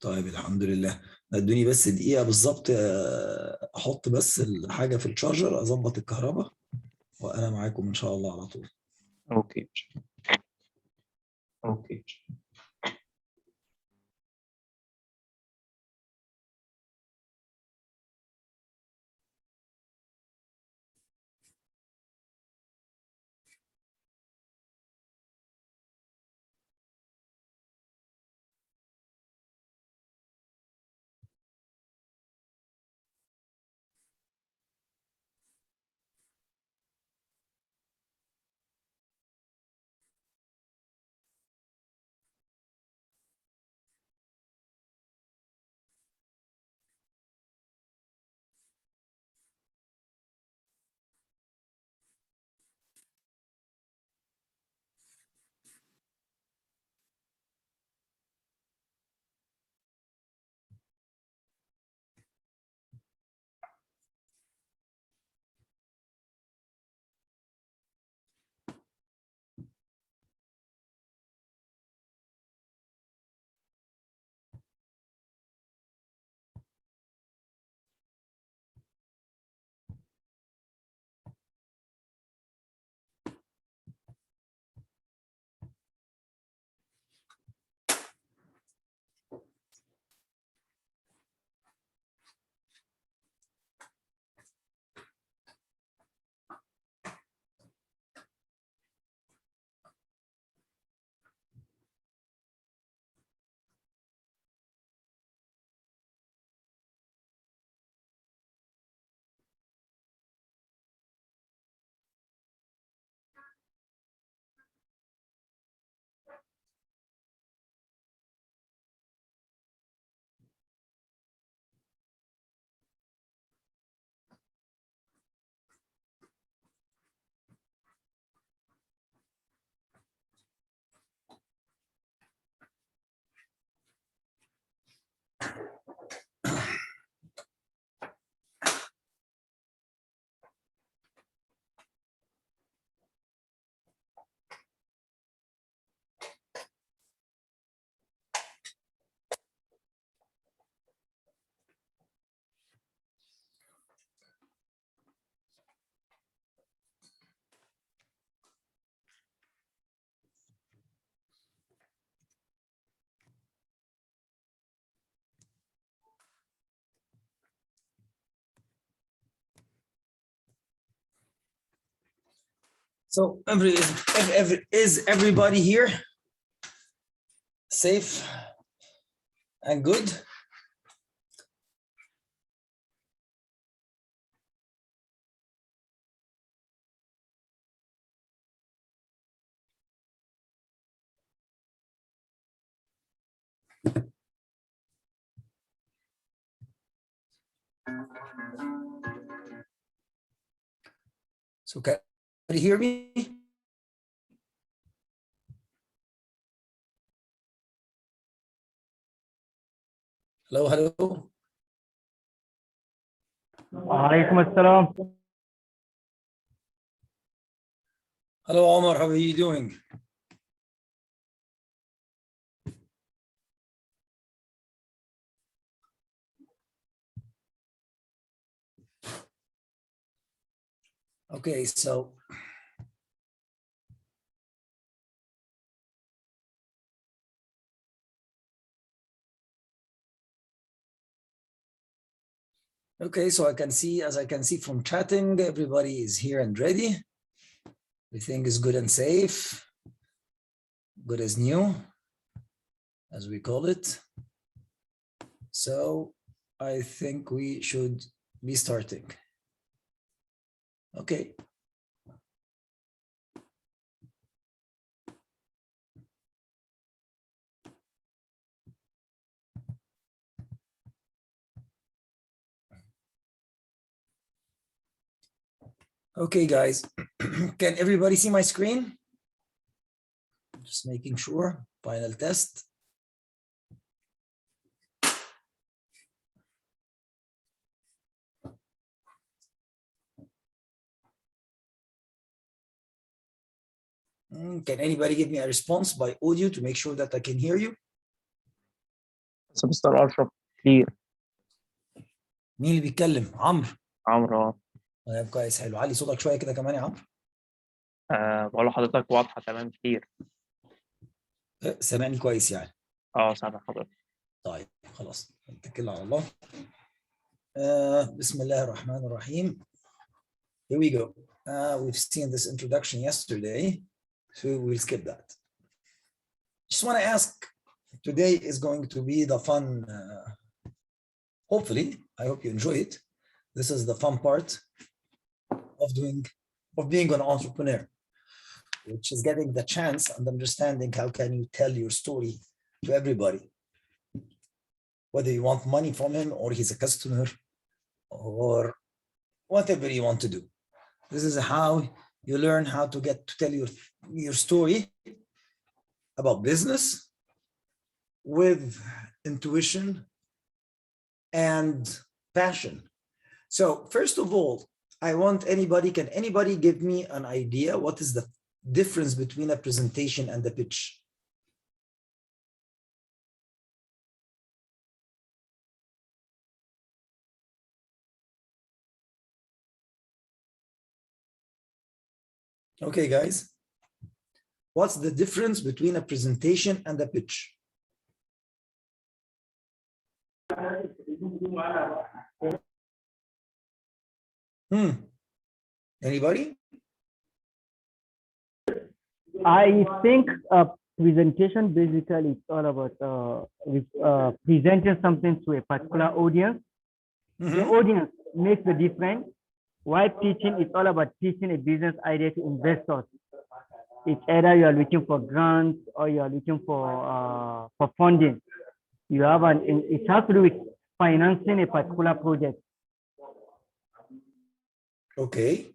طيب الحمد لله. ادوني بس دقيقة بالظبط، احط بس الحاجة في الشارجر، اظبط الكهرباء، وانا معاكم ان شاء الله على طول. اوكي اوكي. So is everybody here safe and good? So can you hear me? Hello, hello. وعليكم السلام. Hello, Omar. How are you doing? Okay, so I can see, as I can see from chatting, everybody is here and ready. Everything is good and safe, good as new, as we call it. So I think we should be starting. Okay. Okay, guys, can everybody see my screen? Just making sure. Final test. Can anybody give me a response by audio to make sure that I can hear you? مستر أشرف كتير. مين اللي بيتكلم؟ عمرو. عمرو. طيب كويس، حلو. علي صوتك شويه كده كمان يا عمرو. بقول لحضرتك واضحة تمام كتير. سامعني كويس يعني؟ سامع حضرتك. طيب خلاص، نتكل على الله. بسم الله الرحمن الرحيم. Here we go. We've seen this introduction yesterday, so we'll skip that. Just want to ask, today is going to be the fun, hopefully, I hope you enjoy it. This is the fun part of being an entrepreneur, which is getting the chance and understanding how can you tell your story to everybody, whether you want money from him or he's a customer or whatever you want to do. This is how you learn how to get to tell your story about business with intuition and passion. So first of all, can anybody give me an idea what is the difference between a presentation and a pitch? Okay, guys, what's the difference between a presentation and a pitch? Anybody? I think a presentation basically is all about presenting something to a particular audience. The audience makes the difference. While pitching is all about pitching a business idea to investors. It's either you are looking for grants or you are looking for funding. You have it has to do with financing a particular project. Okay.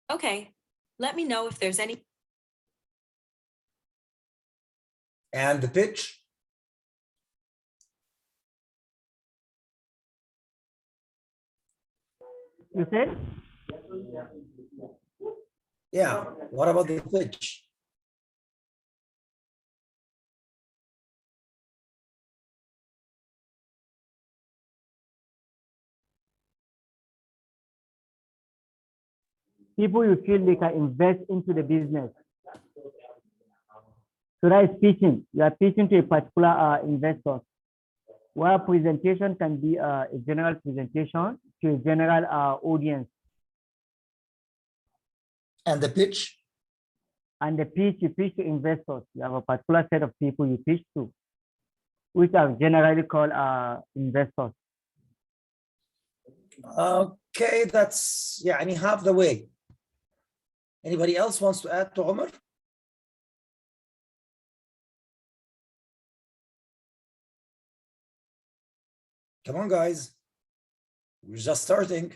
Okay. Let me know if there's any. And the pitch? You said? Yeah. What about the pitch? People you feel they can invest into the business. So that is pitching. You are pitching to a particular investor. While presentation can be a general presentation to a general audience. And the pitch? And the pitch, you pitch to investors. You have a particular set of people you pitch to, which are generally called investors. Okay, that's half the way. Anybody else wants to add to Omar? Come on, guys. We're just starting.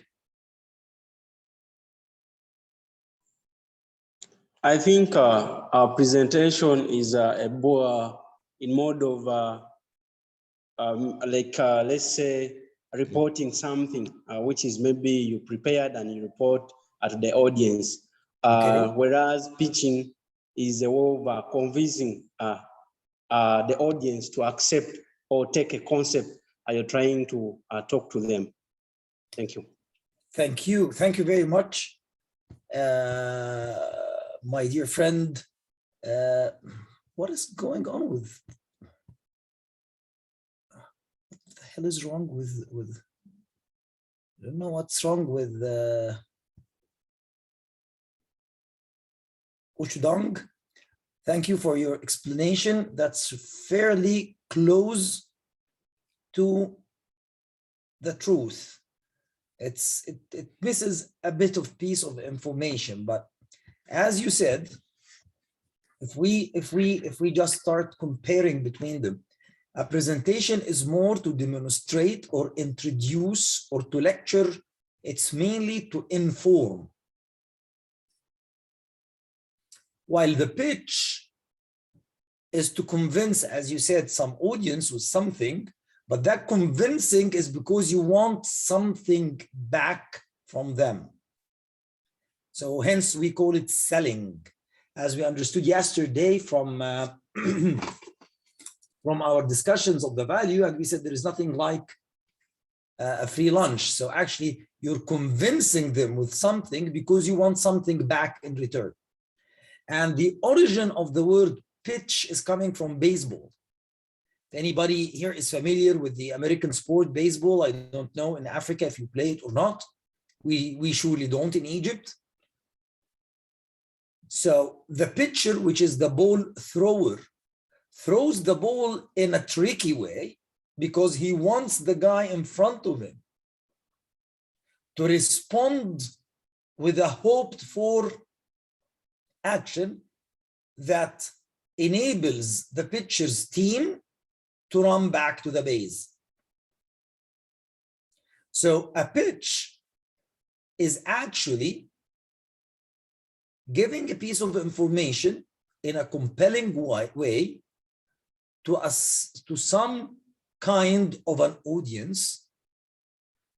I think our presentation is in mode of let's say reporting something, which is maybe you prepared and you report at the audience. Okay. Whereas pitching is a way of convincing the audience to accept or take a concept you're trying to talk to them. Thank you. Thank you. Thank you very much, my dear friend. What is going on with? What the hell is wrong with? I don't know what's wrong with Uchudong. Thank you for your explanation. That's fairly close to the truth. It misses a bit of piece of information, but as you said, if we just start comparing between them, a presentation is more to demonstrate or introduce or to lecture. It's mainly to inform. While the pitch is to convince, as you said, some audience with something, but that convincing is because you want something back from them. So hence we call it selling, as we understood yesterday from from our discussions of the value, and we said there is nothing like a free lunch. So actually, you're convincing them with something because you want something back in return. And the origin of the word pitch is coming from baseball. If anybody here is familiar with the American sport baseball, I don't know in Africa if you play it or not. We surely don't in Egypt. So the pitcher, which is the ball thrower, throws the ball in a tricky way because he wants the guy in front of him to respond with a hoped for action that enables the pitcher's team to run back to the base. So a pitch is actually giving a piece of information in a compelling way to some kind of an audience,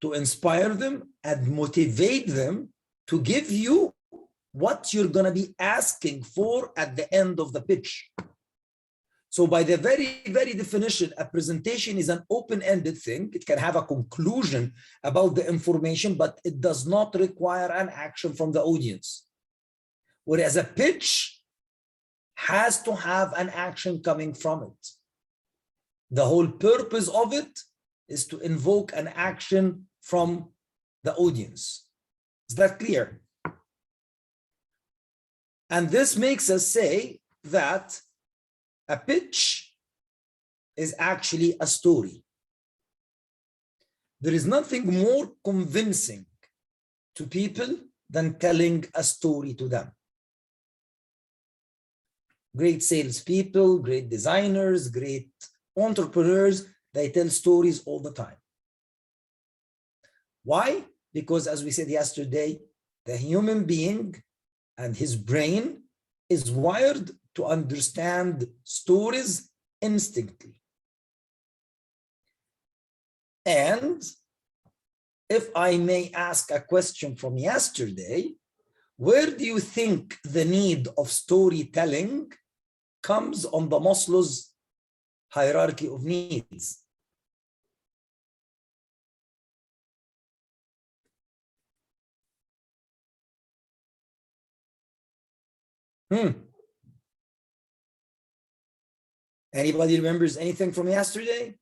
to inspire them and motivate them to give you what you're going to be asking for at the end of the pitch. So by the very, very definition, a presentation is an open-ended thing. It can have a conclusion about the information, but it does not require an action from the audience. Whereas a pitch has to have an action coming from it. The whole purpose of it is to invoke an action from the audience. Is that clear? And this makes us say that a pitch is actually a story. There is nothing more convincing to people than telling a story to them. Great salespeople, great designers, great entrepreneurs, they tell stories all the time. Why? Because as we said yesterday, the human being and his brain is wired to understand stories instantly. And if I may ask a question from yesterday, where do you think the need of storytelling comes on the Maslow's hierarchy of needs? Anybody remembers anything from yesterday?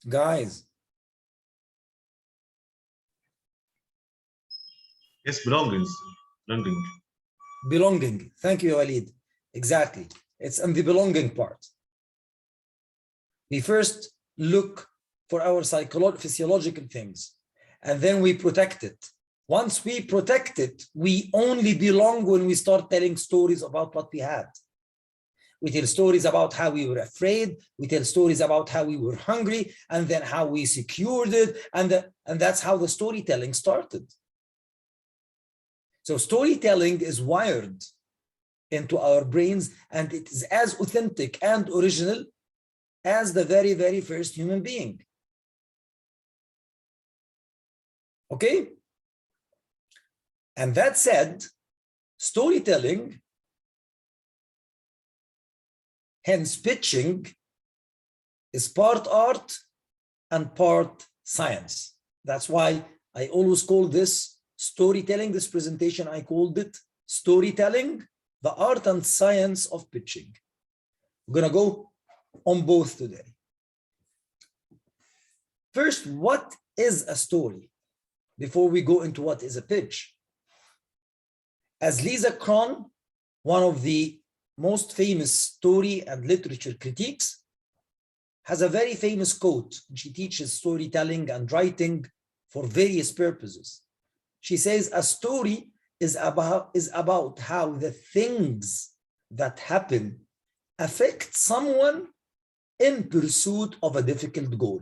Guys. Yes, belongings. Belonging. Belonging. Thank you, Walid. Exactly. It's in the belonging part. We first look for our physiological things, and then we protect it. Once we protect it, we only belong when we start telling stories about what we had. We tell stories about how we were afraid. We tell stories about how we were hungry, and then how we secured it. And that's how the storytelling started. So storytelling is wired into our brains, and it is as authentic and original as the very, very first human being. Okay? And that said, storytelling, hence pitching, is part art and part science. That's why I always call this storytelling. This presentation, I called it storytelling, the art and science of pitching. We're going to go on both today. First, what is a story? Before we go into what is a pitch. As Lisa Cron, one of the most famous story and literature critiques, has a very famous quote. She teaches storytelling and writing for various purposes. She says, a story is about how the things that happen affect someone in pursuit of a difficult goal,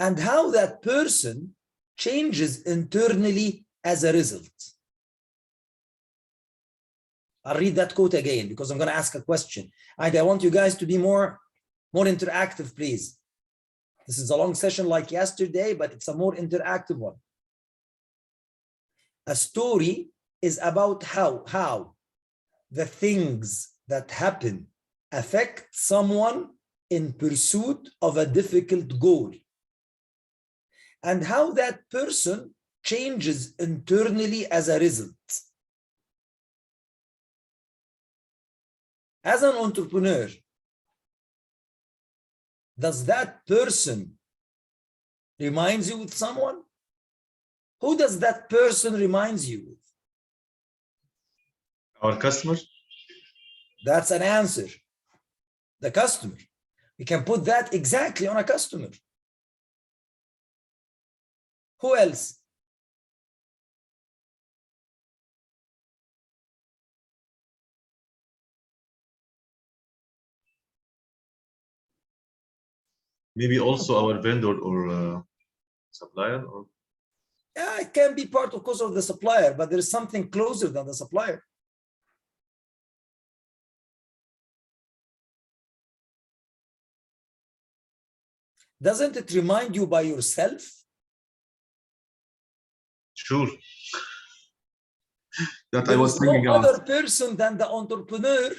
and how that person changes internally as a result. I'll read that quote again because I'm going to ask a question. And I want you guys to be more interactive, please. This is a long session like yesterday, but it's a more interactive one. A story is about how the things that happen affect someone in pursuit of a difficult goal, and how that person changes internally as a result. As an entrepreneur, does that person reminds you with someone? Who does that person reminds you with? Our customers. That's an answer. The customer. We can put that exactly on a customer. Who else? Maybe also our vendor or supplier. Or Yeah, it can be part, of course, of the supplier, but there is something closer than the supplier. Doesn't it remind you by yourself? sure. That I There was is thinking no about. other person than the entrepreneur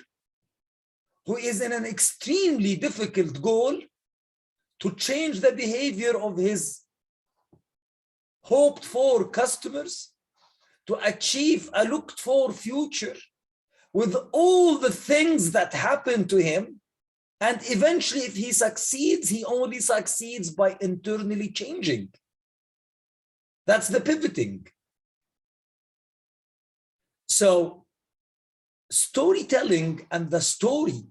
who is in an extremely difficult goal to change the behavior of his hoped for customers, to achieve a looked for future with all the things that happen to him. And eventually, if he succeeds, he only succeeds by internally changing. That's the pivoting. So storytelling and the story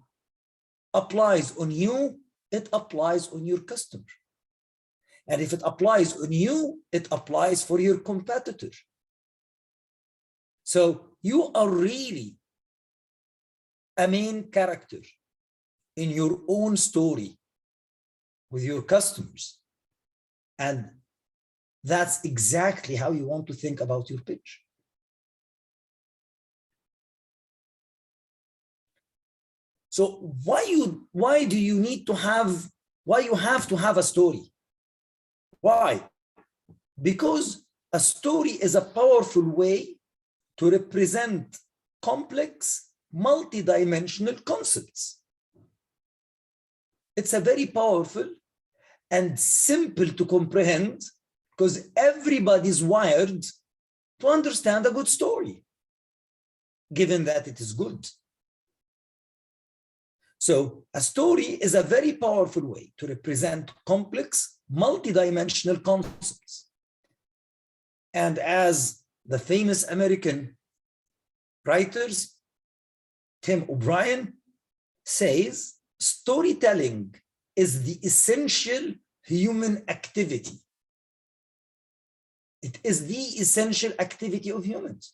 applies on you, it applies on your customer. And if it applies on you, it applies for your competitor. So you are really a main character in your own story with your customers. And that's exactly how you want to think about your pitch. So why do you need to have, why you have to have a story? Why? Because a story is a powerful way to represent complex, multidimensional concepts. It's a very powerful and simple to comprehend because everybody's wired to understand a good story, given that it is good. So a story is a very powerful way to represent complex, multidimensional concepts. And as the famous American writers, Tim O'Brien says, storytelling is the essential human activity. It is the essential activity of humans.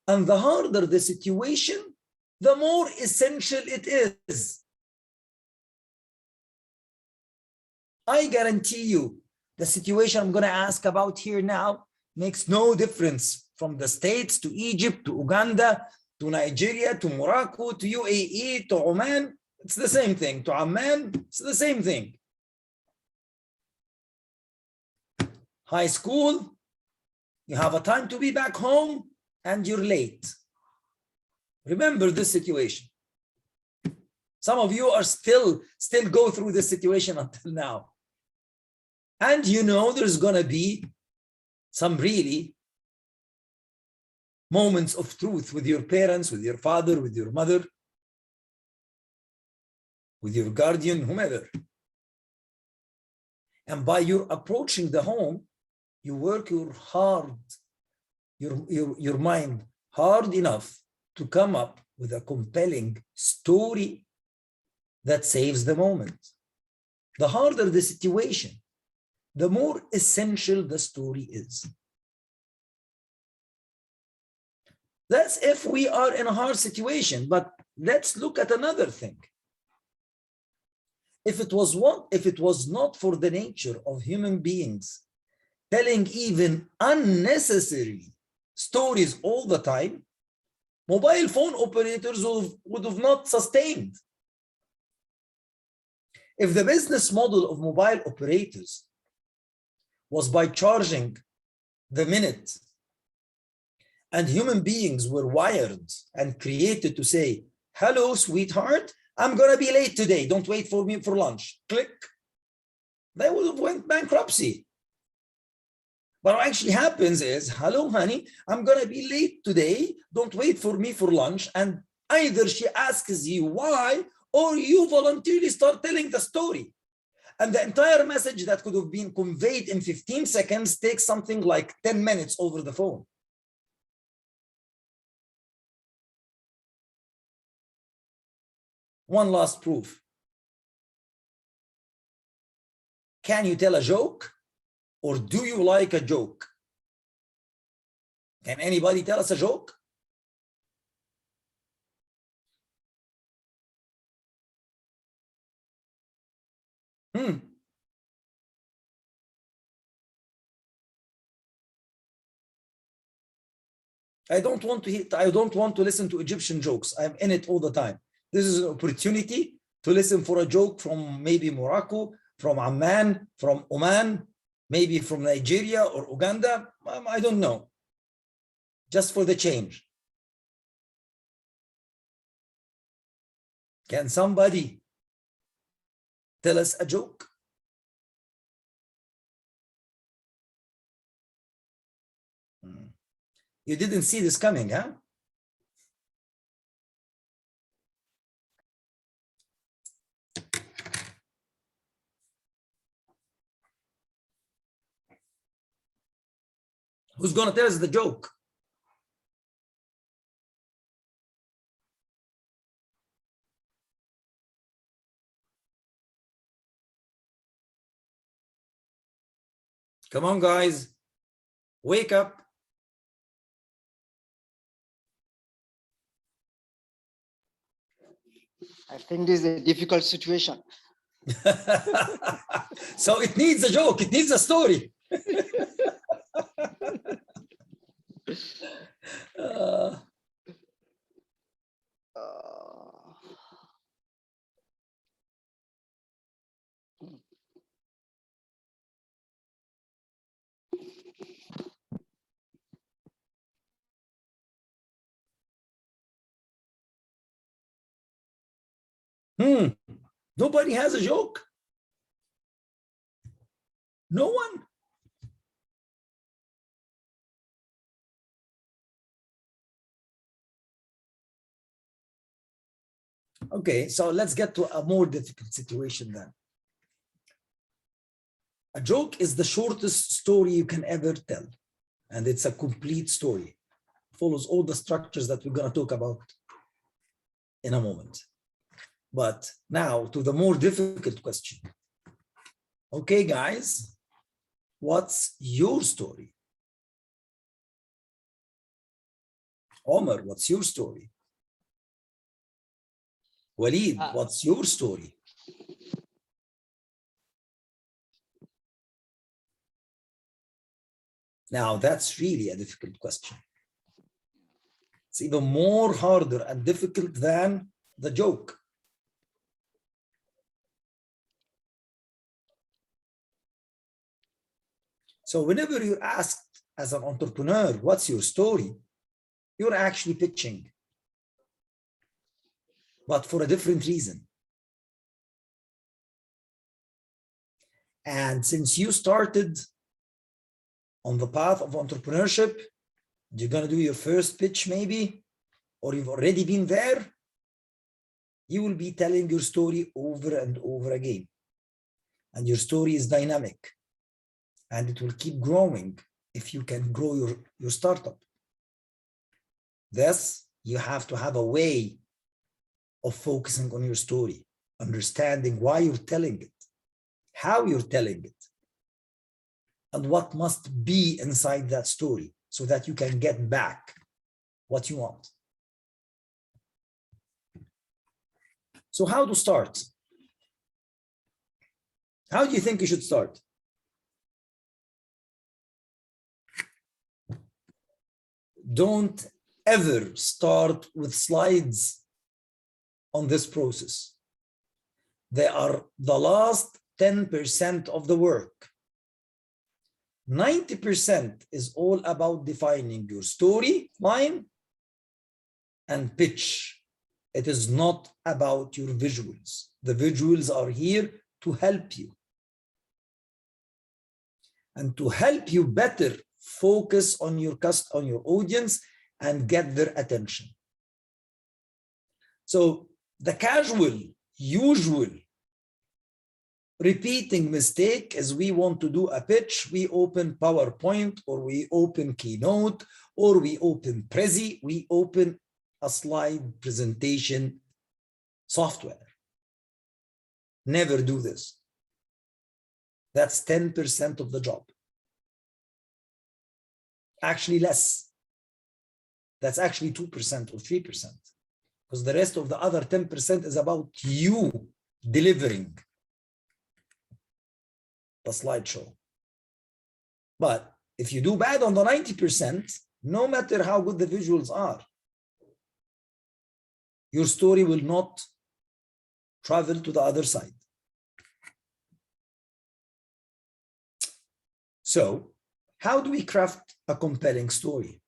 And the harder the situation, the more essential it is. I guarantee you, the situation I'm going to ask about here now makes no difference from the States to Egypt to Uganda to Nigeria to Morocco to UAE to Oman. It's the same thing. To Amman, it's the same thing. High school, you have a time to be back home and you're late. Remember this situation. Some of you are still go through this situation until now. And you know there's going to be some really moments of truth with your parents, with your father, with your mother, with your guardian, whomever. And by your approaching the home, you work your mind hard enough to come up with a compelling story that saves the moment. The harder the situation, the more essential the story is. That's if we are in a hard situation, but let's look at another thing. If it was not for the nature of human beings telling even unnecessary stories all the time, mobile phone operators would have not sustained. If the business model of mobile operators was by charging the minute, and human beings were wired and created to say, hello, sweetheart, I'm gonna be late today. Don't wait for me for lunch. Click. They would have went bankruptcy. But what actually happens is, hello, honey, I'm gonna be late today. Don't wait for me for lunch. And either she asks you why, or you voluntarily start telling the story. And the entire message that could have been conveyed in 15 seconds takes something like 10 minutes over the phone. One last proof. Can you tell a joke, or do you like a joke? Can anybody tell us a joke? I don't want to listen to Egyptian jokes. I'm in it all the time. This is an opportunity to listen for a joke from maybe Morocco, from Amman, from Oman, maybe from Nigeria or Uganda. I don't know. Just for the change. Can somebody tell us a joke? You didn't see this coming, huh? Who's going to tell us the joke? Come on, guys. Wake up. I think this is a difficult situation. So it needs a joke. It needs a story. Nobody has a joke. No one. Okay, so let's get to a more difficult situation then. A joke is the shortest story you can ever tell, and it's a complete story. Follows all the structures that we're going to talk about in a moment. But now to the more difficult question. Okay, guys, what's your story? Omar, what's your story? Walid, what's your story? Now, that's really a difficult question. It's even more harder and difficult than the joke. So whenever you're asked as an entrepreneur, what's your story? You're actually pitching, but for a different reason. And since you started on the path of entrepreneurship, you're going to do your first pitch maybe, or you've already been there, you will be telling your story over and over again. And your story is dynamic, and it will keep growing if you can grow your startup. Thus, you have to have a way of focusing on your story, understanding why you're telling it, how you're telling it, and what must be inside that story so that you can get back what you want. So how to start? How do you think you should start? Don't ever start with slides on this process. They are the last 10% of the work. 90% is all about defining your story line and pitch. It is not about your visuals. The visuals are here to help you. And to help you better focus on your audience and get their attention. So the casual, usual, repeating mistake is we want to do a pitch, we open PowerPoint, or we open Keynote, or we open Prezi, we open a slide presentation software. Never do this. That's 10% of the job. Actually less. That's actually 2% or 3%. Because the rest of the other 10% is about you delivering the slideshow. But if you do bad on the 90%, no matter how good the visuals are, your story will not travel to the other side. So, how do we craft a compelling story?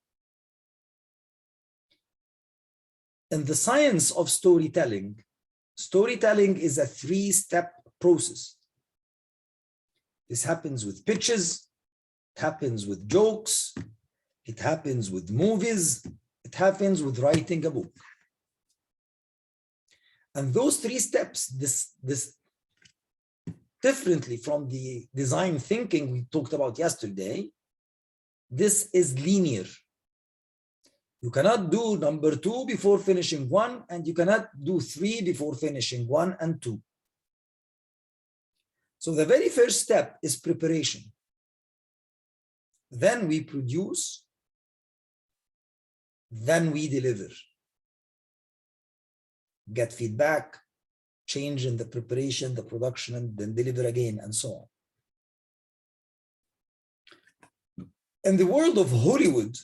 In the science of storytelling, storytelling is a 3-step process. This happens with pitches, it happens with jokes, it happens with movies, it happens with writing a book. And those 3 steps, this differently from the design thinking we talked about yesterday, this is linear. You cannot do number 2 before finishing 1, and you cannot do 3 before finishing 1 and 2. So the very first step is preparation. Then we produce, then we deliver. Get feedback, change in the preparation, the production, and then deliver again, and so on. In the world of Hollywood,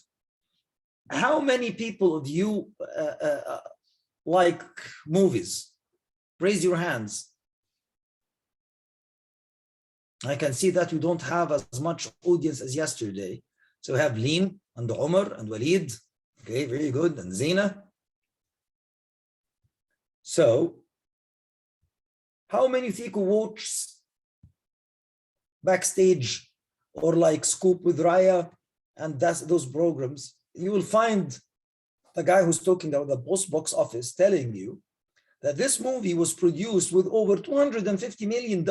how many people of you like movies? Raise your hands. I can see that you don't have as much audience as yesterday. So we have Lean and Omar and Walid. Okay, very good. And Zena. So, how many of you watch Backstage or like Scoop with Raya and those programs? You will find the guy who's talking about the box office telling you that this movie was produced with over $250 million.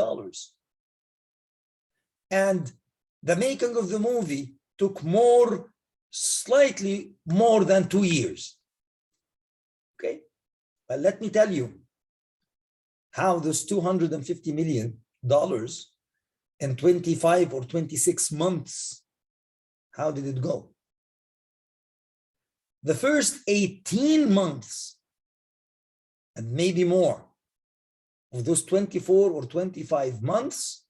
And the making of the movie took slightly more than 2 years. Okay, but let me tell you how this $250 million in 25 or 26 months, how did it go? The first 18 months, and maybe more, of those 24 or 25 months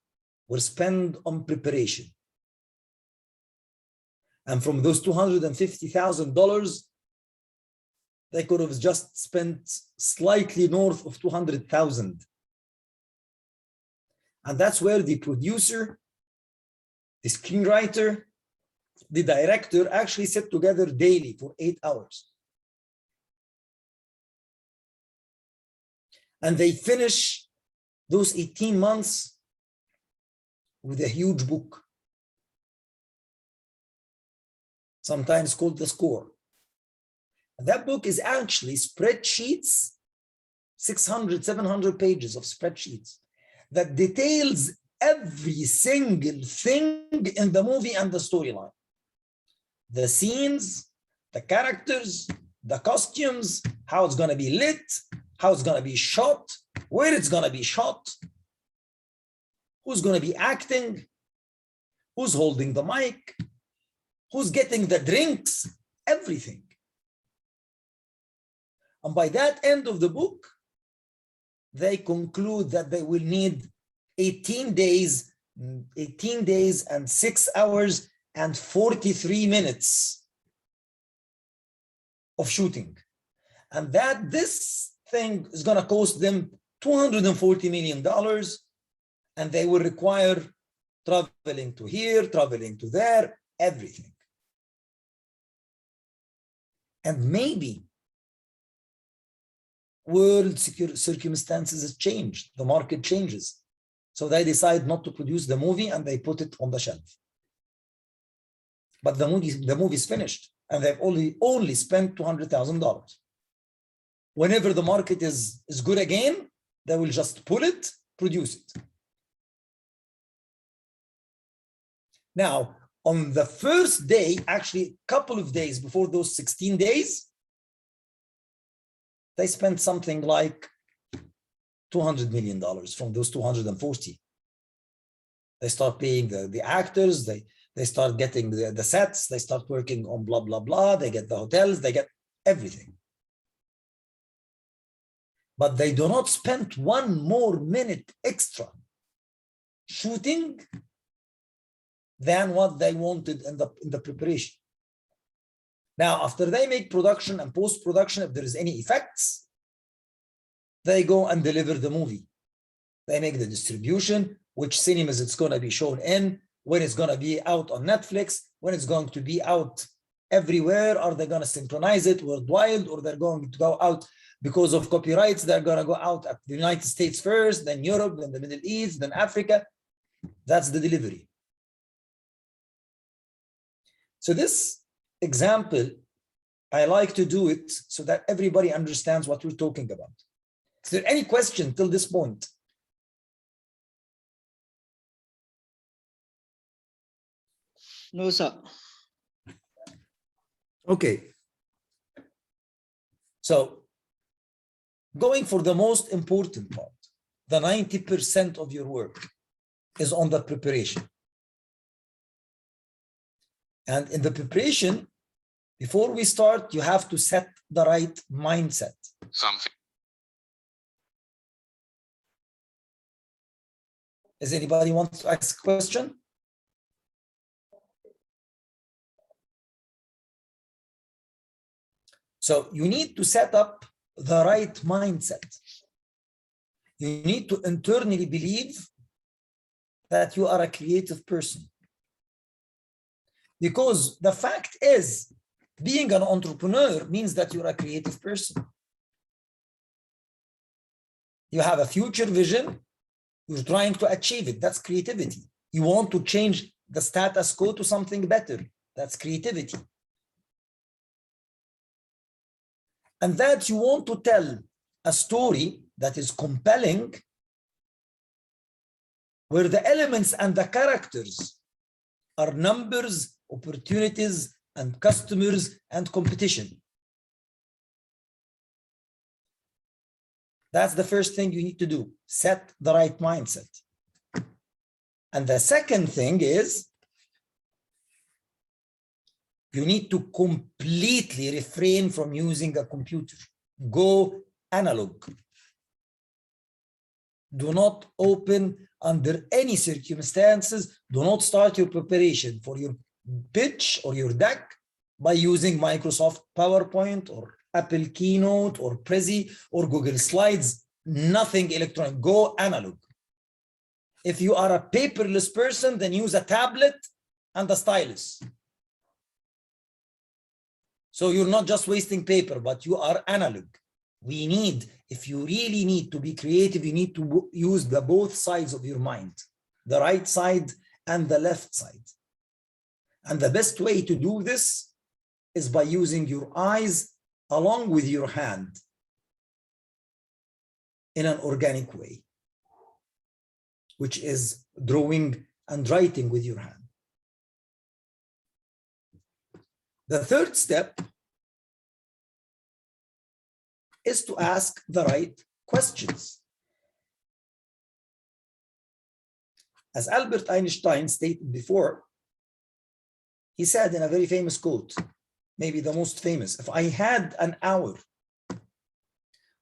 were spent on preparation. And from those $250,000, they could have just spent slightly north of 200,000. And that's where the producer, the screenwriter, the director actually sit together daily for 8 hours. And they finish those 18 months with a huge book, sometimes called the score. And that book is actually spreadsheets, 600, 700 pages of spreadsheets that details every single thing in the movie and the storyline. The scenes, the characters, the costumes, how it's going to be lit, how it's going to be shot, where it's going to be shot, who's going to be acting, who's holding the mic, who's getting the drinks, everything. And by that end of the book, they conclude that they will need 18 days and 6 hours and 43 minutes of shooting. And that this thing is going to cost them $240 million, and they will require traveling to here, traveling to there, everything. And maybe world circumstances have changed, the market changes. So they decide not to produce the movie and they put it on the shelf. But the movie is finished and they've only spent $200,000. Whenever the market is good again, they will just pull it, produce it. Now, on the first day, actually a couple of days before those 16 days, they spent something like $200 million from those 240. They start paying the actors, they start getting the sets, they start working on blah, blah, blah, they get the hotels, they get everything. But they do not spend one more minute extra shooting than what they wanted in the preparation. Now, after they make production and post-production, if there is any effects, they go and deliver the movie. They make the distribution, which cinemas it's going to be shown in, when it's going to be out on Netflix, when it's going to be out everywhere. Are they going to synchronize it worldwide, or they're going to go out because of copyrights? They're going to go out at the United States first, then Europe, then the Middle East, then Africa. That's the delivery. So this example, I like to do it so that everybody understands what we're talking about. Is there any question till this point? No, sir. Okay. So going for the most important part, the 90% of your work is on the preparation. And in the preparation, before we start, you have to set the right mindset. Does anybody want to ask a question? So you need to set up the right mindset. You need to internally believe that you are a creative person. Because the fact is, being an entrepreneur means that you're a creative person. You have a future vision, you're trying to achieve it. That's creativity. You want to change the status quo to something better. That's creativity. And that you want to tell a story that is compelling, where the elements and the characters are numbers, opportunities, and customers and competition. That's the first thing you need to do. Set the right mindset. And the second thing is, you need to completely refrain from using a computer. Go analog. Do not open under any circumstances. Do not start your preparation for your pitch or your deck by using Microsoft PowerPoint or Apple Keynote or Prezi or Google Slides. Nothing electronic. Go analog. If you are a paperless person, then use a tablet and a stylus. So you're not just wasting paper, but you are analog. We need, if you really need to be creative, you need to use the both sides of your mind, the right side and the left side. And the best way to do this is by using your eyes along with your hand in an organic way, which is drawing and writing with your hand. The third step is to ask the right questions. As Albert Einstein stated before, he said in a very famous quote, maybe the most famous, if I had an hour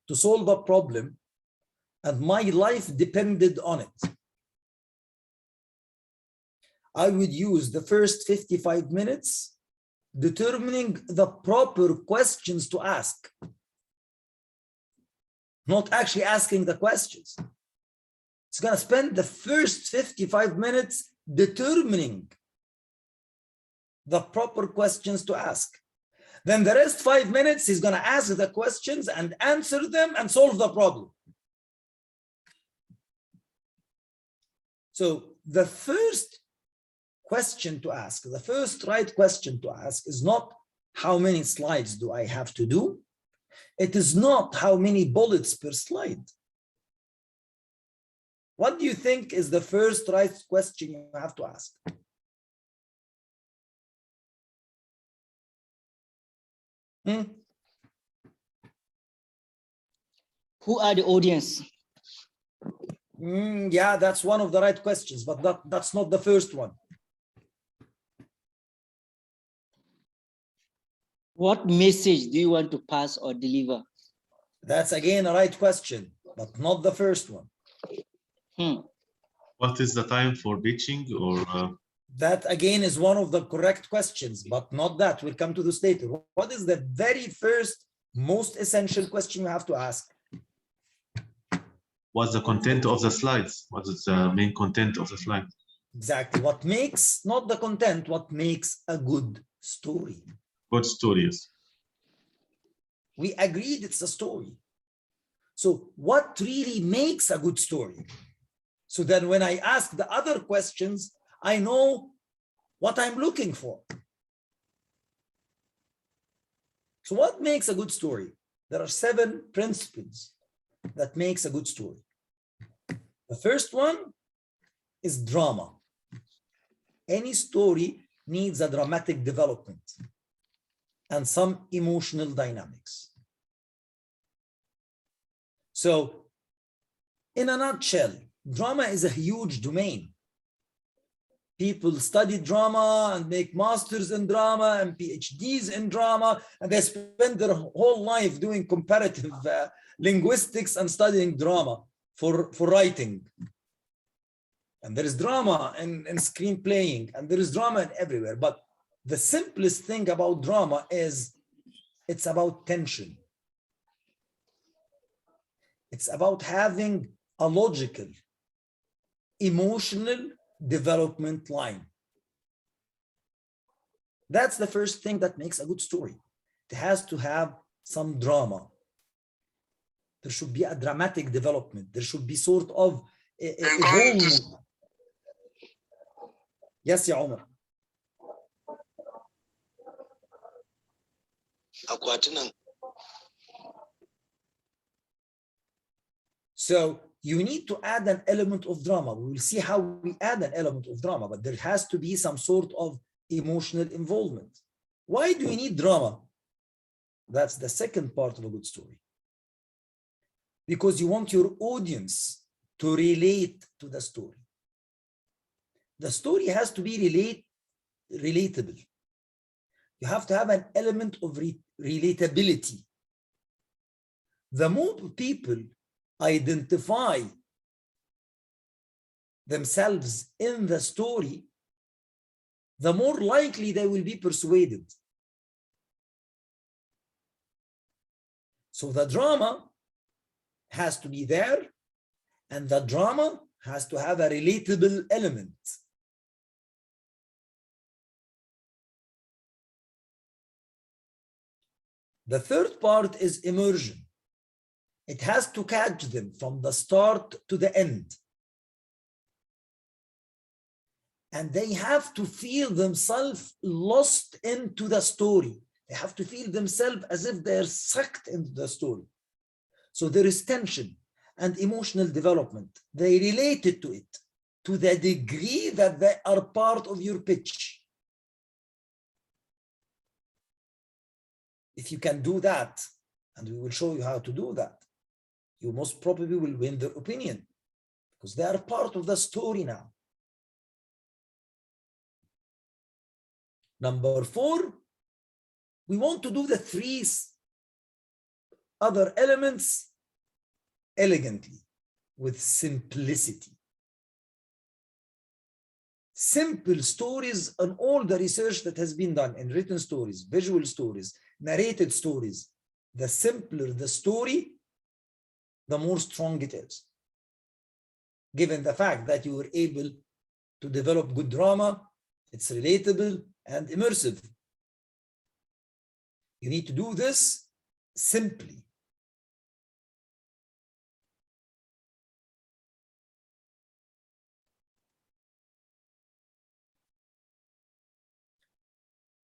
to solve a problem and my life depended on it, I would use the first 55 minutes determining the proper questions to ask. not actually asking the questions. It's going to spend the first 55 minutes determining the proper questions to ask. Then the rest 5 minutes, he's going to ask the questions and answer them and solve the problem. So the first question to ask, the first right question to ask is not how many slides do I have to do? It is not how many bullets per slide. What do you think is the first right question you have to ask? Who are the audience? Yeah, that's one of the right questions, but that's not the first one. What message do you want to pass or deliver? That's again a right question, but not the first one. What is the time for pitching or? That again is one of the correct questions, but not that. We'll come to this later. What is the very first, most essential question you have to ask? What's the content of the slides? What is the main content of the slide? Exactly. What makes, not the content, what makes a good story? Good stories. We agreed it's a story. So what really makes a good story? So then when I ask the other questions, I know what I'm looking for. So what makes a good story? There are 7 principles that makes a good story. The first one is drama. Any story needs a dramatic development and some emotional dynamics. So in a nutshell, drama is a huge domain. People study drama and make masters in drama and PhDs in drama, and they spend their whole life doing comparative linguistics and studying drama for writing. And there is drama in screenplaying, and there is drama in everywhere. But the simplest thing about drama is it's about tension. It's about having a logical, emotional development line. That's the first thing that makes a good story. It has to have some drama. There should be a dramatic development. There should be sort of a whole... Yes, Ya Umar. So you need to add an element of drama. We will see how we add an element of drama, but there has to be some sort of emotional involvement. Why do you need drama? That's the second part of a good story. Because you want your audience to relate to the story. The story has to be relatable. You have to have an element of relatability. The more people identify themselves in the story, the more likely they will be persuaded. So the drama has to be there, and the drama has to have a relatable element. The third part is immersion. It has to catch them from the start to the end. And they have to feel themselves lost into the story. They have to feel themselves as if they're sucked into the story. So there is tension and emotional development. They related to it to the degree that they are part of your pitch. If you can do that, and we will show you how to do that, you most probably will win their opinion because they are part of the story now. Number 4, we want to do the 3 other elements elegantly with simplicity. Simple stories and all the research that has been done in written stories, visual stories, narrated stories, the simpler the story, the more strong it is. Given the fact that you were able to develop good drama, it's relatable and immersive. You need to do this simply.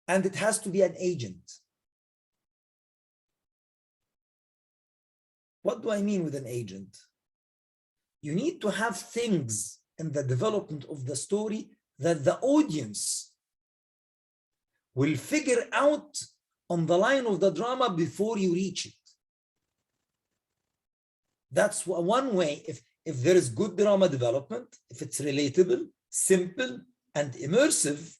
And it has to be an agent. What do I mean with an agent? You need to have things in the development of the story that the audience will figure out on the line of the drama before you reach it. That's one way. If there is good drama development, if it's relatable, simple, and immersive,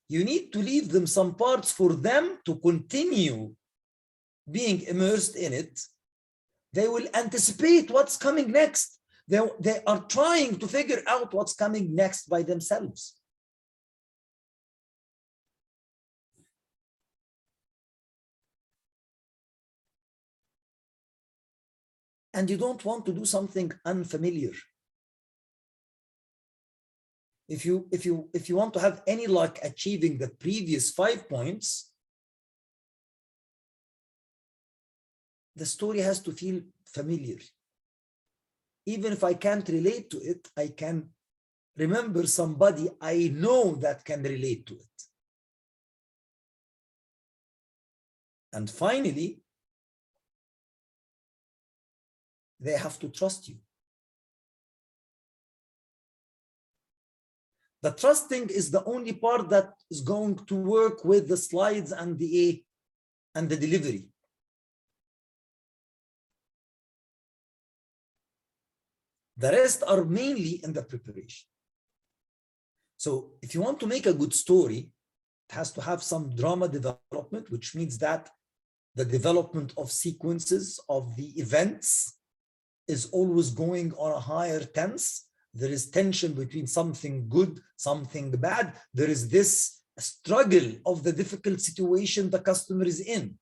you need to leave them some parts for them to continue being immersed in it. They will anticipate what's coming next. They are trying to figure out what's coming next by themselves. And you don't want to do something unfamiliar. If you want to have any luck achieving the previous 5 points, the story has to feel familiar. Even if I can't relate to it, I can remember somebody I know that can relate to it. And finally, they have to trust you. The trusting is the only part that is going to work with the slides and the delivery. The rest are mainly in the preparation. So if you want to make a good story, it has to have some drama development, which means that the development of sequences of the events is always going on a higher tense. There is tension between something good, something bad. There is this struggle of the difficult situation the customer is in.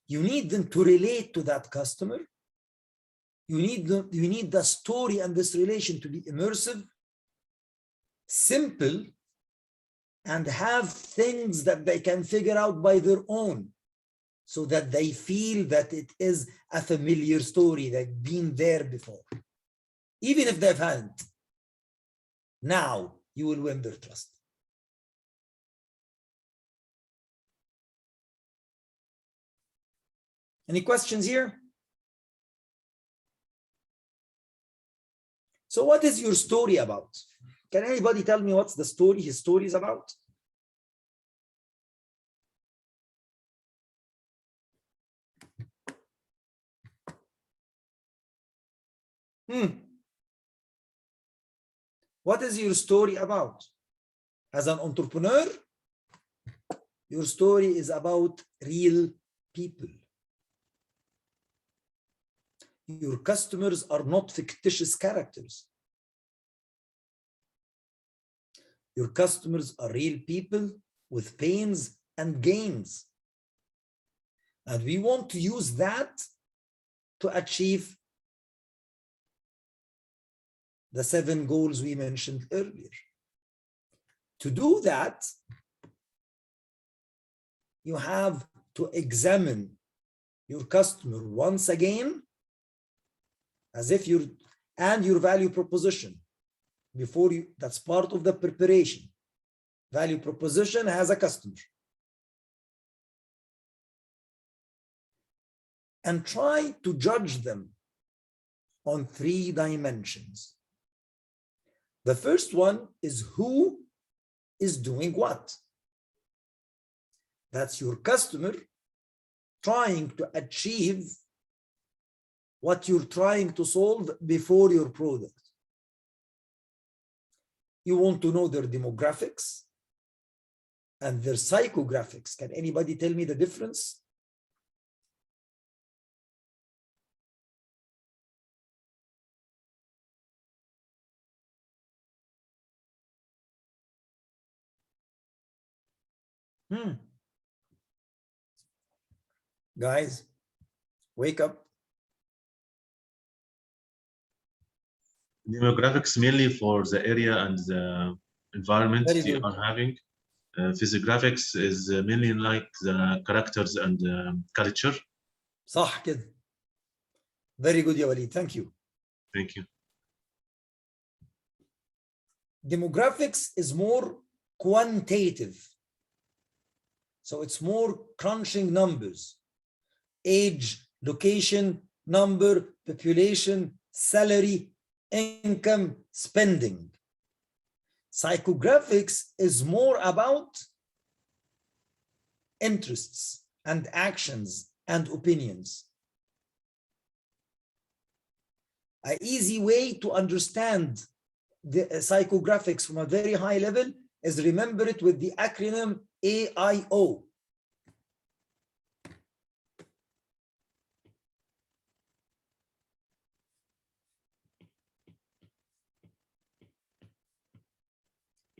You need them to relate to that customer. You need the story and this relation to be immersive, simple, and have things that they can figure out by their own, so that they feel that it is a familiar story, they've been there before. Even if they haven't, now you will win their trust. Any questions here? So what is your story about? Can anybody tell me what's the story his story is about? What is your story about? As an entrepreneur, your story is about real people. Your customers are not fictitious characters. Your customers are real people with pains and gains. And we want to use that to achieve the 7 goals we mentioned earlier. To do that, you have to examine your customer once again, as if your value proposition before you. That's part of the preparation. Value proposition has a customer. And try to judge them on 3 dimensions. The first one is who is doing what. That's your customer trying to achieve what you're trying to solve before your product. You want to know their demographics and their psychographics. Can anybody tell me the difference? Guys, wake up. Demographics mainly for the area and the environment Very they good. are having. Physiographics is mainly like the characters and culture. صح كده. Very good, يا وليد. Thank you. Thank you. Demographics is more quantitative. So it's more crunching numbers. Age, location, number, population, salary, income, spending. Psychographics is more about interests and actions and opinions. An easy way to understand the psychographics from a very high level is remember it with the acronym AIO.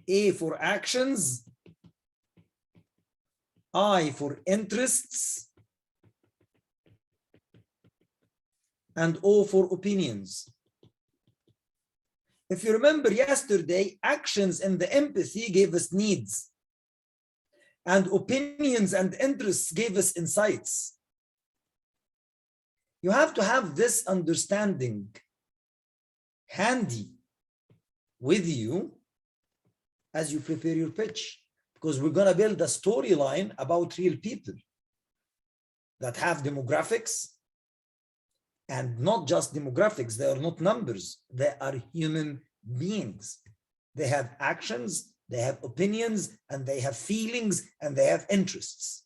A for actions, I for interests, and O for opinions. If you remember yesterday, actions and the empathy gave us needs, and opinions and interests gave us insights. You have to have this understanding handy with you as you prepare your pitch, because we're going to build a storyline about real people that have demographics, and not just demographics. They are not numbers. They are human beings. They have actions, they have opinions, and they have feelings, and they have interests.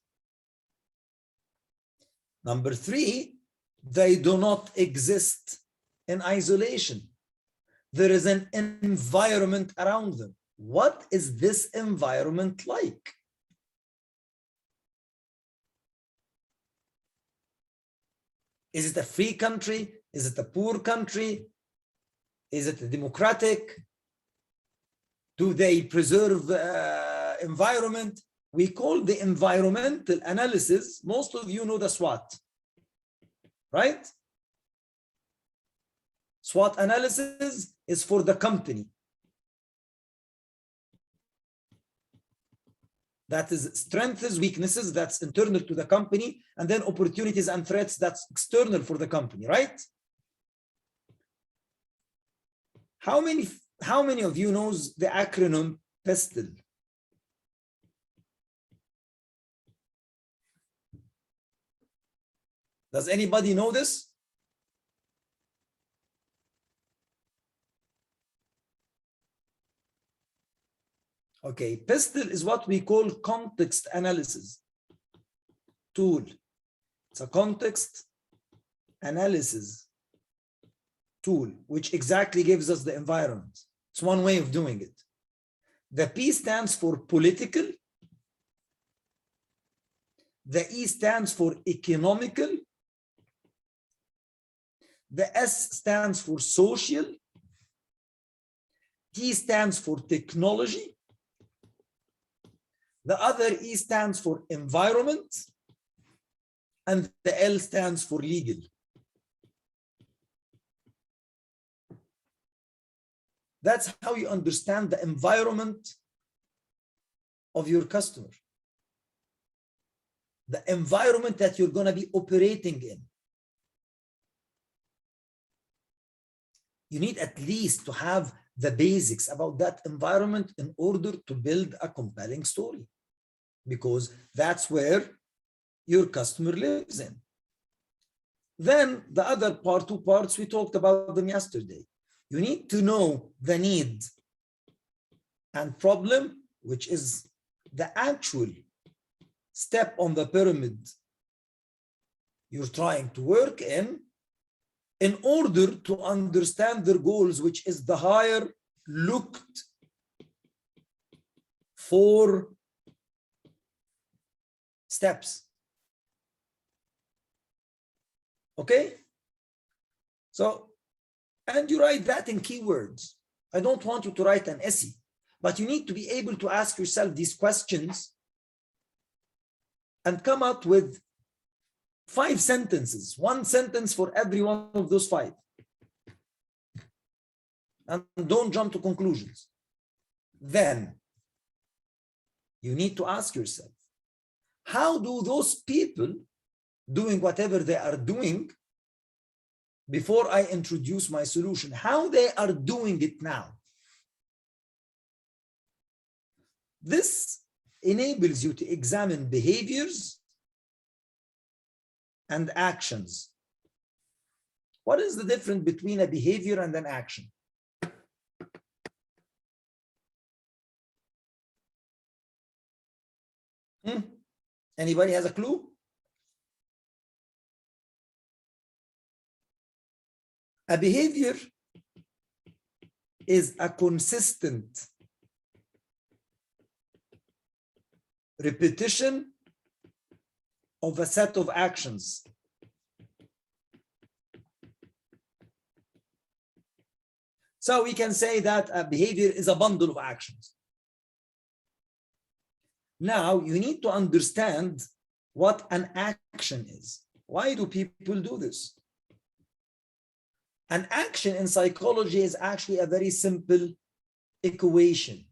Number three, they do not exist in isolation. There is an environment around them. What is this environment like? Is it a free country? Is it a poor country? Is it a democratic? Do they preserve environment? We call the environmental analysis, most of you know the SWOT, right? SWOT analysis is for the company. That is strengths, weaknesses, that's internal to the company, and then opportunities and threats, that's external for the company, right? How many of you knows the acronym PESTLE? Does anybody know this? Okay, PESTLE is what we call context analysis tool. It's a context analysis tool, which exactly gives us the environment. It's one way of doing it. The P stands for political. The E stands for economical. The S stands for social. T stands for technology. The other E stands for environment. And the L stands for legal. That's how you understand the environment of your customer. The environment that you're going to be operating in. You need at least to have the basics about that environment in order to build a compelling story, because that's where your customer lives in. Then the other part, 2 parts, we talked about them yesterday. You need to know the need and problem, which is the actual step on the pyramid you're trying to work in order to understand their goals, which is the higher looked for steps. Okay? So, and you write that in keywords. I don't want you to write an essay, but you need to be able to ask yourself these questions and come up with 5 sentences, 1 sentence for every one of those 5. And don't jump to conclusions. Then you need to ask yourself, how do those people doing whatever they are doing before I introduce my solution, how they are doing it now? This enables you to examine behaviors and actions. What is the difference between a behavior and an action? Anybody has a clue? A behavior is a consistent repetition of a set of actions. So we can say that a behavior is a bundle of actions. Now you need to understand what an action is. Why do people do this? An action in psychology is actually a very simple equation.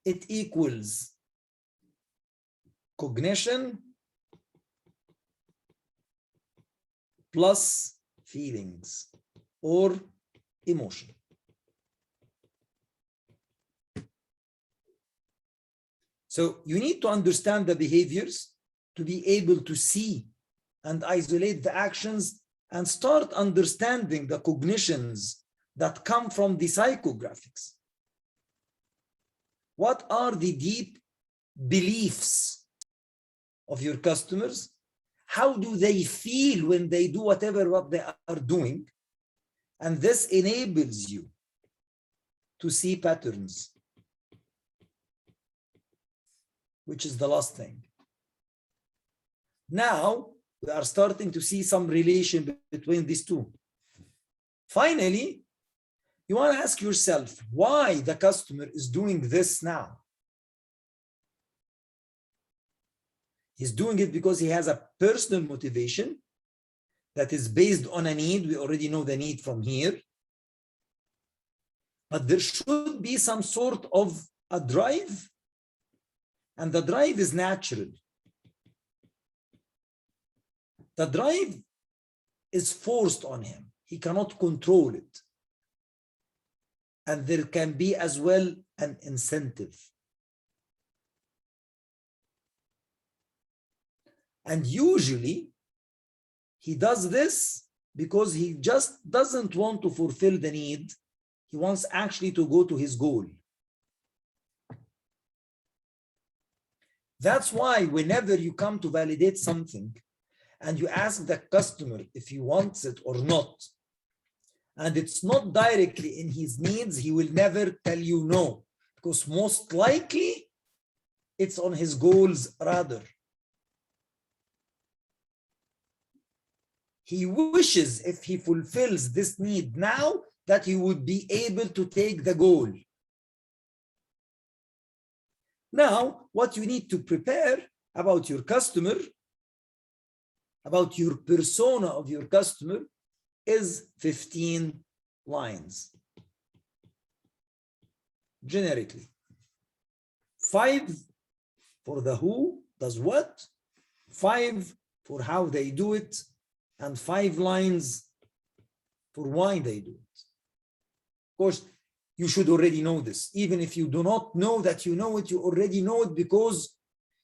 It equals cognition plus feelings or emotion. So you need to understand the behaviors to be able to see and isolate the actions and start understanding the cognitions that come from the psychographics. What are the deep beliefs of your customers? How do they feel when they do whatever what they are doing? And this enables you to see patterns, which is the last thing. Now, we are starting to see some relation between these two. Finally, you want to ask yourself why the customer is doing this now. He's doing it because he has a personal motivation that is based on a need. We already know the need from here. But there should be some sort of a drive, and the drive is natural. The drive is forced on him. He cannot control it. And there can be as well an incentive. And usually he does this because he just doesn't want to fulfill the need. He wants actually to go to his goal. That's why whenever you come to validate something and you ask the customer if he wants it or not, and it's not directly in his needs, he will never tell you no, because most likely it's on his goals rather. He wishes if he fulfills this need now that he would be able to take the goal. Now, what you need to prepare about your customer, about your persona of your customer, is 15 lines. Generically, 5 for the who, does what, 5 for how they do it, and 5 lines for why they do it. Of course, you should already know this. Even if you do not know that you know it, you already know it because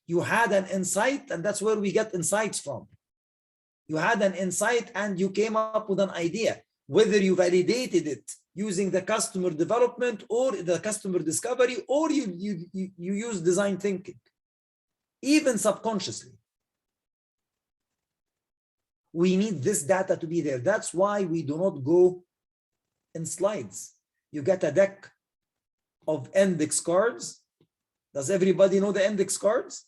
you had an insight, and that's where we get insights from. You had an insight and you came up with an idea, whether you validated it using the customer development or the customer discovery, or you use design thinking, even subconsciously. We need this data to be there. That's why we do not go in slides. You get a deck of index cards. Does everybody know the index cards?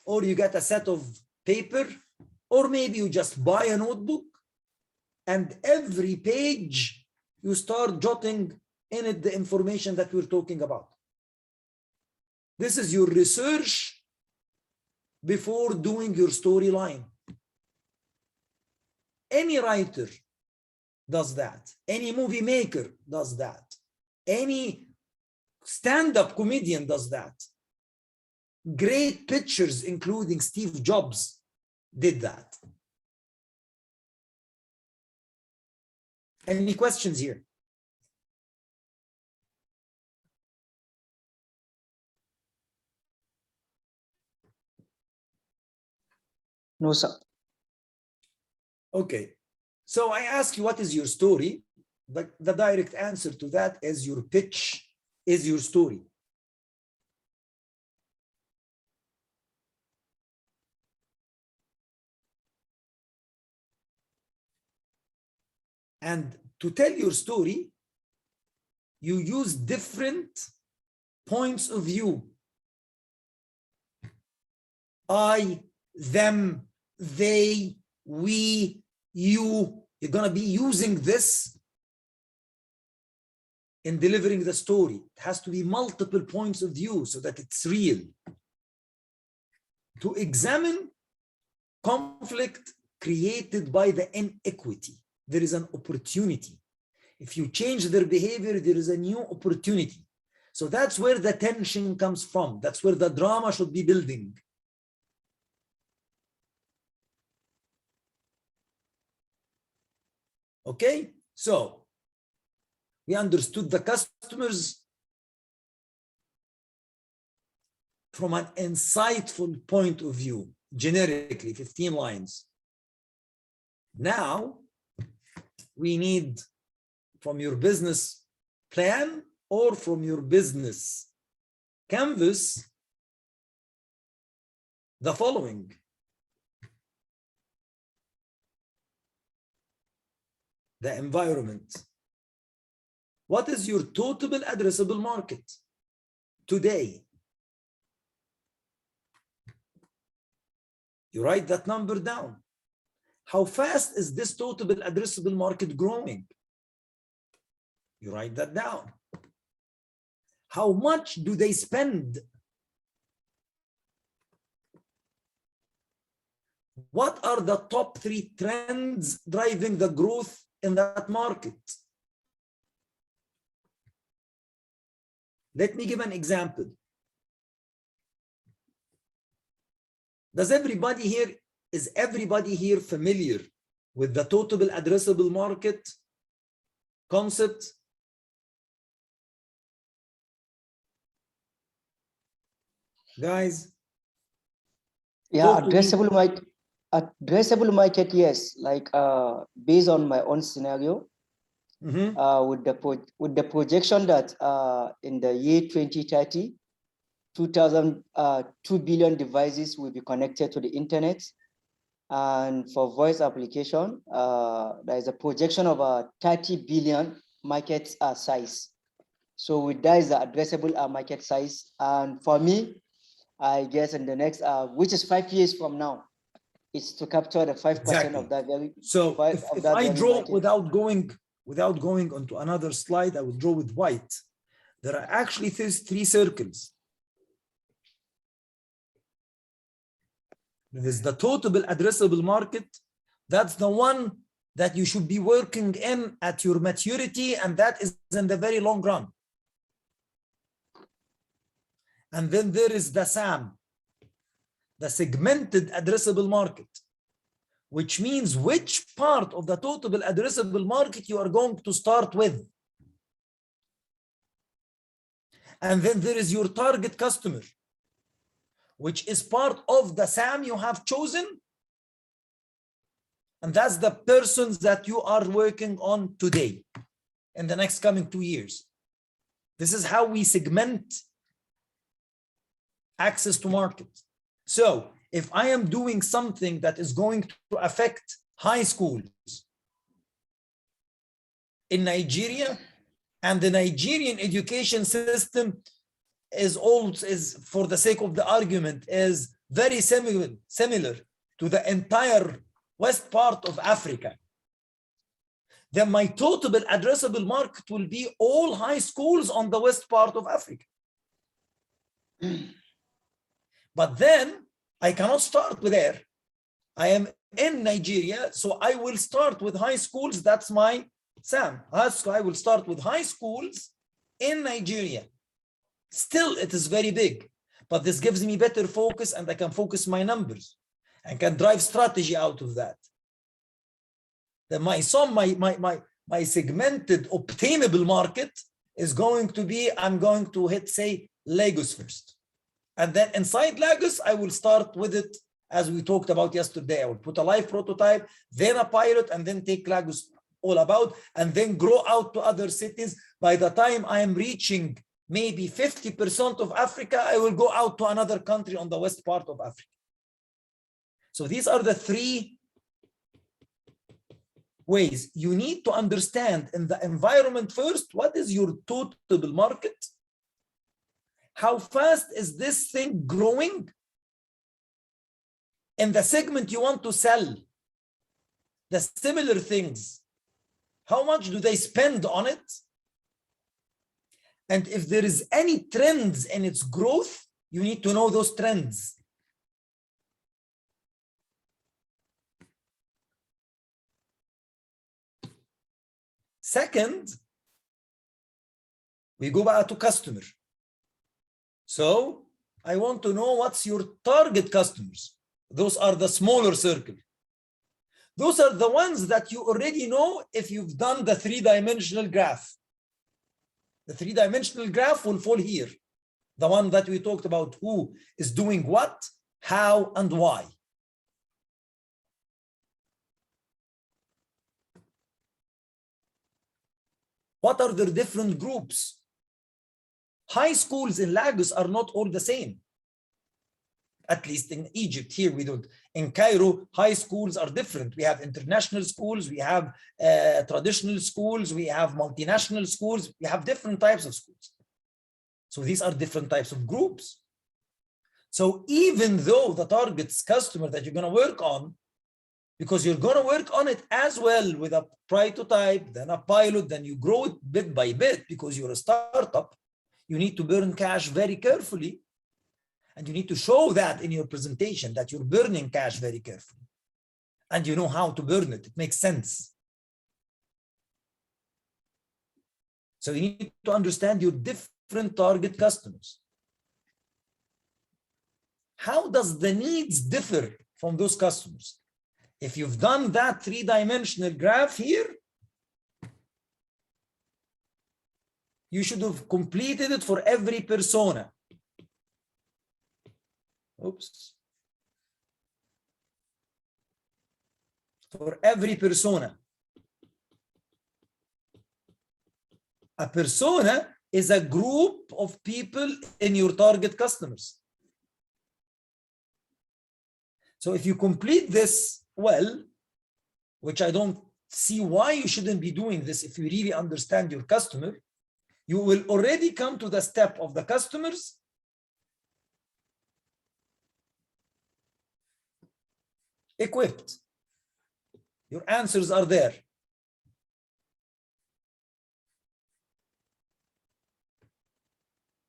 Or you get a set of paper, or maybe you just buy a notebook, and every page you start jotting in it the information that we're talking about. This is your research before doing your storyline. Any writer does that. Any movie maker does that. Any stand-up comedian does that. Great pitchers, including Steve Jobs, did that. Any questions here? No, sir. Okay. So I ask you, what is your story? The direct answer to that is your pitch is your story. And to tell your story, you use different points of view. I, them, they, we, you. You're going to be using this in delivering the story. It has to be multiple points of view so that it's real. To examine conflict created by the inequity. There is an opportunity. If you change their behavior, there is a new opportunity. So that's where the tension comes from. That's where the drama should be building. Okay, so we understood the customers from an insightful point of view, generically 15 lines. Now, we need from your business plan or from your business canvas the following. The environment. What is your total addressable market today? You write that number down. How fast is this total addressable market growing? You write that down. How much do they spend? What are the top 3 trends driving the growth in that market? Let me give an example. Is everybody here familiar with the total addressable market concept? Guys? Yeah, addressable market, yes. Like based on my own scenario, with the projection that in the year 2030, 2 billion devices will be connected to the internet. And for voice application, there is a projection of a 30 billion market size. So with that is the addressable market size. And for me, I guess in the next, which is 5 years from now, it's to capture the 5% of that very. So if I draw without going onto another slide, I will draw with white. There are actually 3 circles. There's the total addressable market. That's the one that you should be working in at your maturity, and that is in the very long run. And then there is the SAM, the segmented addressable market, which means which part of the total addressable market you are going to start with. And then there is your target customer, which is part of the SAM you have chosen. And that's the persons that you are working on today in the next coming 2 years. This is how we segment access to market. So if I am doing something that is going to affect high schools in Nigeria, and the Nigerian education system is for the sake of the argument, is very similar to the entire west part of Africa, then my total addressable market will be all high schools on the west part of Africa. But then I cannot start with there. I am in Nigeria, so I will start with high schools. That's my SAM. So I will start with high schools in Nigeria. Still, it is very big, but this gives me better focus, and I can focus my numbers and can drive strategy out of that. Then my segmented obtainable market is going to be, I'm going to hit, say, Lagos first. And then inside Lagos, I will start with it as we talked about yesterday. I will put a live prototype, then a pilot, and then take Lagos all about, and then grow out to other cities. By the time I am reaching maybe 50% of Africa, I will go out to another country on the west part of Africa. So these are the three ways. You need to understand in the environment first, what is your total market? How fast is this thing growing? In the segment you want to sell, the similar things, how much do they spend on it? And if there is any trends in its growth, you need to know those trends. Second, we go back to customer. So I want to know what's your target customers. Those are the smaller circle. Those are the ones that you already know if you've done the three-dimensional graph. The three-dimensional graph will fall here. The one that we talked about, who is doing what, how, and why. What are the different groups? High schools in Lagos are not all the same. At least in Egypt, here we don't. In Cairo, high schools are different. We have international schools, we have traditional schools, we have multinational schools, we have different types of schools. So these are different types of groups. So even though the target's customer that you're going to work on, because you're going to work on it as well with a prototype, then a pilot, then you grow it bit by bit because you're a startup, you need to burn cash very carefully. And you need to show that in your presentation, that you're burning cash very carefully. And you know how to burn it. It makes sense. So you need to understand your different target customers. How does the needs differ from those customers? If you've done that three-dimensional graph here, you should have completed it for every persona. Oops. For every persona. A persona is a group of people in your target customers. So if you complete this well, which I don't see why you shouldn't be doing this if you really understand your customer, you will already come to the step of the customers equipped. Your answers are there.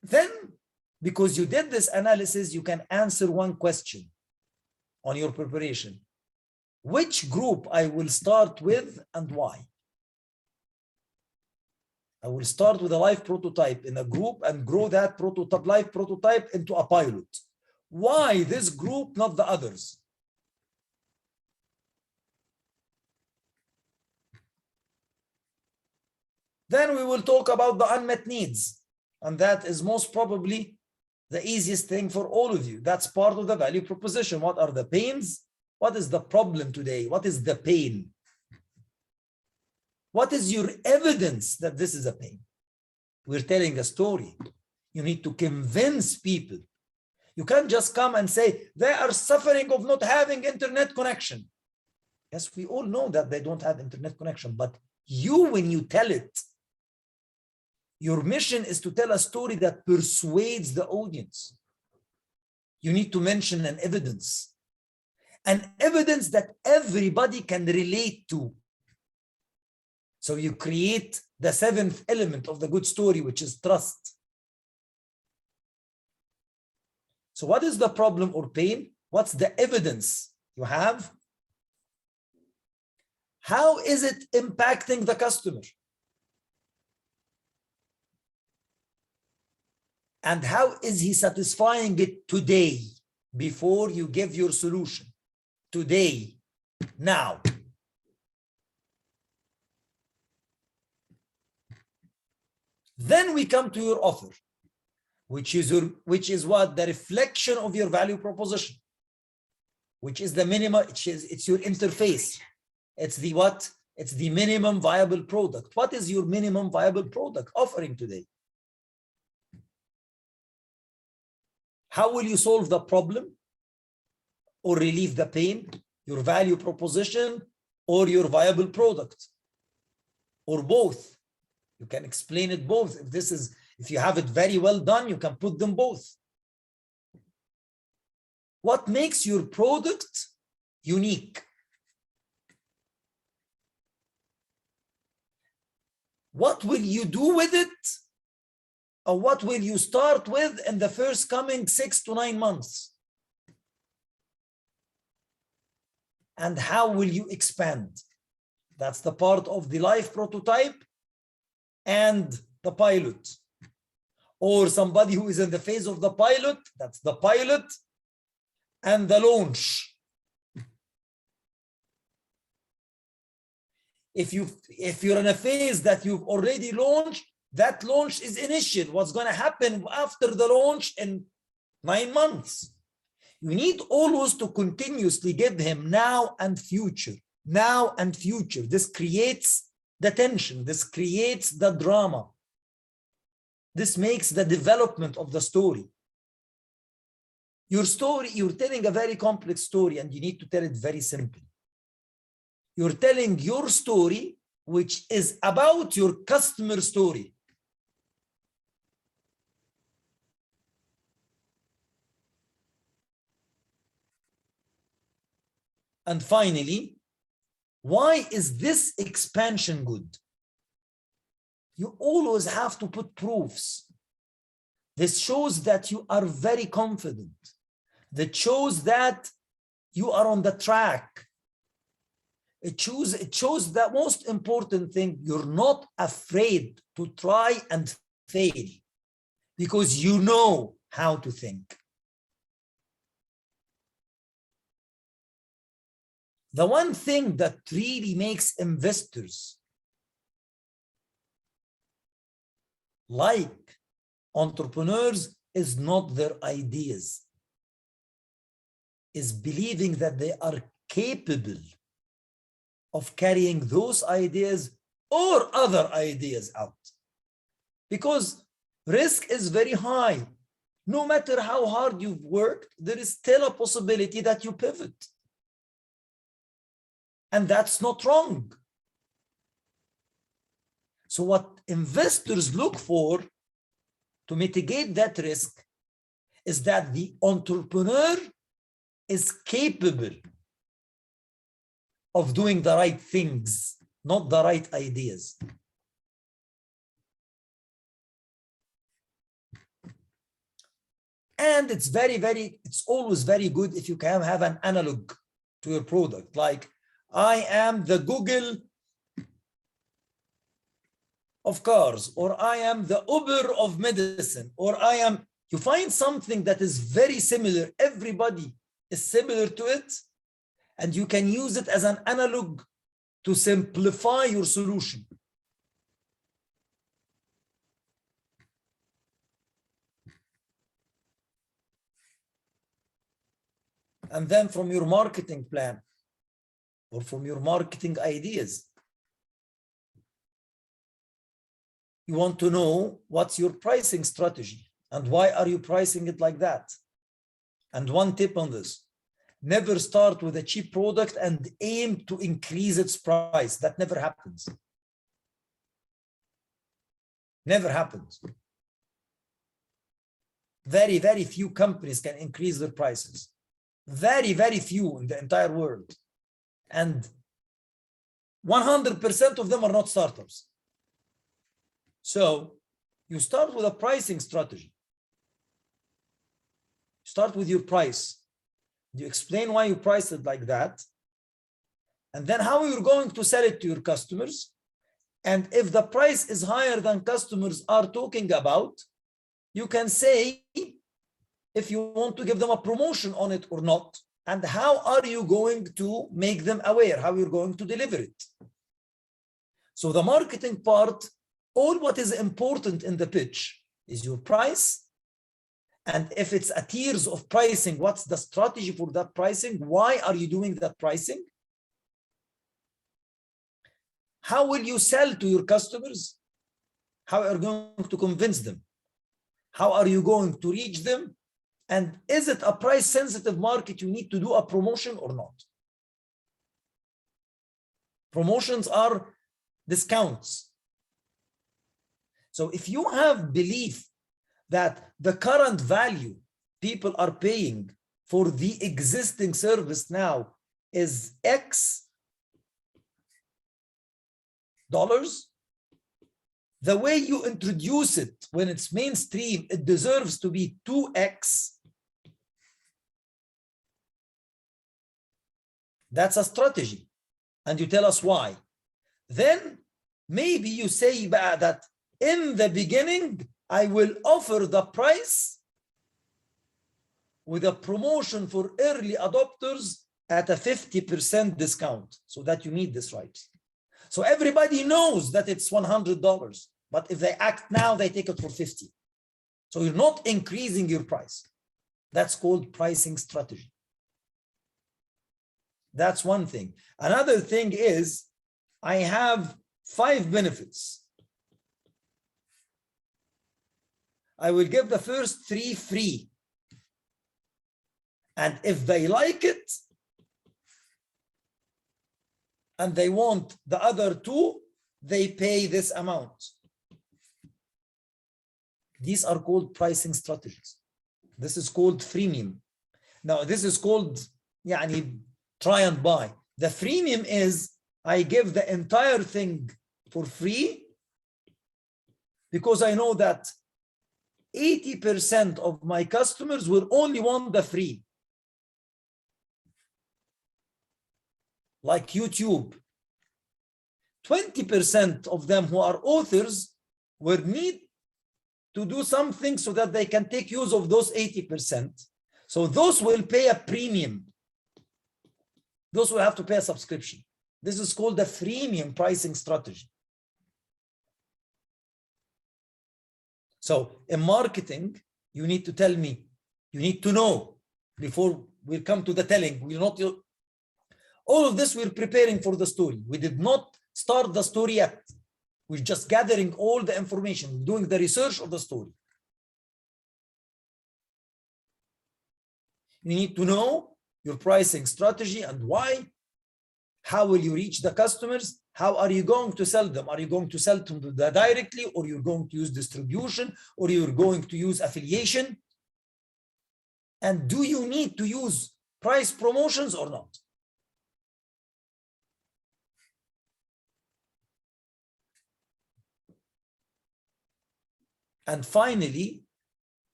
Then, because you did this analysis, you can answer one question on your preparation. Which group I will start with and why? I will start with a live prototype in a group and grow that prototype, live prototype, into a pilot. Why this group, not the others? Then we will talk about the unmet needs. And that is most probably the easiest thing for all of you. That's part of the value proposition. What are the pains? What is the problem today? What is the pain? What is your evidence that this is a pain? We're telling a story. You need to convince people. You can't just come and say, they are suffering of not having internet connection. Yes, we all know that they don't have internet connection, but you, when you tell it, your mission is to tell a story that persuades the audience. You need to mention an evidence that everybody can relate to. So you create the seventh element of the good story, which is trust. So what is the problem or pain? What's the evidence you have? How is it impacting the customer? And how is he satisfying it today before you give your solution? Today, now. Then we come to your offer, which is what? The reflection of your value proposition, which is the minimum, it's your interface. It's the what? It's the minimum viable product. What is your minimum viable product offering today? How will you solve the problem or relieve the pain? Your value proposition or your viable product, or both? You can explain it both. If you have it very well done, you can put them both. What makes your product unique? What will you do with it? Or what will you start with in the first coming 6 to 9 months? And how will you expand? That's the part of the live prototype and the pilot. Or somebody who is in the phase of the pilot, that's the pilot and the launch. If you're in a phase that you've already launched, that launch is initial. What's going to happen after the launch in 9 months? You need always to continuously give him now and future, now and future. This creates the tension. This creates the drama. This makes the development of the story. Your story, you're telling a very complex story and you need to tell it very simply. You're telling your story, which is about your customer story. And finally, why is this expansion good? You always have to put proofs. This shows that you are very confident. That shows that you are on the track. It shows the most important thing, you're not afraid to try and fail because you know how to think. The one thing that really makes investors like entrepreneurs is not their ideas, is believing that they are capable of carrying those ideas or other ideas out. Because risk is very high. No matter how hard you've worked, there is still a possibility that you pivot. And that's not wrong. So what investors look for to mitigate that risk is that the entrepreneur is capable of doing the right things, not the right ideas. And it's always very good if you can have an analog to your product. Like, I am the Google of cars, or I am the Uber of medicine, or you find something that is very similar. Everybody is similar to it. And you can use it as an analog to simplify your solution. And then from your marketing plan or from your marketing ideas, you want to know what's your pricing strategy and why are you pricing it like that? And one tip on this: never start with a cheap product and aim to increase its price. That never happens. Never happens. Very, very few companies can increase their prices. Very, very few in the entire world. And 100% of them are not startups. So you start with a pricing strategy. Start with your price. You explain why you priced it like that, and then how you're going to sell it to your customers. And if the price is higher than customers are talking about, you can say if you want to give them a promotion on it or not, and how are you going to make them aware, how you're going to deliver it. So the marketing part, all what is important in the pitch is your price. And if it's a tiers of pricing, what's the strategy for that pricing? Why are you doing that pricing? How will you sell to your customers? How are you going to convince them? How are you going to reach them? And is it a price sensitive market you need to do a promotion or not? Promotions are discounts. So if you have belief that the current value people are paying for the existing service now is X dollars, the way you introduce it when it's mainstream, it deserves to be 2X. That's a strategy. And you tell us why. Then maybe you say that in the beginning, I will offer the price with a promotion for early adopters at a 50% discount, so that you meet this right. So everybody knows that it's $100, but if they act now, they take it for 50. So you're not increasing your price. That's called pricing strategy. That's one thing. Another thing is, I have 5 benefits. I will give the first 3 free. And if they like it, and they want the other 2, they pay this amount. These are called pricing strategies. This is called freemium. Now, this is called try and buy. The freemium is I give the entire thing for free because I know that 80% of my customers will only want the free. Like YouTube, 20% of them who are authors will need to do something so that they can take use of those 80%. So those will pay a premium. Those will have to pay a subscription. This is called the freemium pricing strategy. So in marketing, you need to tell me, you need to know before we come to the telling. We're not, all of this we're preparing for the story. We did not start the story yet. We're just gathering all the information, doing the research of the story. You need to know your pricing strategy and why. How will you reach the customers? How are you going to sell them? Are you going to sell to them directly, or you're going to use distribution, or you're going to use affiliation? And do you need to use price promotions or not? And finally,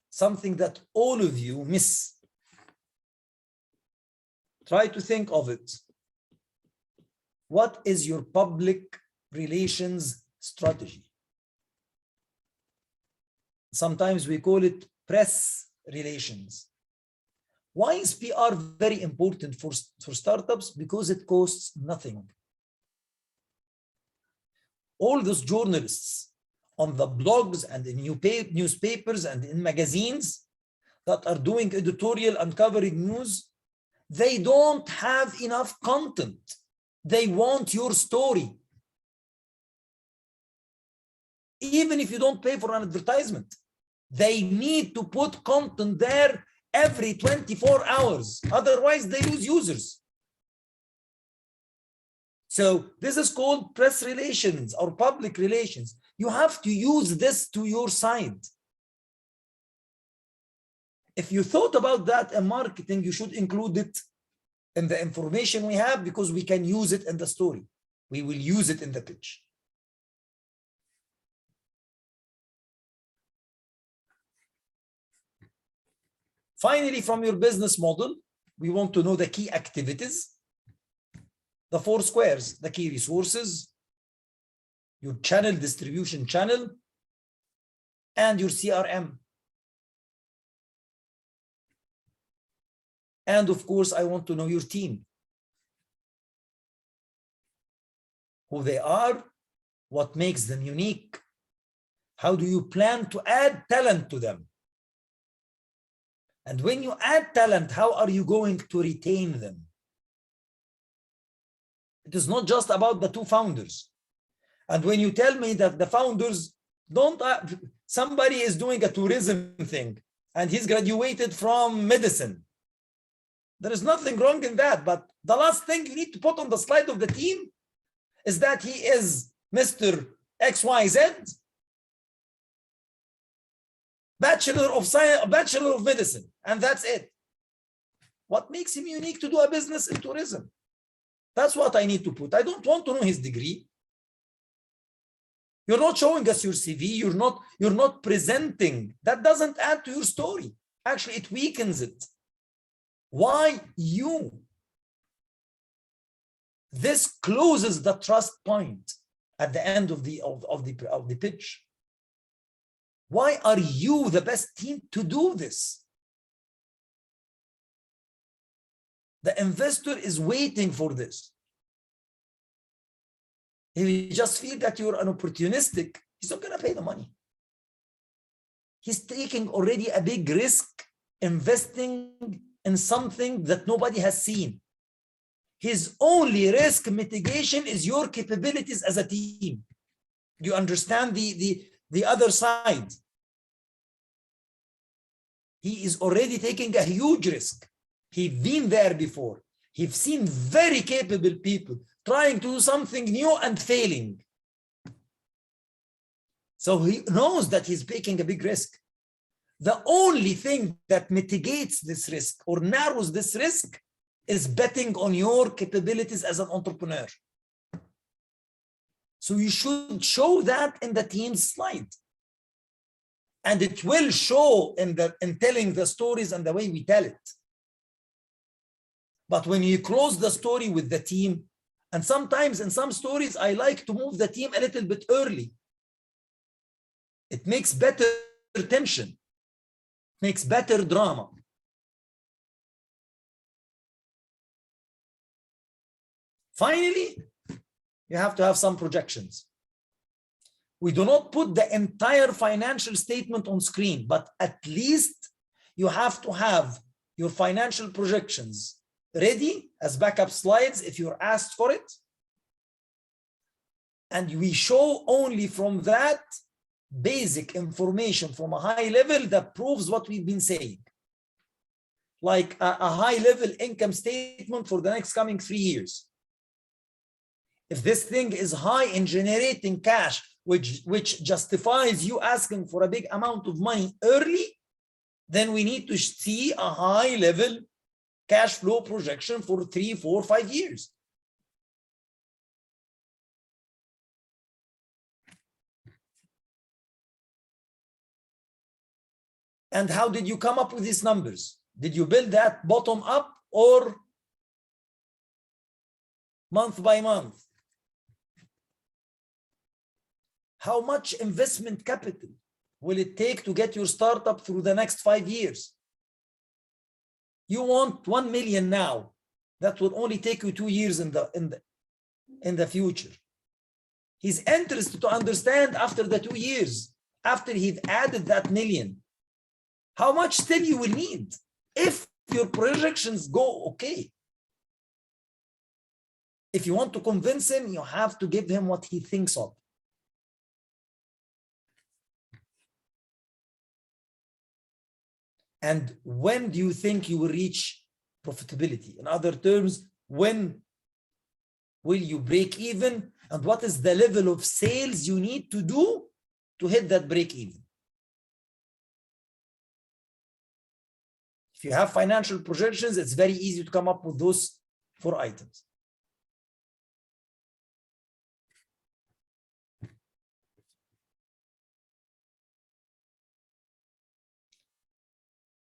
something that all of you miss. Try to think of it. What is your public relations strategy? Sometimes we call it press relations. Why is PR very important for startups? Because it costs nothing. All those journalists on the blogs and in newspapers and in magazines that are doing editorial and covering news, they don't have enough content. They want your story. Even if you don't pay for an advertisement, they need to put content there every 24 hours. Otherwise, they lose users. So this is called press relations or public relations. You have to use this to your side. If you thought about that in marketing, you should include it in the information we have, because we can use it in the story. We will use it in the pitch. Finally, from your business model, We want to know the key activities, the 4 squares, the key resources, your channel distribution channel, and your CRM. And of course, I want to know your team, who they are, what makes them unique, how do you plan to add talent to them? And when you add talent, how are you going to retain them? It is not just about the 2 founders. And when you tell me that the founders don't, somebody is doing a tourism thing and he's graduated from medicine. There is nothing wrong in that. But the last thing you need to put on the slide of the team is that he is Mr. XYZ, Bachelor of Science, Bachelor of Medicine, and that's it. What makes him unique to do a business in tourism? That's what I need to put. I don't want to know his degree. You're not showing us your CV. You're not presenting. That doesn't add to your story. Actually, it weakens it. Why you? This closes the trust point at the end of the pitch. Why are you the best team to do this? The investor is waiting for this. If you just feel that you're an opportunistic, he's not going to pay the money. He's taking already a big risk investing in something that nobody has seen. His only risk mitigation is your capabilities as a team. Do you understand the other side? He is already taking a huge risk. He's been there before. He's seen very capable people trying to do something new and failing. So he knows that he's taking a big risk. The only thing that mitigates this risk or narrows this risk is betting on your capabilities as an entrepreneur. So you should show that in the team's slide. And it will show in telling the stories and the way we tell it. But when you close the story with the team, and sometimes in some stories, I like to move the team a little bit early. It makes better tension, makes better drama. Finally, you have to have some projections. We do not put the entire financial statement on screen, but at least you have to have your financial projections ready as backup slides if you're asked for it. And we show only from that basic information from a high level that proves what we've been saying. Like a high level income statement for the next coming 3 years. If this thing is high in generating cash, which justifies you asking for a big amount of money early, then we need to see a high level cash flow projection for 3, 4, 5 years. And how did you come up with these numbers? Did you build that bottom up or month by month? How much investment capital will it take to get your startup through the next 5 years? You want 1 million now. That will only take you 2 years in the future. He's interested to understand after the 2 years, after he's added that million, how much still you will need if your projections go okay. If you want to convince him, you have to give him what he thinks of. And when do you think you will reach profitability? In other terms, when will you break even? And what is the level of sales you need to do to hit that break even? If you have financial projections, it's very easy to come up with those 4 items.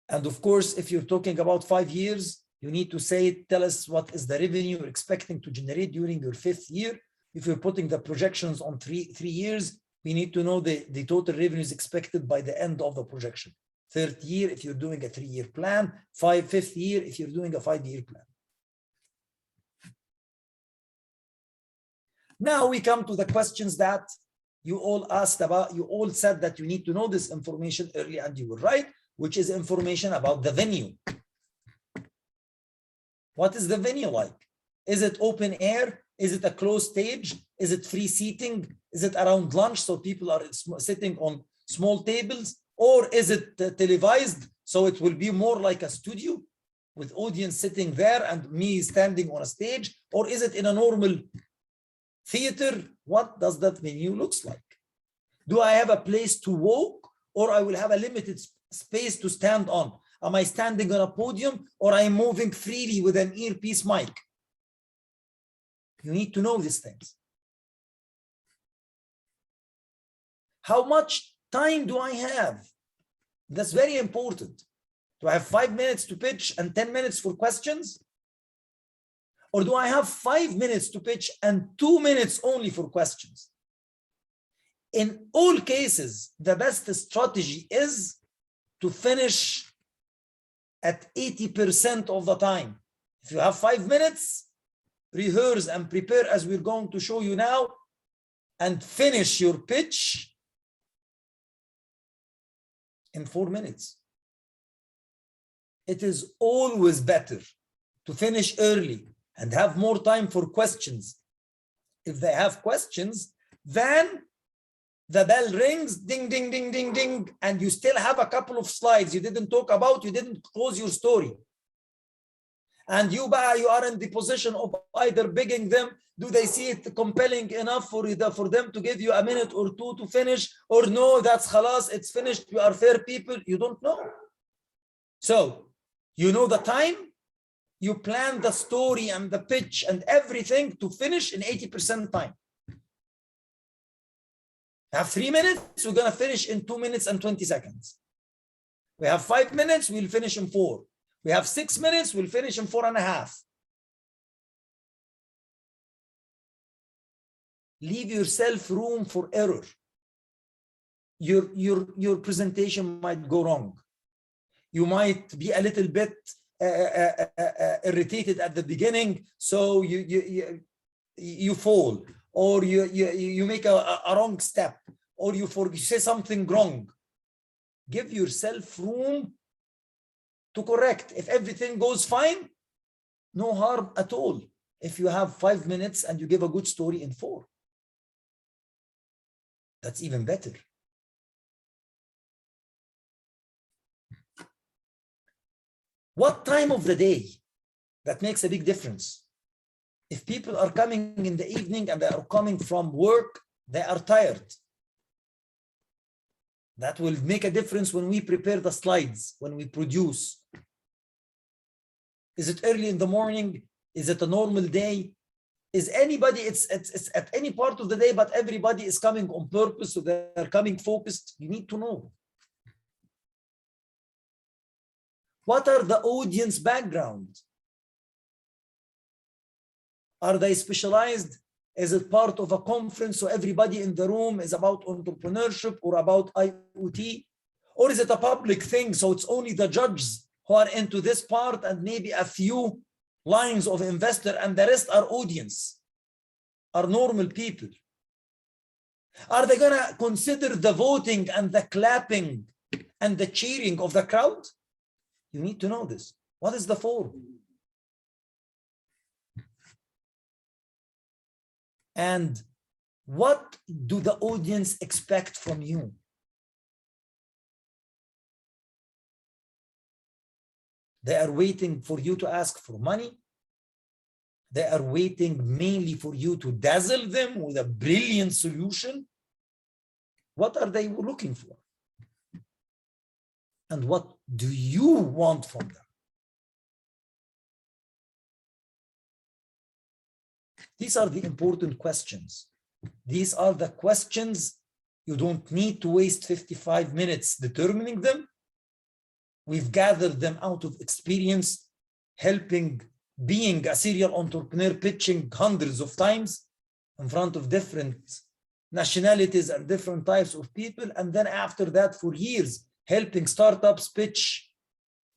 And of course, if you're talking about 5 years, You need to say, tell us what is the revenue you're expecting to generate during your 5th year. If you're putting the projections on three years, we need to know the total revenues expected by the end of the projection. 3rd year, if you're doing a 3-year plan, 5th year, if you're doing a 5-year plan. Now we come to the questions that you all asked about. You all said that you need to know this information early, and you were right, which is information about the venue. What is the venue like? Is it open air? Is it a closed stage? Is it free seating? Is it around lunch so people are sitting on small tables? Or is it televised so it will be more like a studio with audience sitting there and me standing on a stage? Or is it in a normal theater? What does that venue looks like? Do I have a place to walk, or I will have a limited space to stand on? Am I standing on a podium, or I am moving freely with an earpiece mic? You need to know these things. How much time do I have? That's very important. Do I have 5 minutes to pitch and 10 minutes for questions? Or do I have 5 minutes to pitch and 2 minutes only for questions? In all cases, the best strategy is to finish at 80% of the time. If you have 5 minutes, rehearse and prepare as we're going to show you now, and finish your pitch in 4 minutes. It is always better to finish early and have more time for questions, if they have questions, than the bell rings, ding, ding, ding, ding, ding, and you still have a couple of slides you didn't talk about, you didn't close your story. And you are in the position of either begging them, do they see it compelling enough for them to give you a minute or two to finish, or no, that's khalas, it's finished, you are fair people, you don't know. So, you know the time, you plan the story and the pitch and everything to finish in 80% time. We have 3 minutes, we're gonna finish in 2 minutes and 20 seconds. We have 5 minutes, we'll finish in 4. We have 6 minutes, we'll finish in 4.5. Leave yourself room for error. Your presentation might go wrong. You might be a little bit irritated at the beginning, so you fall, or you make a wrong step, or you say something wrong. Give yourself room to correct. If everything goes fine, no harm at all. If you have 5 minutes and you give a good story in 4, that's even better. What time of the day? That makes a big difference. If people are coming in the evening and they are coming from work, they are tired. That will make a difference when we prepare the slides, when we produce. Is it early in the morning? Is it a normal day? Is anybody, it's at any part of the day, but everybody is coming on purpose, so they're coming focused. You need to know. What are the audience background? Are they specialized? Is it part of a conference so everybody in the room is about entrepreneurship or about IoT? Or is it a public thing so it's only the judges who are into this part and maybe a few lines of investor and the rest are audience, are normal people? Are they gonna consider the voting and the clapping and the cheering of the crowd? You need to know this. What is the form? And what do the audience expect from you? They are waiting for you to ask for money. They are waiting mainly for you to dazzle them with a brilliant solution. What are they looking for? And what do you want from them? These are the important questions. These are the questions you don't need to waste 55 minutes determining them. We've gathered them out of experience being a serial entrepreneur, pitching hundreds of times in front of different nationalities and different types of people. And then after that, for years, helping startups pitch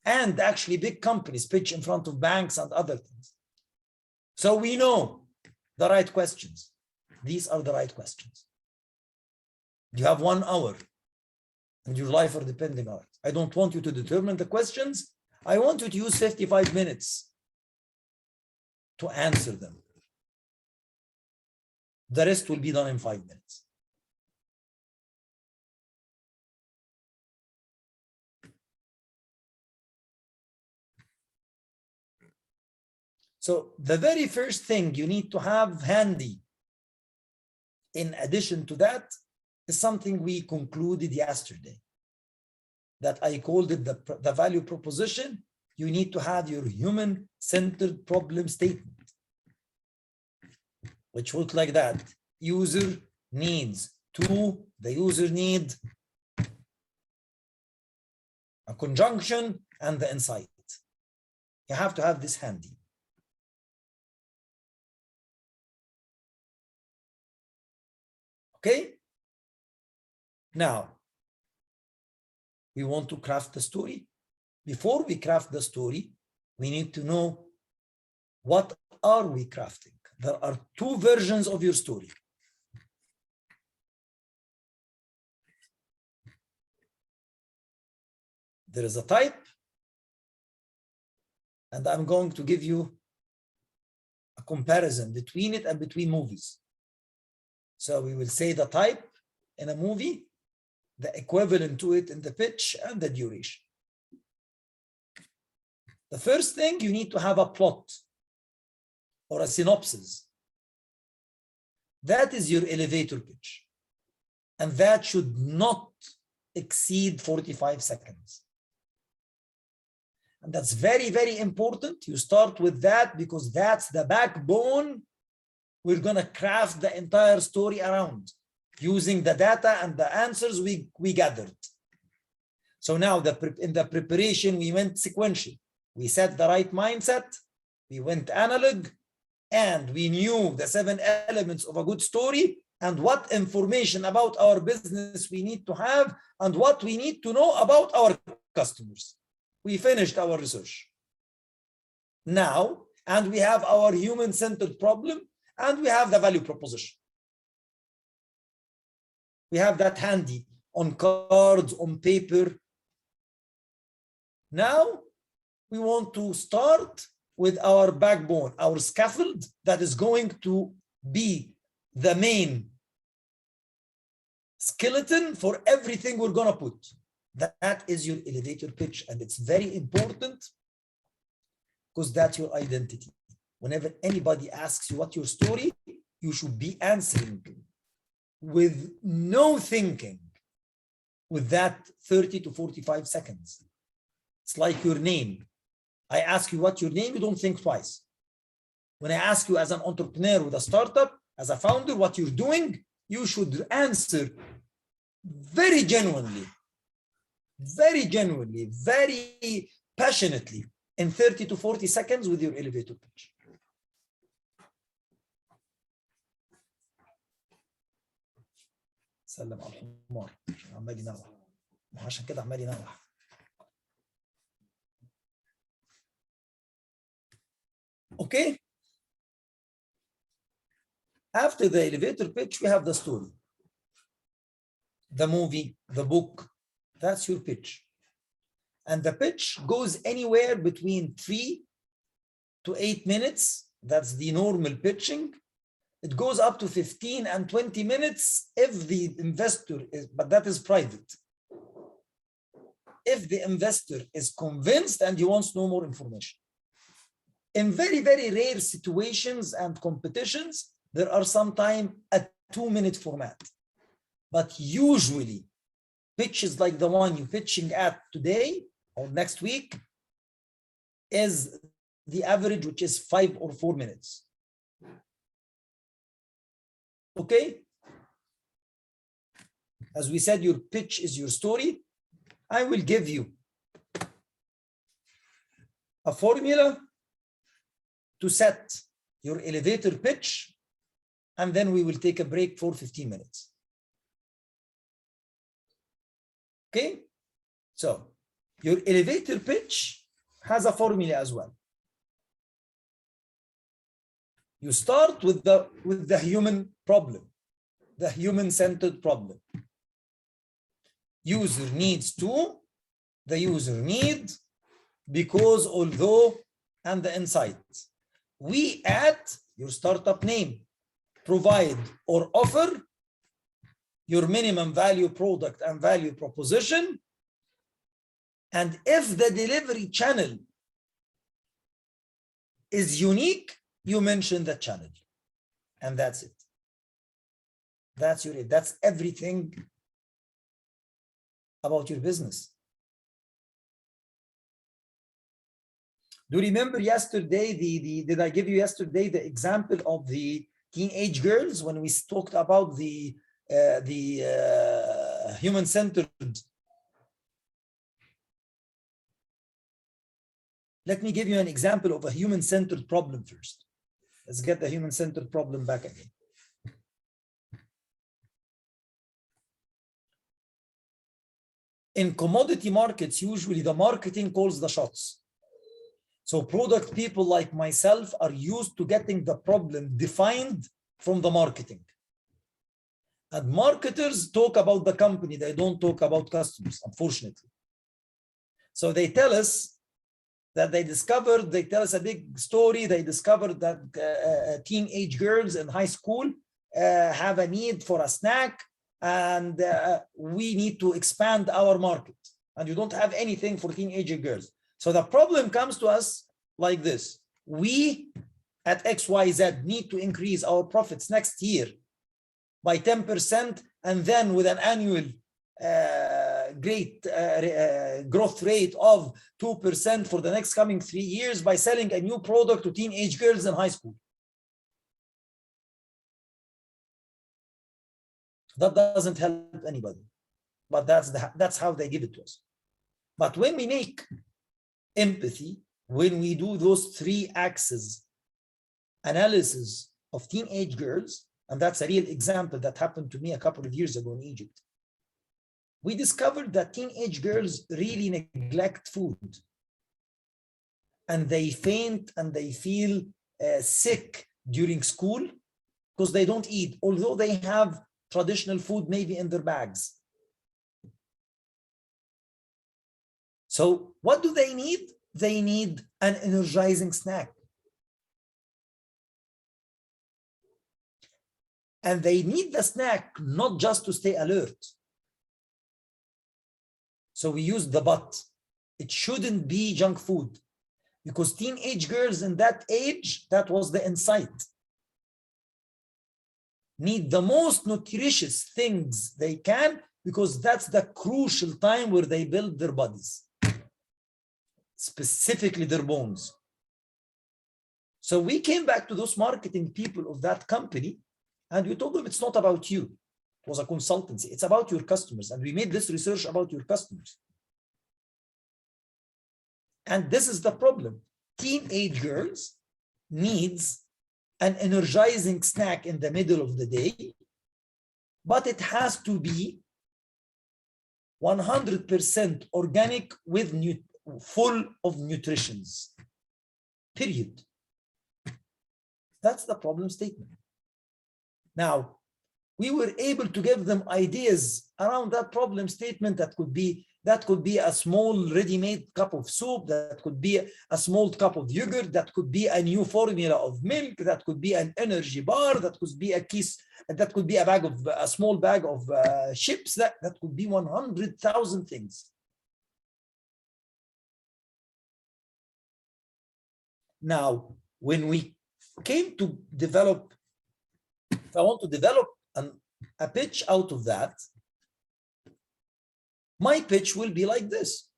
and actually big companies pitch in front of banks and other things. So we know the right questions. These are the right questions. You have 1 hour and your life are depending on it. I don't want you to determine the questions. I want you to use 55 minutes to answer them. The rest will be done in 5 minutes. So the very first thing you need to have handy, in addition to that, is something we concluded yesterday, that I called it the value proposition. You need to have your human-centered problem statement, which looks like that. User needs to, the user need, a conjunction, and the insight. You have to have this handy. Okay? Now, we want to craft the story. Before we craft the story, we need to know what are we crafting. There are 2 versions of your story. There is a type, and I'm going to give you a comparison between it and between movies. So we will say the type in a movie, the equivalent to it in the pitch, and the duration. The first thing, you need to have a plot or a synopsis. That is your elevator pitch. And that should not exceed 45 seconds. And that's very, very important. You start with that because that's the backbone we're going to craft the entire story around, using the data and the answers we gathered. So now in the preparation, we went sequential. We set the right mindset, we went analog, and we knew the 7 elements of a good story and what information about our business we need to have and what we need to know about our customers. We finished our research. Now, and we have our human-centered problem, and we have the value proposition. We have that handy on cards, on paper. Now, we want to start with our backbone, our scaffold that is going to be the main skeleton for everything we're going to put. That is your elevator pitch, and it's very important because that's your identity. Whenever anybody asks you what your story, you should be answering with no thinking with that 30 to 45 seconds. It's like your name. I ask you what your name, you don't think twice. When I ask you as an entrepreneur with a startup, as a founder, what you're doing, you should answer very genuinely, very passionately in 30 to 40 seconds with your elevator pitch. سلم على الحمار عمال ينوح وعشان كده عمال ينوح. Okay. After the elevator pitch, we have the story, the movie, the book. That's your pitch. And the pitch goes anywhere between 3 to 8 minutes. That's the normal pitching. It goes up to 15 and 20 minutes if the investor is, but that is private. If the investor is convinced and he wants no more information. In very, very rare situations and competitions, there are sometimes a 2-minute format. But usually, pitches like the one you're pitching at today or next week is the average, which is 5 or 4 minutes. Okay? As we said, your pitch is your story. I will give you a formula to set your elevator pitch, and then we will take a break for 15 minutes. Okay, so your elevator pitch has a formula as well. You start with the human problem, the human-centered problem. User needs to, the user need, because, although, and the insight. We add your startup name, provide or offer, your minimum value product and value proposition, and if the delivery channel is unique, you mention the channel, and that's it. That's everything about your business. Do you remember yesterday, did I give you yesterday the example of the teenage girls when we talked about the human-centered? Let me give you an example of a human-centered problem first. Let's get the human-centered problem back again. In commodity markets, usually the marketing calls the shots. So product people like myself are used to getting the problem defined from the marketing. And marketers talk about the company, they don't talk about customers, unfortunately. So they tell us that they tell us a big story, they discovered that teenage girls in high school have a need for a snack, and we need to expand our market. And you don't have anything for teenage girls. So the problem comes to us like this. We at XYZ need to increase our profits next year by 10%, and then with an annual great growth rate of 2% for the next coming 3 years by selling a new product to teenage girls in high school. That doesn't help anybody, but that's how they give it to us. But when we make empathy, when we do those 3 axes analysis of teenage girls, and that's a real example that happened to me a couple of years ago in Egypt, we discovered that teenage girls really neglect food, and they faint and they feel sick during school because they don't eat, although they have traditional food maybe in their bags. So what do they need? They need an energizing snack. And they need the snack not just to stay alert. So we use the but. It shouldn't be junk food, because teenage girls in that age, that was the insight, need the most nutritious things they can, because that's the crucial time where they build their bodies, specifically their bones. So we came back to those marketing people of that company, and we told them it's not about you. It was a consultancy. It's about your customers. And we made this research about your customers. And this is the problem. Teenage girls needs an energizing snack in the middle of the day, but it has to be 100% organic with full of nutritions, period. That's the problem statement. Now, we were able to give them ideas around that problem statement. That could be a small ready-made cup of soup, that could be a small cup of yogurt, that could be a new formula of milk, that could be an energy bar, that could be that could be a small bag of chips, that could be 100,000 things. Now, when we came to develop, if I want to develop a pitch out of that, my pitch will be like this.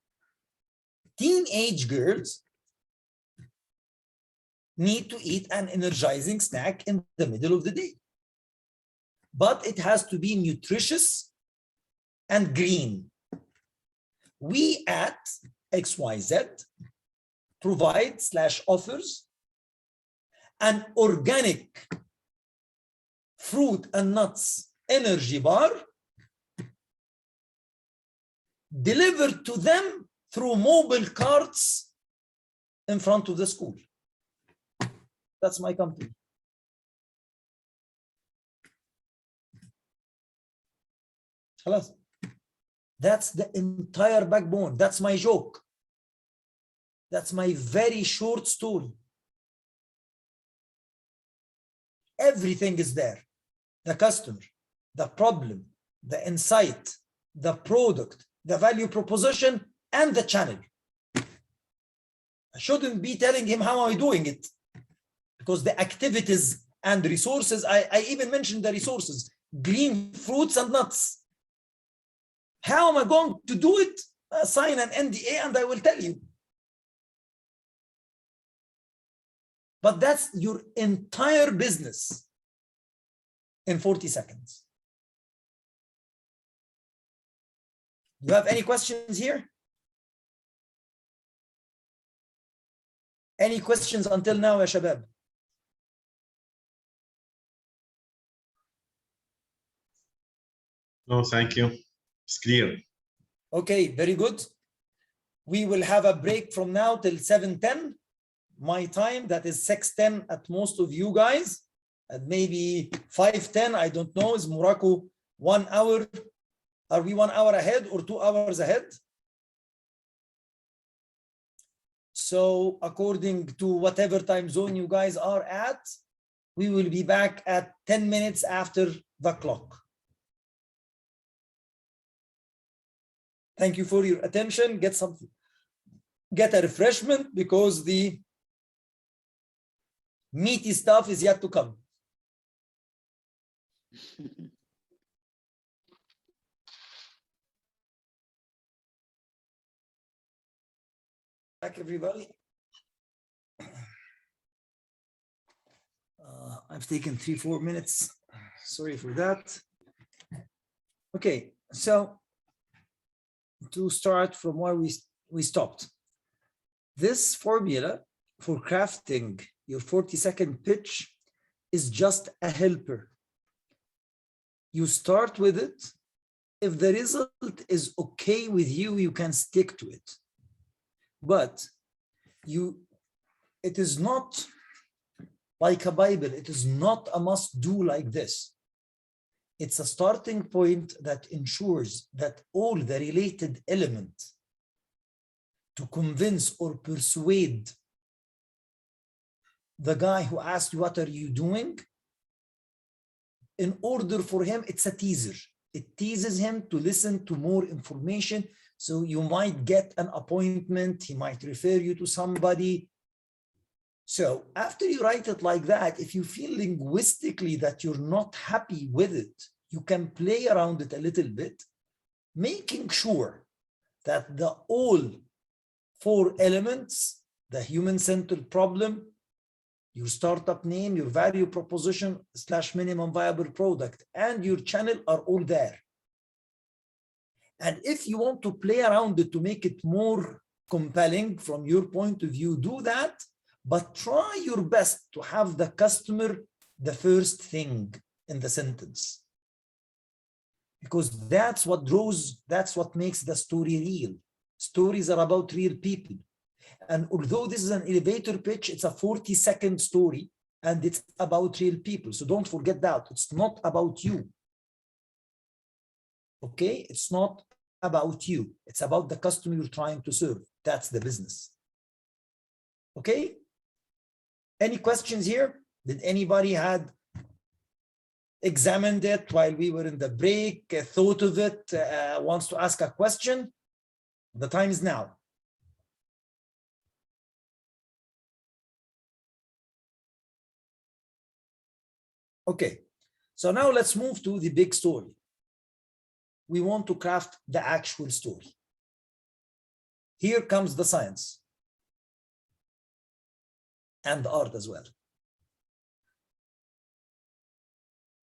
Teenage girls need to eat an energizing snack in the middle of the day, but it has to be nutritious and green. We at XYZ provide/offers an organic fruit and nuts energy bar delivered to them through mobile carts in front of the school. That's my company. Halas. That's the entire backbone. That's my joke. That's my very short story. Everything is there. The customer, the problem, the insight, the product, the value proposition, and the channel. I shouldn't be telling him how am I doing it, because the activities and resources, I even mentioned the resources, green fruits and nuts. How am I going to do it? Sign an NDA and I will tell you. But that's your entire business in 40 seconds. Do you have any questions here? Any questions until now, ya shabab? No, thank you. It's clear. Okay, very good. We will have a break from now till 7:10. My time, that is 6:10 at most of you guys, and maybe 5:10, I don't know. Is Morocco 1 hour? Are we 1 hour ahead or 2 hours ahead? So according to whatever time zone you guys are at, we will be back at 10 minutes after the clock. Thank you for your attention. Get something, get a refreshment, because the meaty stuff is yet to come. Back, everybody. I've taken 3-4 minutes. Sorry for that. Okay, so to start from where we stopped. This formula for crafting your 40-second pitch is just a helper. You start with it. If the result is okay with you, you can stick to it. But it is not like a Bible. It is not a must-do like this. It's a starting point that ensures that all the related elements to convince or persuade the guy who asked, what are you doing? In order for him, it's a teaser. It teases him to listen to more information. So you might get an appointment. He might refer you to somebody. So after you write it like that, if you feel linguistically that you're not happy with it, you can play around it a little bit, making sure that the all 4 elements, the human-centered problem, your startup name, your value proposition / minimum viable product, and your channel are all there. And if you want to play around it to make it more compelling from your point of view, do that, but try your best to have the customer the first thing in the sentence. Because that's what draws, that's what makes the story real. Stories are about real people. And although this is an elevator pitch, it's a 40-second story and it's about real people. So don't forget that. It's not about you. Okay? It's not about you. It's about the customer you're trying to serve. That's the business. Okay? Any questions here? Did anybody had examined it while we were in the break, thought of it, wants to ask a question? The time is now. Okay, so now let's move to the big story. We want to craft the actual story. Here comes the science and the art as well.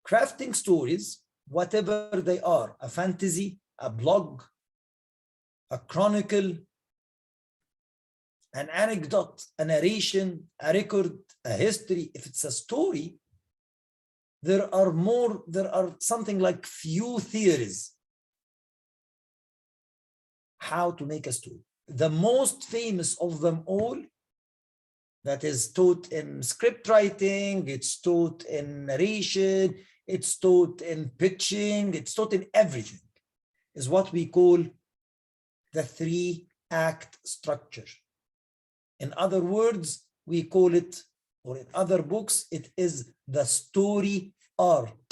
Crafting stories, whatever they are, a fantasy, a blog, a chronicle, an anecdote, a narration, a record, a history. If it's a story, there are something like few theories how to make a story. The most famous of them all, that is taught in script writing, it's taught in narration, it's taught in pitching, it's taught in everything, is what we call the 3-act structure. In other words, we call it, or in other books, it is the story arc.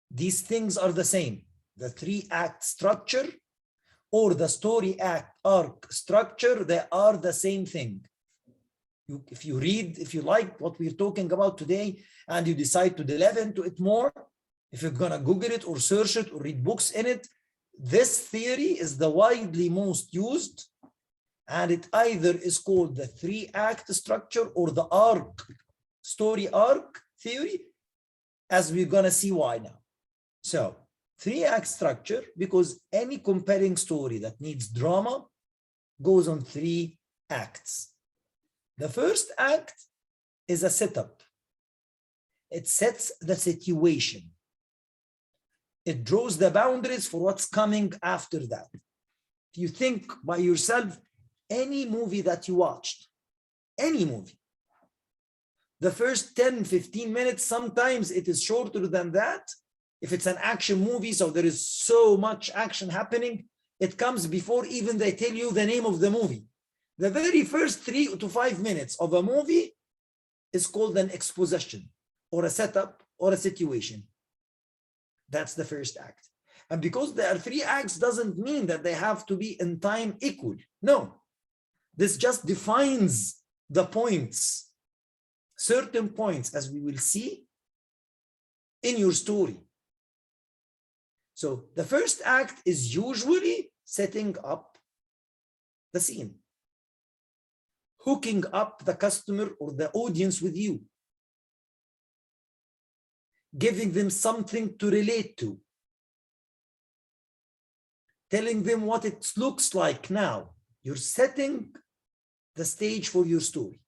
These things are the same. The 3-act structure or the story arc structure, they are the same thing. If you read, if you like what we're talking about today, and you decide to delve into it more, if you're gonna Google it or search it or read books in it, this theory is the widely most used, and it either is called the 3-act structure or the story arc theory, as we're gonna see why now. So 3-act structure, because any compelling story that needs drama goes on 3 acts. The first act is a setup. It sets the situation. It draws the boundaries for what's coming after that. If you think by yourself, any movie that you watched, any movie, the first 10, 15 minutes, sometimes it is shorter than that. If it's an action movie, so there is so much action happening, it comes before even they tell you the name of the movie. The very first 3 to 5 minutes of a movie is called an exposition or a setup or a situation. That's the first act. And because there are 3 acts doesn't mean that they have to be in time equal. No, this just defines the points, certain points, as we will see in your story. So the first act is usually setting up the scene, hooking up the customer or the audience with you, giving them something to relate to, telling them what it looks like now. You're setting the stage for your story.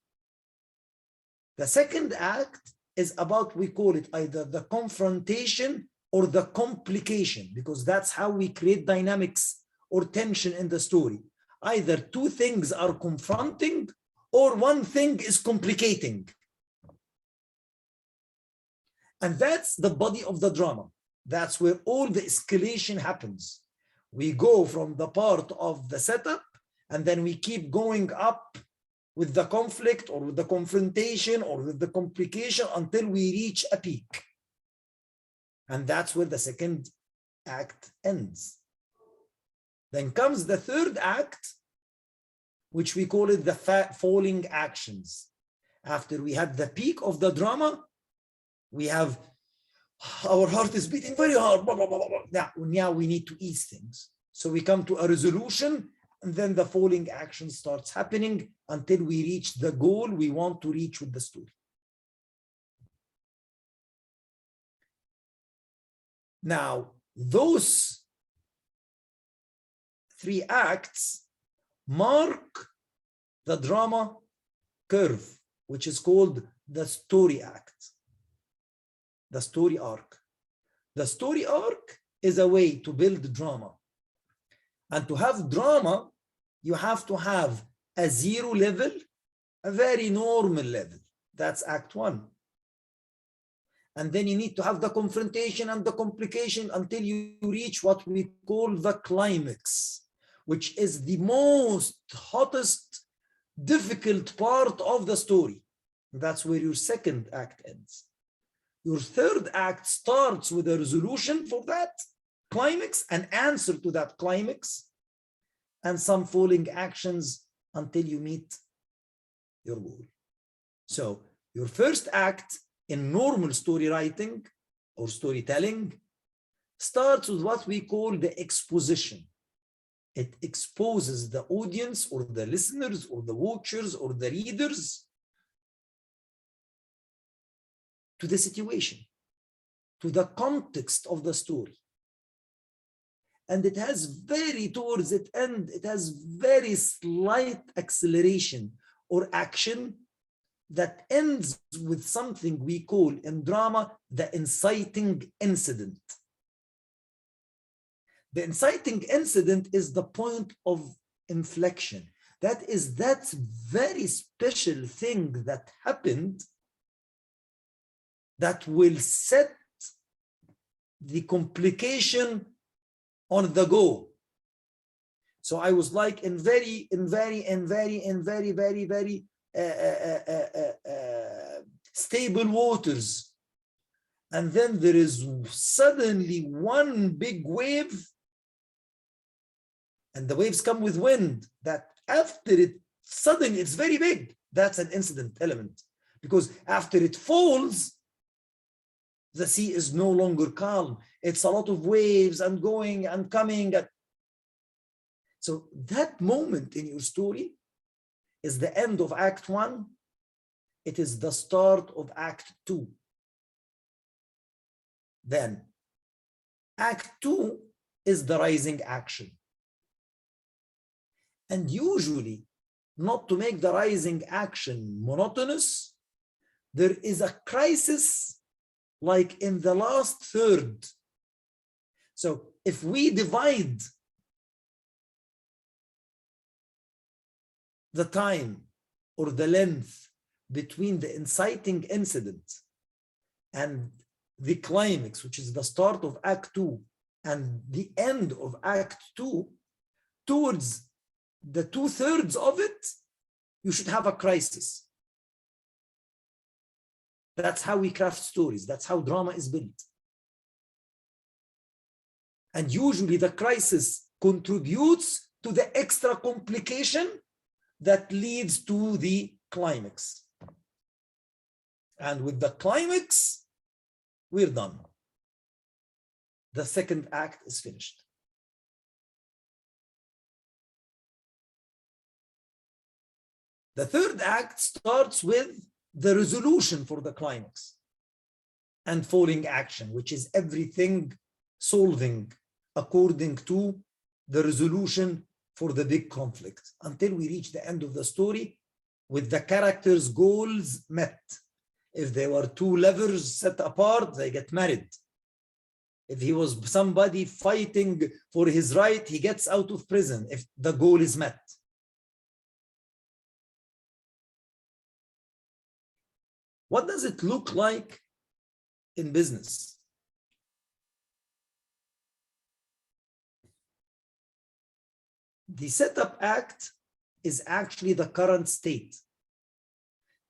The second act is about, we call it either the confrontation or the complication, because that's how we create dynamics or tension in the story. Either 2 things are confronting or 1 thing is complicating. And that's the body of the drama. That's where all the escalation happens. We go from the part of the setup, and then we keep going up with the conflict or with the confrontation or with the complication until we reach a peak. And that's where the second act ends. Then comes the third act, which we call it the falling actions. After we had the peak of the drama, we have our heart is beating very hard. Blah, blah, blah, blah. Now we need to ease things. So we come to a resolution, and then the falling action starts happening until we reach the goal we want to reach with the story. Now, those 3 acts mark the drama curve, which is called the story act, the story arc. The story arc is a way to build drama. And to have drama, you have to have a 0 level, a very normal level. That's Act 1. And then you need to have the confrontation and the complication until you reach what we call the climax, which is the most hottest, difficult part of the story. That's where your second act ends. Your third act starts with a resolution for that climax, an answer to that climax, and some falling actions until you meet your goal. So your first act in normal story writing or storytelling starts with what we call the exposition. It exposes the audience or the listeners or the watchers or the readers to the situation, to the context of the story. and it has very, towards its end, it has very slight acceleration or action that ends with something we call in drama the inciting incident. The inciting incident is the point of inflection. That's very special thing that happened that will set the complication on the go. So I was like in very stable waters, and then there is suddenly one big wave, and the waves come with wind that after it suddenly it's very big. That's an incident element, because after it falls, the sea is no longer calm. It's a lot of waves and going and coming. So that moment in your story is the end of Act 1. It is the start of Act 2. Then Act 2 is the rising action. And usually, not to make the rising action monotonous, there is a crisis like in the last third. So if we divide the time or the length between the inciting incident and the climax, which is the start of Act 2, and the end of Act 2, towards the 2/3 of it, you should have a crisis. That's how we craft stories. That's how drama is built. And usually the crisis contributes to the extra complication that leads to the climax. And with the climax, we're done. The second act is finished. The third act starts with the resolution for the climax and falling action, which is everything solving according to the resolution for the big conflict, until we reach the end of the story with the characters' goals met. If there were two lovers set apart, they get married. If he was somebody fighting for his right, he gets out of prison if the goal is met. What does it look like in business? The setup act is actually the current state.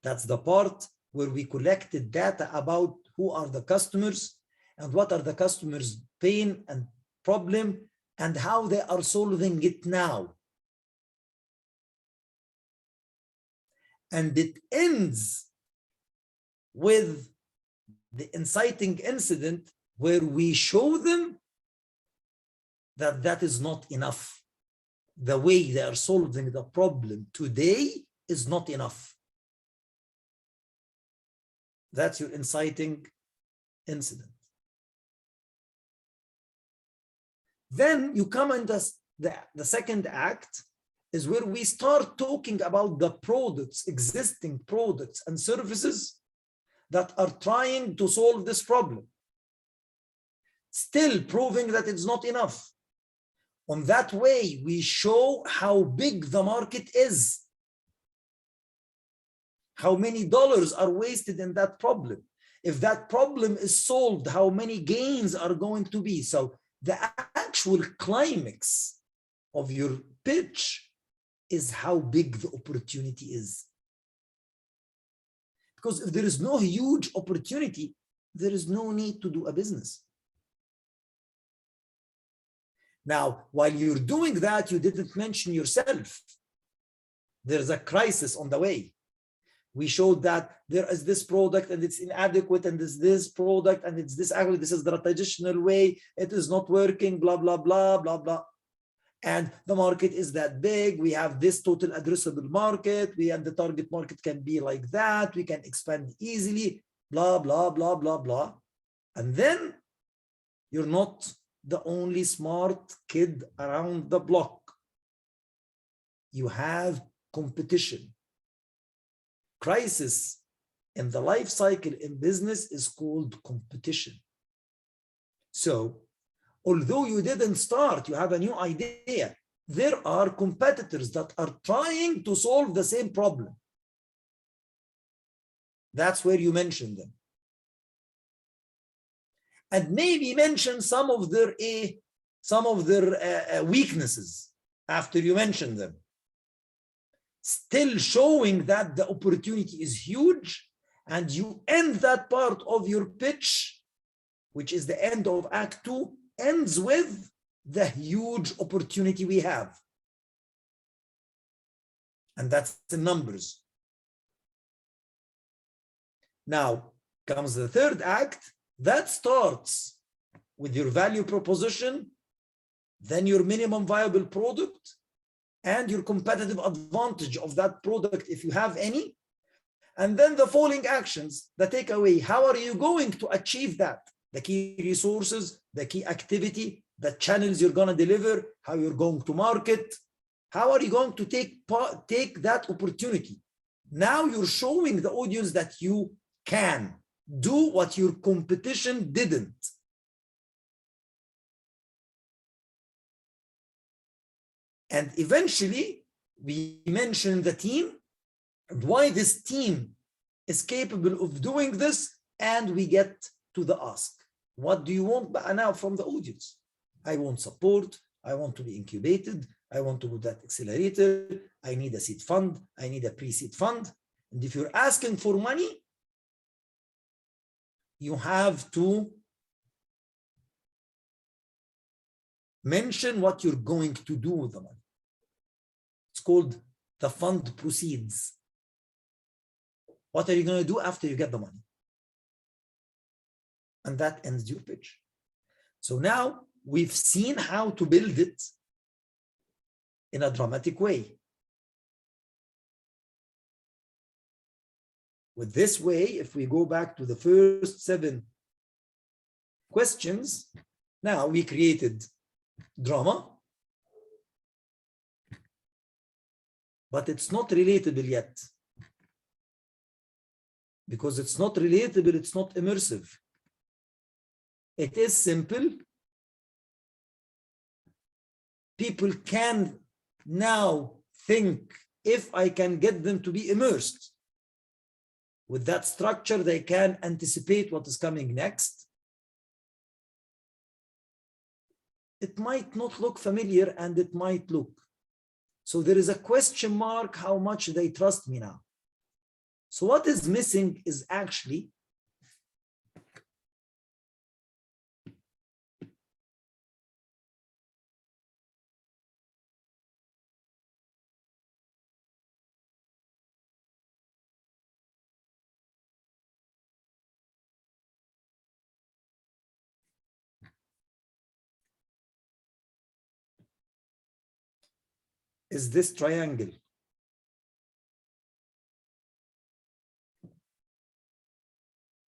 That's the part where we collected data about who are the customers and what are the customers' pain and problem and how they are solving it now. And it ends with the inciting incident where we show them that that is not enough. The way they are solving the problem today is not enough. That's your inciting incident. Then you come in the second act is where we start talking about the products, existing products and services that are trying to solve this problem, still proving that it's not enough. On that way, we show how big the market is, how many dollars are wasted in that problem. If that problem is solved, how many gains are going to be. So the actual climax of your pitch is how big the opportunity is. Because if there is no huge opportunity, there is no need to do a business. Now, while you're doing that, you didn't mention yourself. There's a crisis on the way. We showed that there is this product and it's inadequate, and there's this product and it's this, actually, this is the traditional way, it is not working, blah, blah, blah, blah, blah. And the market is that big. We have this total addressable market. And the target market can be like that. We can expand easily, blah, blah, blah, blah, blah. And then you're not the only smart kid around the block. You have competition. Crisis in the life cycle in business is called competition. So, although you didn't start, you have a new idea, there are competitors that are trying to solve the same problem. That's where you mention them. And maybe mention some of their weaknesses after you mention them. Still showing that the opportunity is huge, and you end that part of your pitch, which is the end of Act 2, ends with the huge opportunity we have. And that's the numbers. Now comes the third act that starts with your value proposition, then your minimum viable product, and your competitive advantage of that product if you have any, and then the following actions, the takeaway. How are you going to achieve that? The key resources, the key activity, the channels you're going to deliver, how you're going to market, how are you going to take that opportunity? Now you're showing the audience that you can do what your competition didn't. And eventually, we mention the team and why this team is capable of doing this, and we get to the ask. What do you want now from the audience? I want support. I want to be incubated. I want to do that accelerator. I need a seed fund. I need a pre-seed fund. And if you're asking for money, you have to mention what you're going to do with the money. It's called the fund proceeds. What are you going to do after you get the money? And that ends your pitch. So now we've seen how to build it in a dramatic way. With this way, if we go back to the first 7 questions, now we created drama, but it's not relatable yet. Because it's not relatable, it's not immersive. It is simple. People can now think, if I can get them to be immersed with that structure, they can anticipate what is coming next. It might not look familiar, and it might look. So there is a question mark how much they trust me now. So what is missing is actually is this triangle.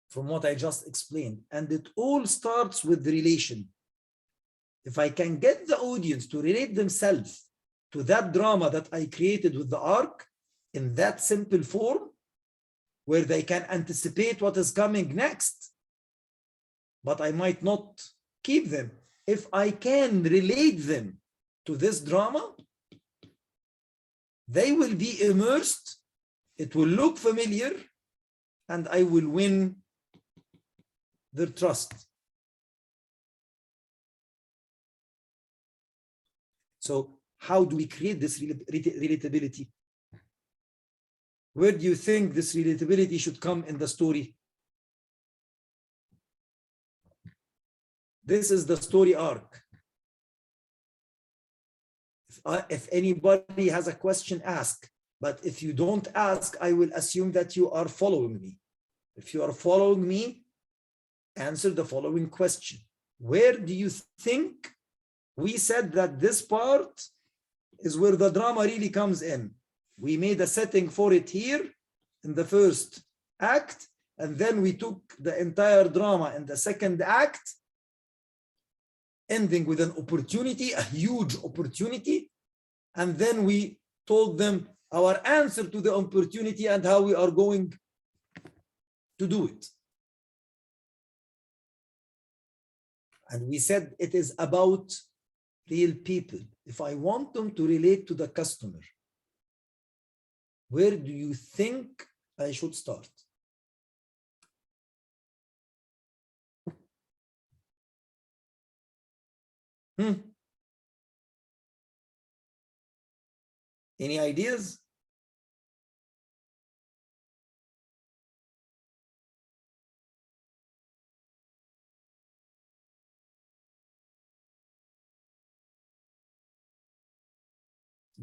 From what I just explained. And it all starts with the relation. If I can get the audience to relate themselves to that drama that I created with the arc in that simple form, where they can anticipate what is coming next, but I might not keep them. If I can relate them to this drama, they will be immersed, it will look familiar, and I will win their trust. So how do we create this relatability? Where do you think this relatability should come in the story? This is the story arc. If anybody has a question, ask. But if you don't ask, I will assume that you are following me. If you are following me, answer the following question. Where do you think we said that this part is where the drama really comes in? We made a setting for it here in the first act, and then we took the entire drama in the second act ending with an opportunity, a huge opportunity, and then we told them our answer to the opportunity and how we are going to do it. And we said it is about real people. If I want them to relate to the customer, where do you think I should start? Any ideas?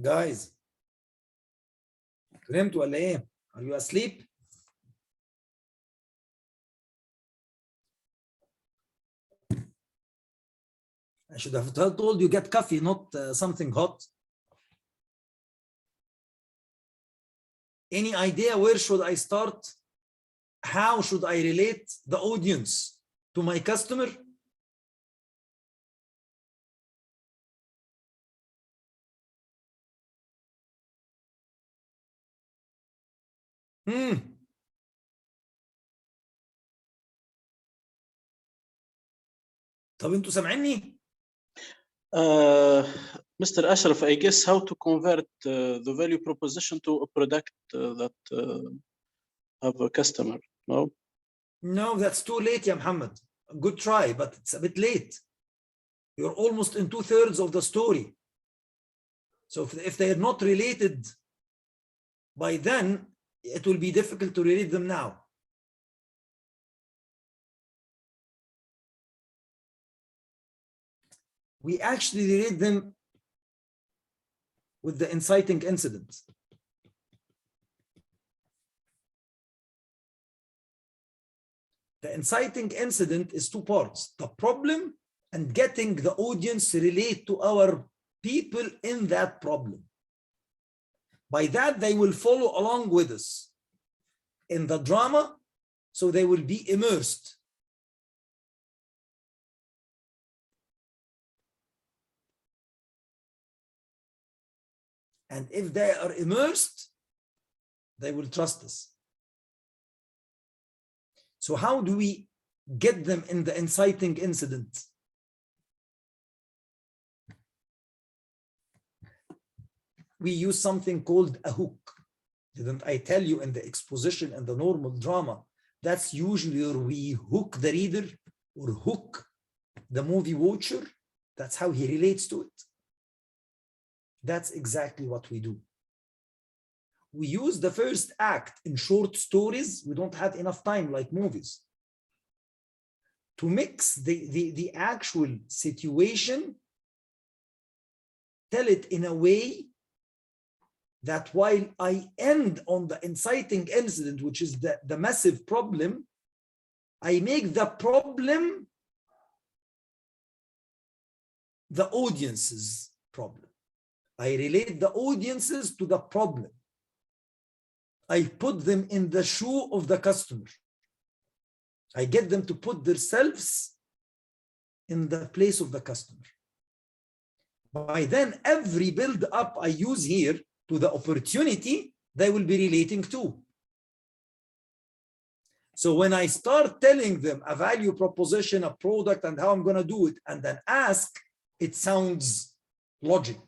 Guys, نمتوا ولا ايه؟ Are you asleep? I should have told you get coffee, not something hot. Any idea where should I start? How should I relate the audience to my customer? طب انتوا سامعيني؟ Mr. Ashraf, I guess how to convert the value proposition to a product that have a customer, no? No, that's too late, ya Muhammad. Good try, but it's a bit late. You're almost in 2/3 of the story. So if they are not related by then, it will be difficult to relate them now. We actually relate them with the inciting incident. The inciting incident is two parts: the problem and getting the audience to relate to our people in that problem. By that, they will follow along with us in the drama, so they will be immersed. And if they are immersed, they will trust us. So how do we get them in the inciting incident? We use something called a hook. Didn't I tell you in the exposition and the normal drama, that's usually where we hook the reader or hook the movie watcher. That's how he relates to it. That's exactly what we do. We use the first act in short stories. We don't have enough time like movies to mix the actual situation, tell it in a way that while I end on the inciting incident, which is the massive problem, I make the problem the audience's problem. I relate the audiences to the problem. I put them in the shoe of the customer. I get them to put themselves in the place of the customer. By then, every build up I use here to the opportunity, they will be relating to. So when I start telling them a value proposition, a product, and how I'm going to do it, and then ask, it sounds logic.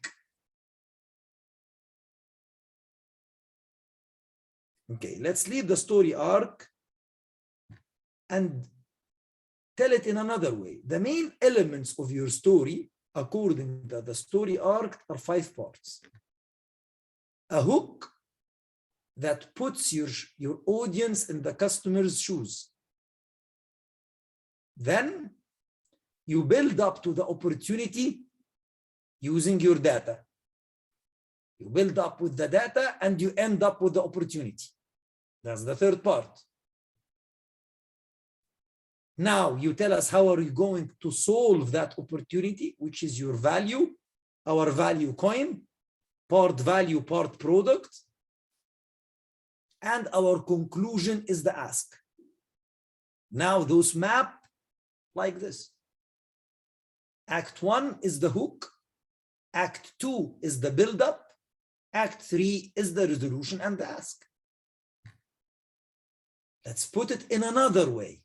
Okay, let's leave the story arc and tell it in another way. The main elements of your story, according to the story arc, are 5 parts. A hook that puts your audience in the customer's shoes. Then you build up to the opportunity using your data. You build up with the data and you end up with the opportunity. That's the 3rd part. Now you tell us how are you going to solve that opportunity, which is your value, our value coin, part value, part product. And our conclusion is the ask. Now those map like this. Act 1 is the hook. Act 2 is the build-up. Act 3 is the resolution and the ask. Let's put it in another way.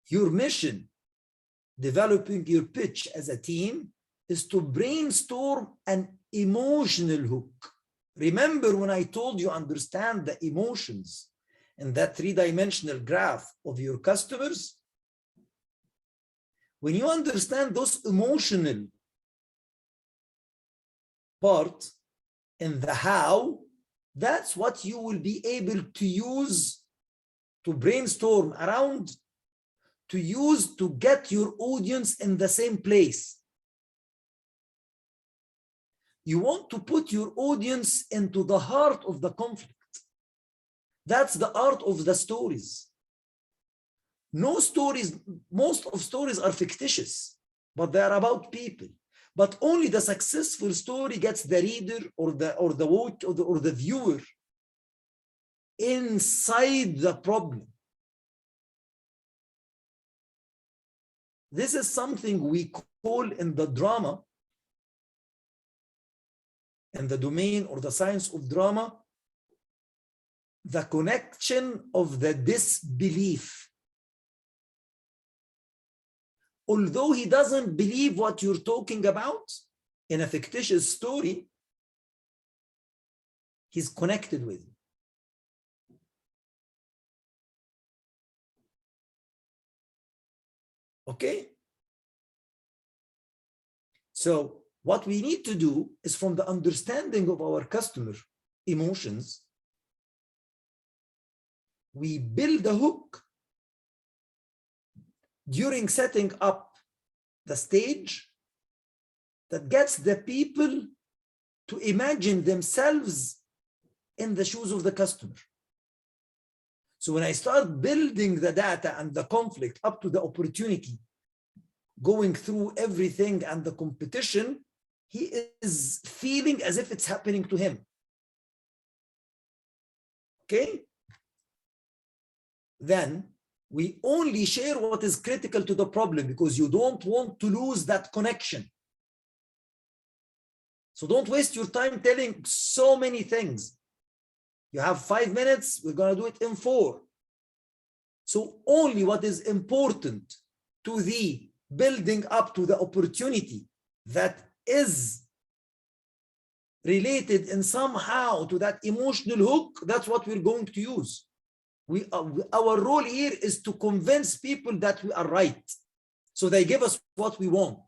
Your mission, developing your pitch as a team, is to brainstorm an emotional hook. Remember when I told you understand the emotions in that three-dimensional graph of your customers? When you understand those emotional part in the how, that's what you will be able to use to brainstorm around, to use to get your audience in the same place. You want to put your audience into the heart of the conflict. That's the art of the stories. No stories, most of stories are fictitious, but they are about people. But only the successful story gets the reader or the viewer inside the problem. This is something we call in the drama, in the domain or the science of drama, the connection of the disbelief. Although he doesn't believe what you're talking about in a fictitious story, he's connected with you. Okay? So what we need to do is, from the understanding of our customer emotions, we build a hook during setting up the stage that gets the people to imagine themselves in the shoes of the customer. So when I start building the data and the conflict up to the opportunity, going through everything and the competition, he is feeling as if it's happening to him. Okay? Then we only share what is critical to the problem, because you don't want to lose that connection. So don't waste your time telling so many things. You have 5 minutes, we're going to do it in 4. So only what is important to the building up to the opportunity that is related in somehow to that emotional hook, that's what we're going to use. Our role here is to convince people that we are right, so they give us what we want.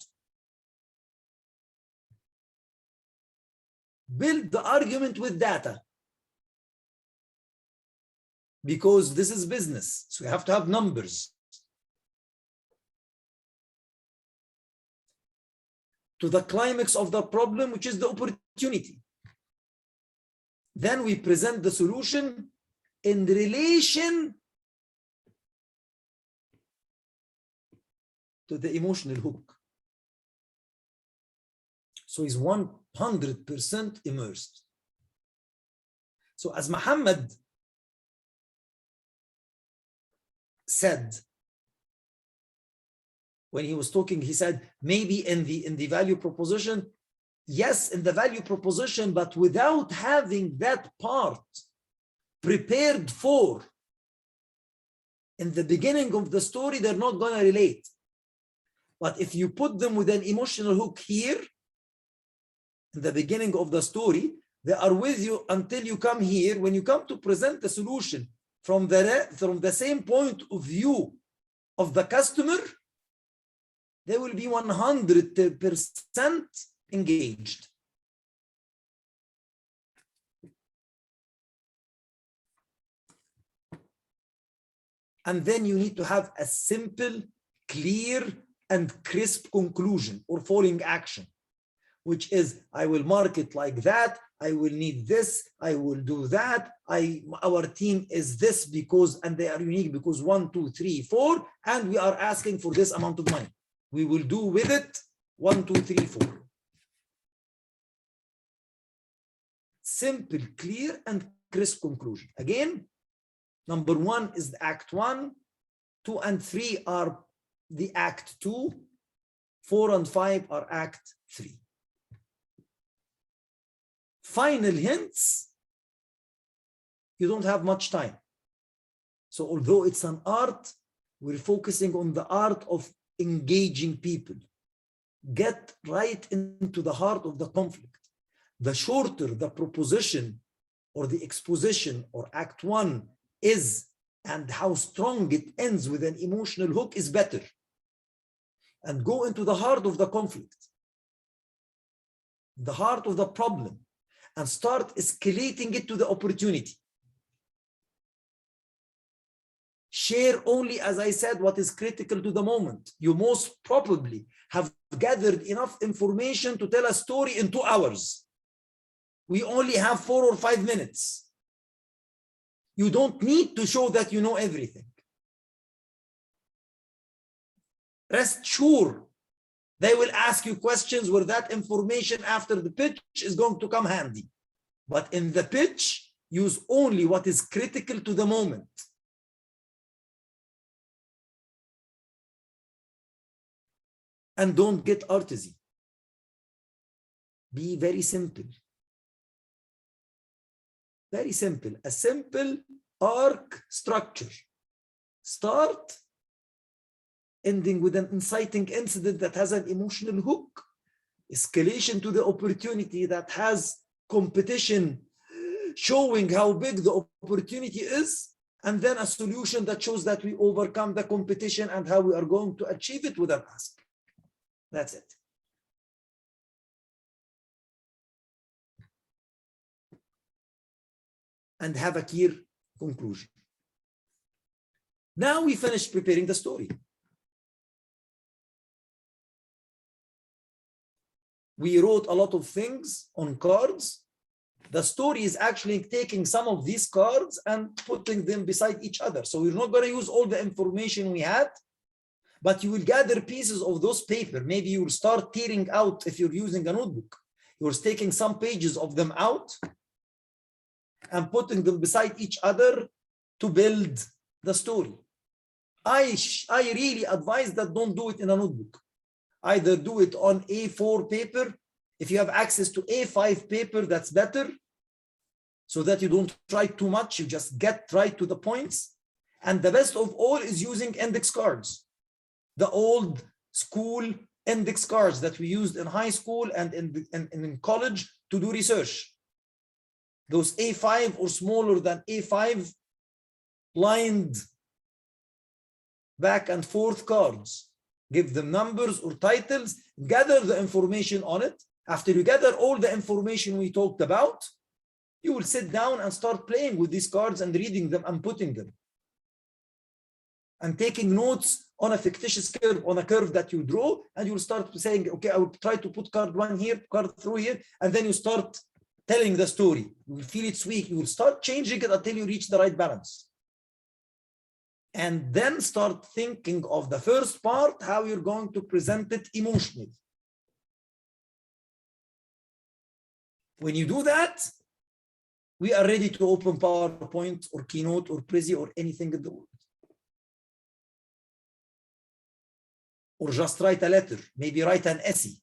Build the argument with data, because this is business, so we have to have numbers. To the climax of the problem, which is the opportunity. Then we present the solution in relation to the emotional hook. So he's 100% immersed. So as Muhammad said, when he was talking, he said, maybe in the value proposition, yes, in the value proposition, but without having that part prepared for in the beginning of the story, they're not going to relate. But if you put them with an emotional hook here in the beginning of the story, they are with you until you come here. When you come to present the solution from the same point of view of the customer, they will be 100% engaged. And then you need to have a simple, clear, and crisp conclusion or following action, which is, I will market like that, I will need this, I will do that, our team is this because, and they are unique because 1, 2, 3, 4, and we are asking for this amount of money. We will do with it 1, 2, 3, 4. Simple, clear, and crisp conclusion. Again, number 1 is the Act 1, 2 and 3 are the Act 2, 4 and 5 are Act 3. Final hints, you don't have much time. So although it's an art, we're focusing on the art of engaging people. Get right into the heart of the conflict. The shorter the proposition or the exposition or Act 1 is, and how strong it ends with an emotional hook is better. And go into the heart of the conflict, the heart of the problem, and start escalating it to the opportunity. Share only, as I said, what is critical to the moment. You most probably have gathered enough information to tell a story in 2 hours. We only have 4 or 5 minutes. You don't need to show that you know everything. Rest sure, they will ask you questions where that information after the pitch is going to come handy. But in the pitch, use only what is critical to the moment. And don't get artsy. Be very simple. Very simple. A simple arc structure. Start, ending with an inciting incident that has an emotional hook. Escalation to the opportunity that has competition showing how big the opportunity is. And then a solution that shows that we overcome the competition and how we are going to achieve it with an ask. That's it. And have a clear conclusion. Now we finished preparing the story. We wrote a lot of things on cards. The story is actually taking some of these cards and putting them beside each other. So we're not going to use all the information we had, but you will gather pieces of those paper. Maybe you will start tearing out, if you're using a notebook, you're taking some pages of them out and putting them beside each other to build the story. I really advise that don't do it in a notebook. Either do it on A4 paper. If you have access to A5 paper, that's better, so that you don't write too much, you just get right to the points. And the best of all is using index cards. The old school index cards that we used in high school and in college to do research. Those A5 or smaller than A5 lined back and forth cards. Give them numbers or titles, gather the information on it. After you gather all the information we talked about, you will sit down and start playing with these cards and reading them and putting them. And taking notes on a fictitious curve, on a curve that you draw, and you'll start saying, okay, I will try to put card 1 here, card 3 here, and then you start telling the story. You will feel it's weak. You will start changing it until you reach the right balance. And then start thinking of the first part, how you're going to present it emotionally. When you do that, we are ready to open PowerPoint or Keynote or Prezi or anything in the world. Or just write a letter, maybe write an essay.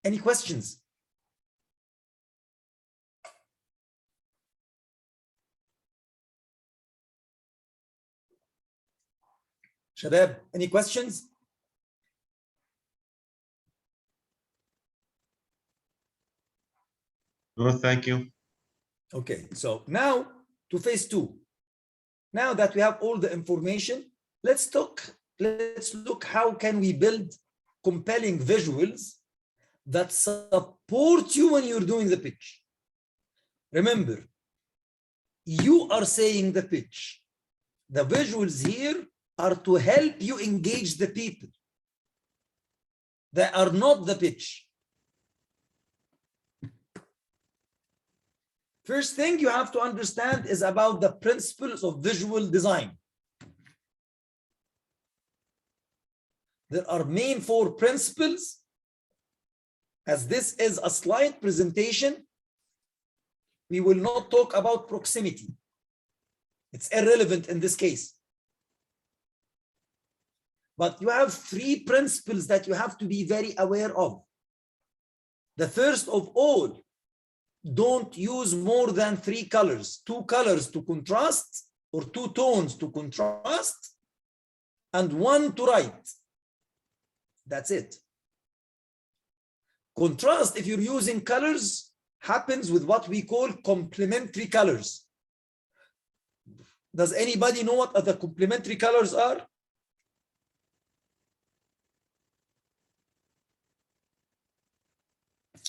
Any questions? Shabab, any questions? No, thank you. Okay, so now to phase 2. Now that we have all the information, let's look how can we build compelling visuals that support you when you're doing the pitch. Remember, you are saying the pitch. The visuals here are to help you engage the people. They are not the pitch. First thing you have to understand is about the principles of visual design. There are main 4 principles. As this is a slide presentation, we will not talk about proximity. It's irrelevant in this case. But you have three principles that you have to be very aware of. The first of all, don't use more than three colors, two colors to contrast or two tones to contrast and one to write. That's it. Contrast, if you're using colors, happens with what we call complementary colors. Does anybody know what the complementary colors are?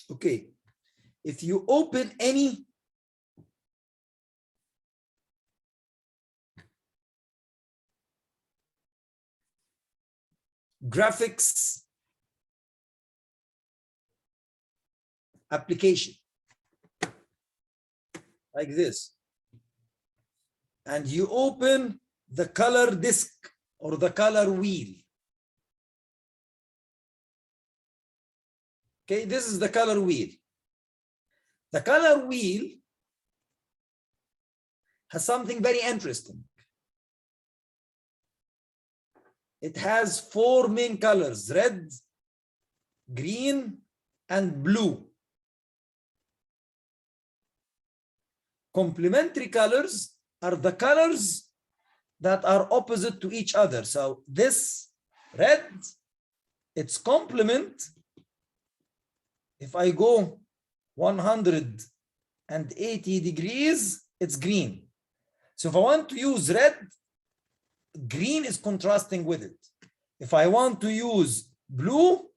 Okay, if you open any graphics application like this, and you open the color disk or the color wheel. Okay, this is the color wheel. The color wheel has something very interesting. It has four main colors: red, green, and blue. Complementary colors are the colors that are opposite to each other. So this red, its complement, if I go 180 degrees, it's green. So if I want to use red, green is contrasting with it. If I want to use blue,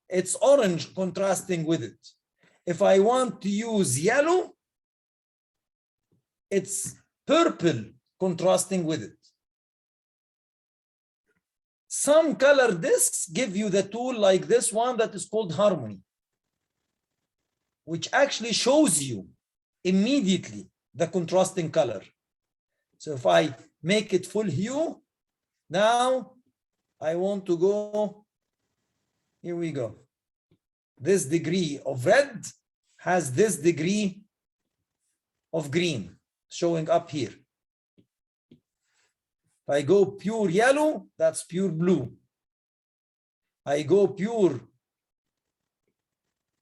it's orange contrasting with it. If I want to use yellow, it's purple contrasting with it. Some color discs give you the tool like this one that is called Harmony, which actually shows you immediately the contrasting color. So if I make it full hue, now I want to go, here we go. This degree of red has this degree of green showing up here. If I go pure yellow, that's pure blue. I go pure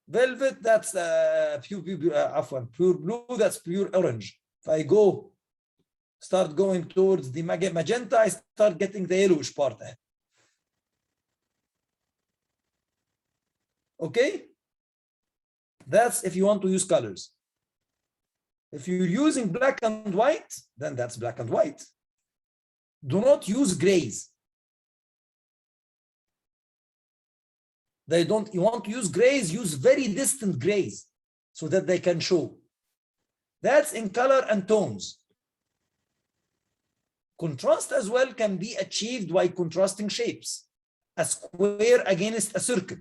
velvet, that's pure blue, that's pure orange. If I go, start going towards the magenta, I start getting the yellowish part. Okay? That's if you want to use colors. If you're using black and white, then that's black and white. Do not use grays. You want to use grays, use very distant grays so that they can show. That's in color and tones. Contrast as well can be achieved by contrasting shapes. A square against a circle.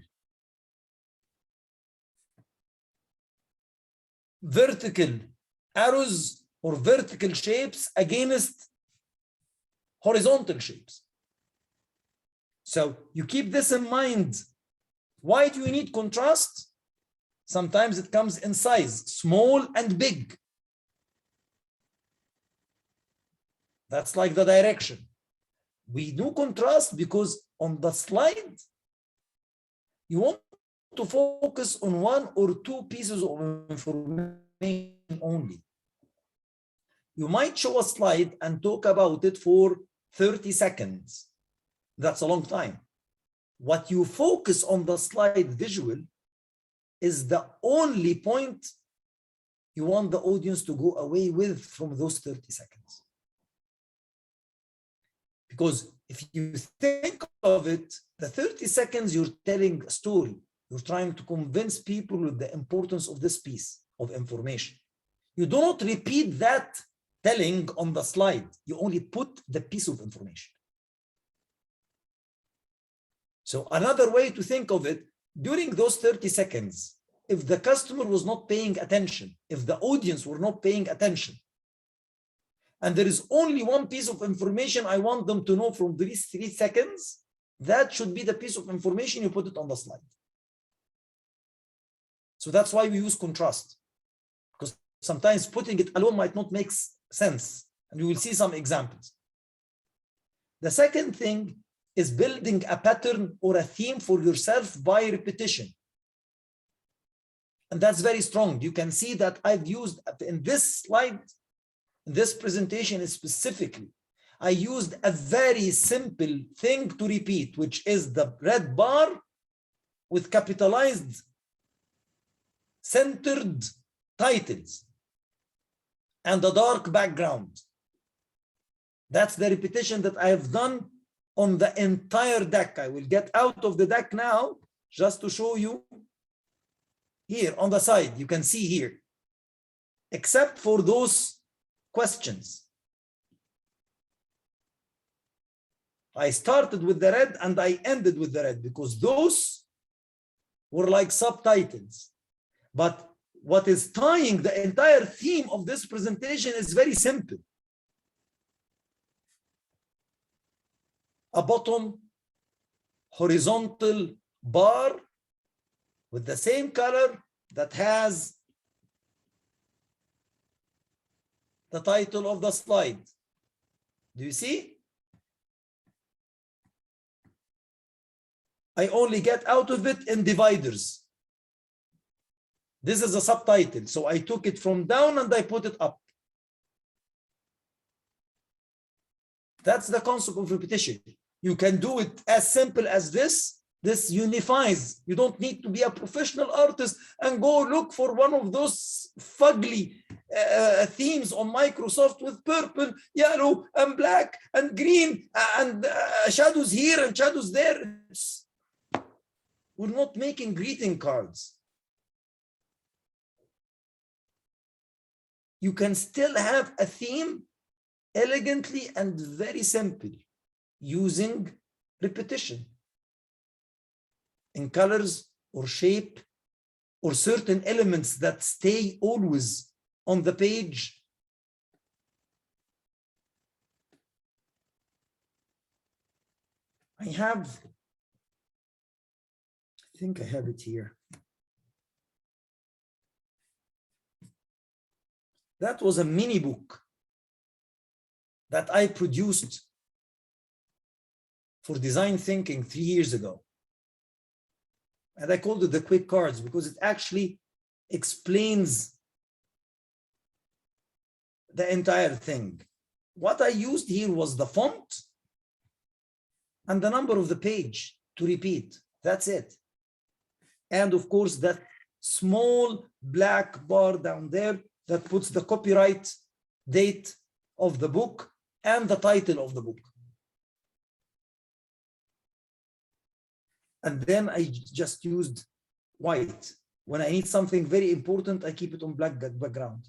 Vertical arrows or vertical shapes against horizontal shapes. So you keep this in mind. Why do you need contrast? Sometimes it comes in size, small and big. That's like the direction. We do contrast because on the slide, you want to focus on one or two pieces of information only. You might show a slide and talk about it for 30 seconds. That's a long time. What you focus on the slide visual is the only point you want the audience to go away with from those 30 seconds. Because if you think of it, the 30 seconds you're telling a story, you're trying to convince people with the importance of this piece of information. You do not repeat that telling on the slide. You only put the piece of information. So another way to think of it, during those 30 seconds, if the customer was not paying attention, if the audience were not paying attention, and there is only one piece of information I want them to know from these 3 seconds, that should be the piece of information you put it on the slide. So that's why we use contrast, because sometimes putting it alone might not make sense. And you will see some examples. The second thing is building a pattern or a theme for yourself by repetition. And that's very strong. You can see that I've used in this slide, this presentation is specifically, I used a very simple thing to repeat, which is the red bar with capitalized centered titles and a dark background. That's the repetition that I have done on the entire deck. I will get out of the deck now just to show you. Here on the side, you can see here, except for those questions. I started with the red and I ended with the red because those were like subtitles. But what is tying the entire theme of this presentation is very simple. A bottom horizontal bar with the same color that has the title of the slide. Do you see? I only get out of it in dividers. This is a subtitle, so I took it from down and I put it up. That's the concept of repetition. You can do it as simple as this. This unifies. You don't need to be a professional artist and go look for one of those fugly themes on Microsoft with purple, yellow, and black, and green, and shadows here and shadows there. We're not making greeting cards. You can still have a theme elegantly and very simple using repetition in colors or shape or certain elements that stay always on the page. I think I have it here. That was a mini book that I produced for design thinking 3 years ago. And I called it the quick cards because it actually explains the entire thing. What I used here was the font and the number of the page to repeat. That's it. And of course, that small black bar down there that puts the copyright date of the book and the title of the book. And then I just used white. When I need something very important, I keep it on black background.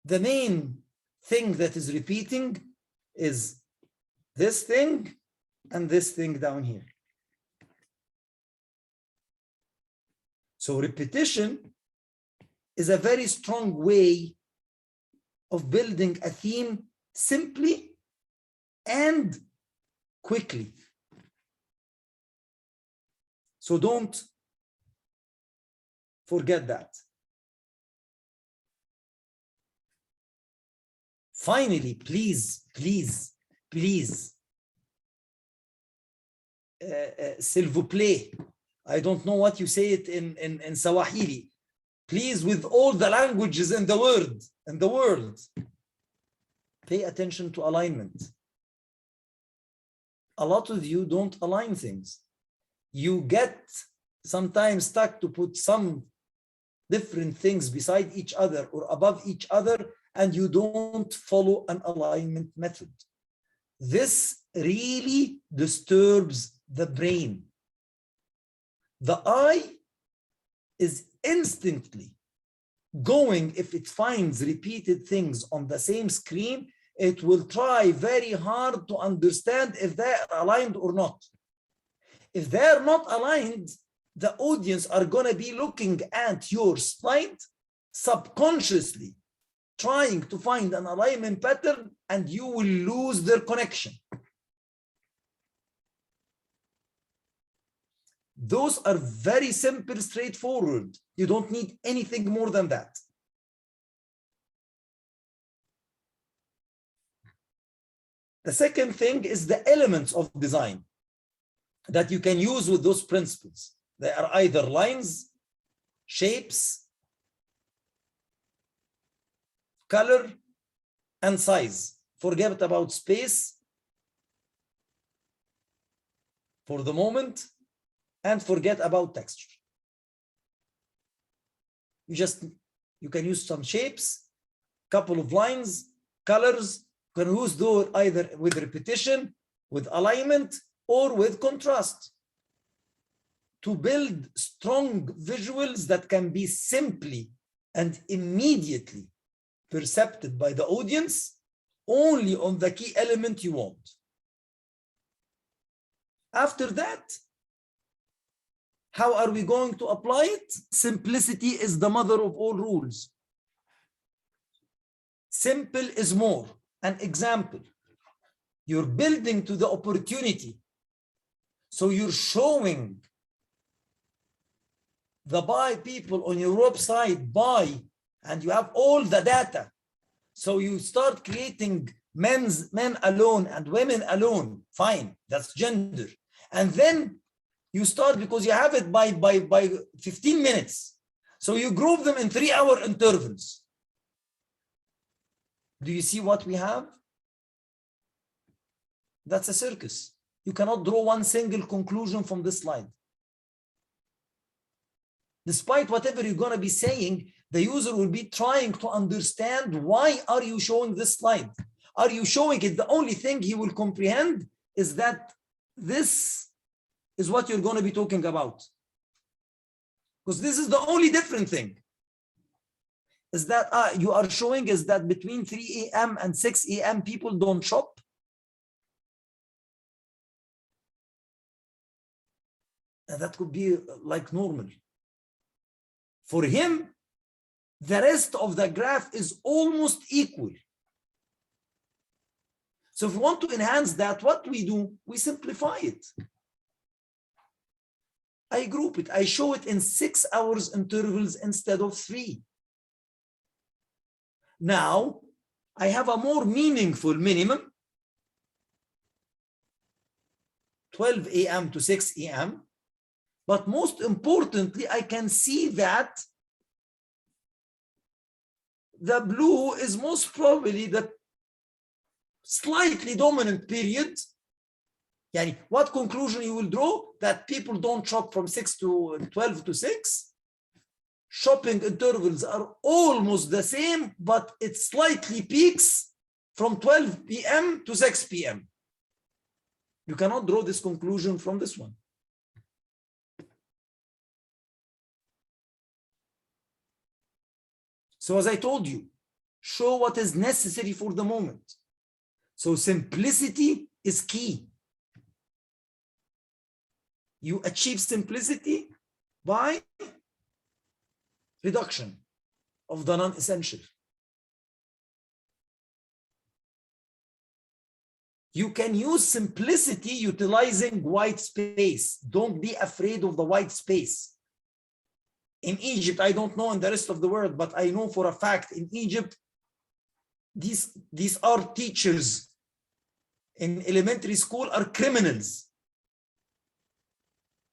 The main thing that is repeating is this thing and this thing down here. So repetition is a very strong way of building a theme simply and quickly. So don't forget that. Finally, please, s'il vous plaît. I don't know what you say it in Swahili. Please, with all the languages in the world, pay attention to alignment. A lot of you don't align things. You get sometimes stuck to put some different things beside each other or above each other, and you don't follow an alignment method. This really disturbs the brain. The eye is instantly going, if it finds repeated things on the same screen, it will try very hard to understand if they're aligned or not. If they're not aligned, the audience are going to be looking at your slide subconsciously, trying to find an alignment pattern, and you will lose their connection. Those are very simple, straightforward. You don't need anything more than that. The second thing is the elements of design that you can use with those principles. They are either lines, shapes, color, and size. Forget about space for the moment and forget about texture. You can use some shapes, couple of lines, colors. You can use those either with repetition, with alignment, or with contrast to build strong visuals that can be simply and immediately perceived by the audience only on the key element you want. After that, how are we going to apply it? Simplicity is the mother of all rules. Simple is more. An example, you're building to the opportunity. So you're showing the buy people on your website buy, and you have all the data. So you start creating men alone and women alone. Fine, that's gender. And then you start, because you have it by 15 minutes. So you group them in 3-hour intervals. Do you see what we have? That's a circus. You cannot draw one single conclusion from this slide. Despite whatever you're going to be saying, the user will be trying to understand, why are you showing this slide? Are you showing it? The only thing he will comprehend is that this is what you're going to be talking about. Because this is the only different thing. Is that you are showing is that between 3 a.m. and 6 a.m. people don't shop? And that could be like normal. For him, the rest of the graph is almost equal. So if we want to enhance that, what we do, we simplify it. I group it. I show it in 6 hours intervals instead of 3. Now, I have a more meaningful minimum, 12 a.m. to 6 a.m. But most importantly, I can see that the blue is most probably the slightly dominant period. Yani, what conclusion you will draw? That people don't shop from 12 to 6. Shopping intervals are almost the same, but it slightly peaks from 12 p.m. to 6 p.m. You cannot draw this conclusion from this one. So as I told you, show what is necessary for the moment. So simplicity is key. You achieve simplicity by reduction of the non-essential. You can use simplicity utilizing white space. Don't be afraid of the white space. In Egypt, I don't know in the rest of the world, but I know for a fact in Egypt, these art teachers in elementary school are criminals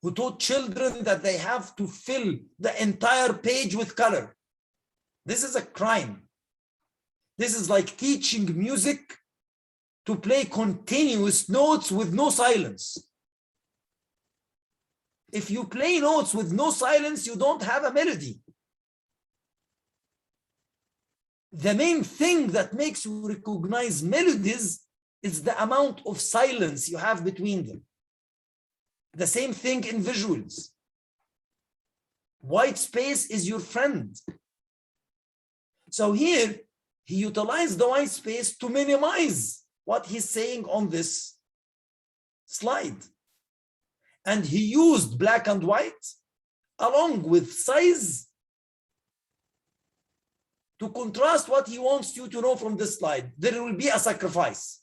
who taught children that they have to fill the entire page with color. This is a crime. This is like teaching music to play continuous notes with no silence. If you play notes with no silence, you don't have a melody. The main thing that makes you recognize melodies is the amount of silence you have between them. The same thing in visuals. White space is your friend. So here, he utilized the white space to minimize what he's saying on this slide. And he used black and white along with size to contrast what he wants you to know from this slide. There will be a sacrifice.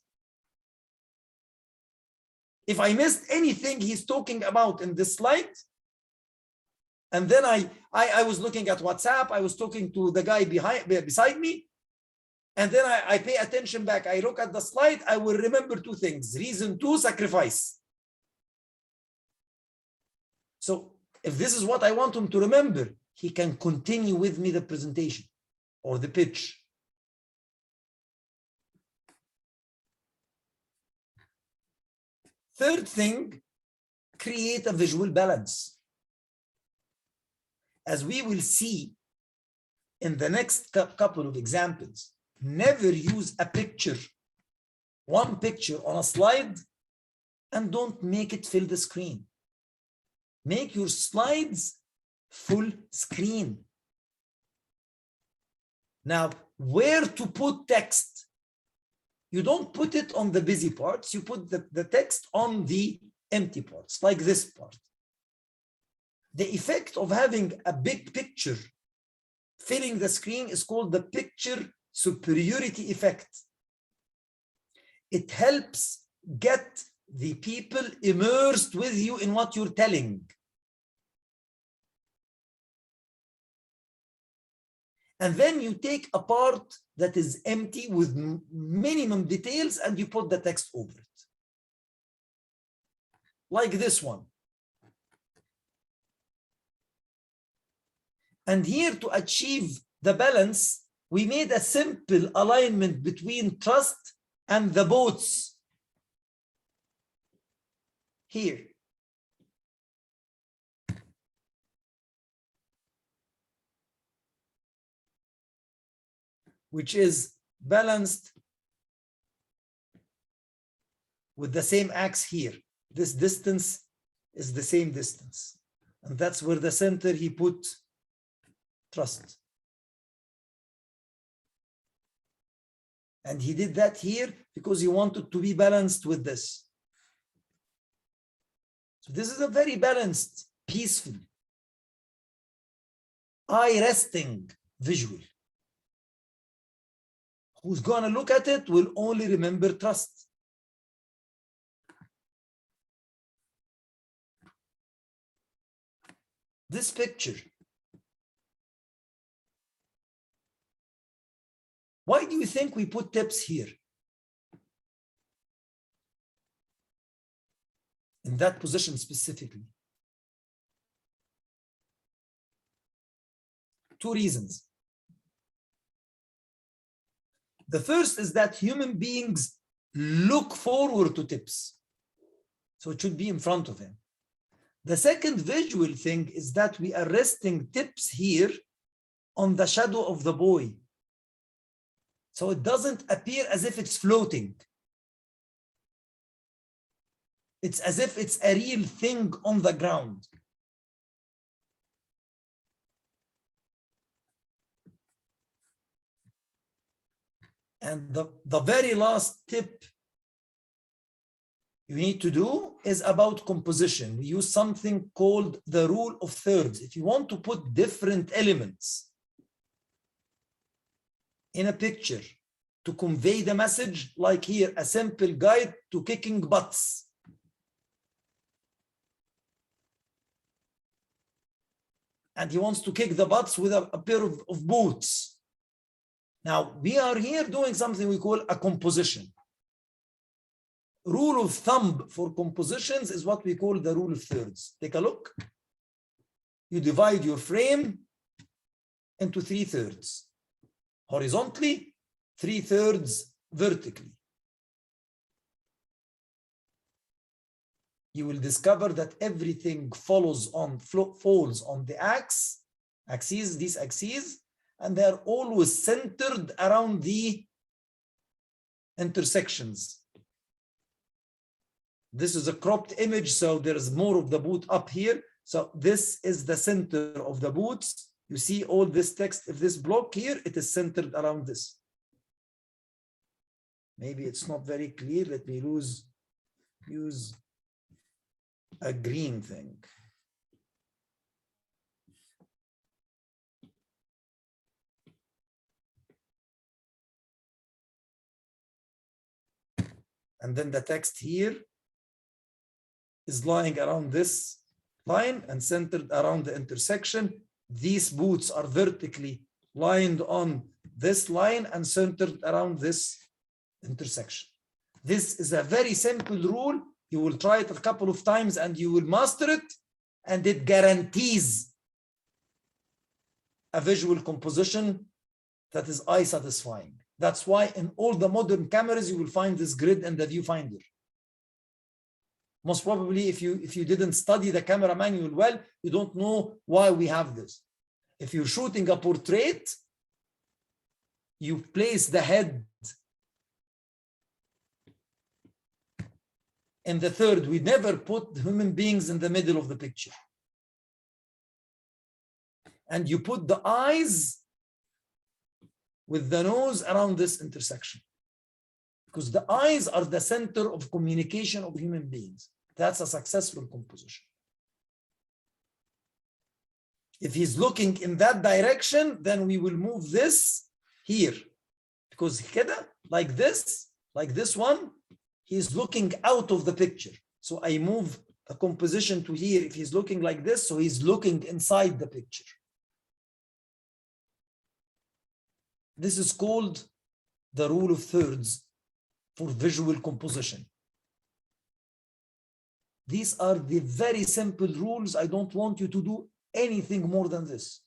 If I missed anything he's talking about in this slide, and then I was looking at WhatsApp, I was talking to the guy beside me, And then I pay attention back. I look at the slide, I will remember two things. Reason two, sacrifice. So if this is what I want him to remember, he can continue with me the presentation or the pitch. Third thing, create a visual balance. As we will see in the next couple of examples, never use a picture, one picture on a slide, and don't make it fill the screen. Make your slides full screen. Now, where to put text? You don't put it on the busy parts, you put the text on the empty parts, like this part. The effect of having a big picture filling the screen is called the picture superiority effect. It helps get the people immersed with you in what you're telling. And then you take a part that is empty with minimum details and you put the text over it. Like this one. And here, to achieve the balance, we made a simple alignment between trust and the boats. Here. Which is balanced with the same axe here. This distance is the same distance. And that's where the center he put trust. And he did that here because he wanted to be balanced with this. So this is a very balanced, peaceful, eye-resting visual. Who's going to look at it will only remember trust. This picture. Why do you think we put tips here? In that position specifically. Two reasons. The first is that human beings look forward to tips. So it should be in front of him. The second visual thing is that we are resting tips here on the shadow of the boy. So it doesn't appear as if it's floating. It's as if it's a real thing on the ground. And the very last tip you need to do is about composition. We use something called the rule of thirds. If you want to put different elements in a picture to convey the message, like here, a simple guide to kicking butts. And he wants to kick the butts with a pair of boots. Now, we are here doing something we call a composition. Rule of thumb for compositions is what we call the rule of thirds. Take a look. You divide your frame into 3/3. Horizontally, 3/3 vertically. You will discover that everything falls on the axes, these axes, and they are always centered around the intersections. This is a cropped image, so there's more of the boot up here. So this is the center of the boots. You see all this text, if this block here, it is centered around this. Maybe it's not very clear. Let me use a green thing. And then the text here is lying around this line and centered around the intersection. These boots are vertically lined on this line and centered around this intersection. This is a very simple rule. You will try it a couple of times and you will master it, and it guarantees a visual composition that is eye satisfying. That's why in all the modern cameras, you will find this grid in the viewfinder. Most probably, if you didn't study the camera manual well, you don't know why we have this. If you're shooting a portrait, you place the head in the third. We never put human beings in the middle of the picture. And you put the eyes with the nose around this intersection, because the eyes are the center of communication of human beings. That's a successful composition. If he's looking in that direction, then we will move this here, because like this one, he's looking out of the picture. So I move a composition to here. If he's looking like this, so he's looking inside the picture. This is called the rule of thirds for visual composition. These are the very simple rules. I don't want you to do anything more than this.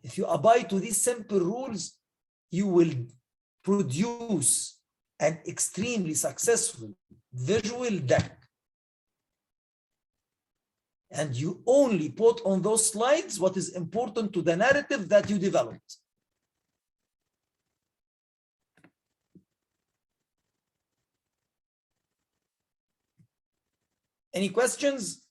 If you abide to these simple rules, you will produce an extremely successful visual deck. And you only put on those slides what is important to the narrative that you developed. Any questions?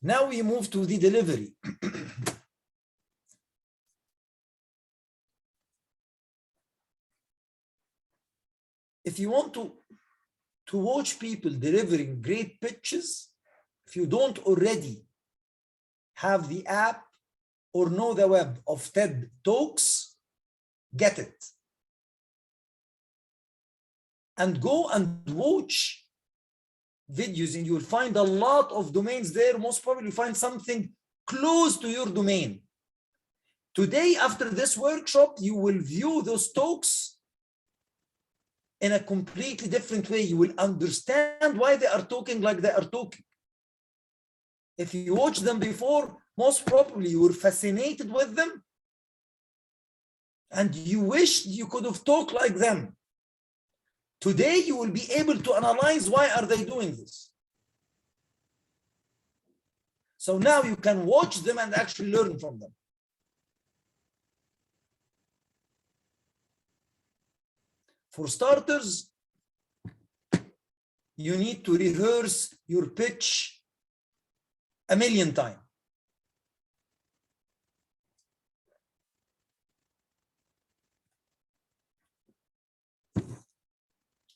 Now we move to the delivery. If you want to watch people delivering great pitches, if you don't already have the app or know the web of TED Talks, get it. And go and watch videos, and you will find a lot of domains there. Most probably find something close to your domain. Today, after this workshop, you will view those talks in a completely different way. You will understand why they are talking like they are talking. If you watched them before, most probably you were fascinated with them and you wished you could have talked like them. Today, you will be able to analyze why are they doing this. So now you can watch them and actually learn from them. For starters, you need to rehearse your pitch 1,000,000 times.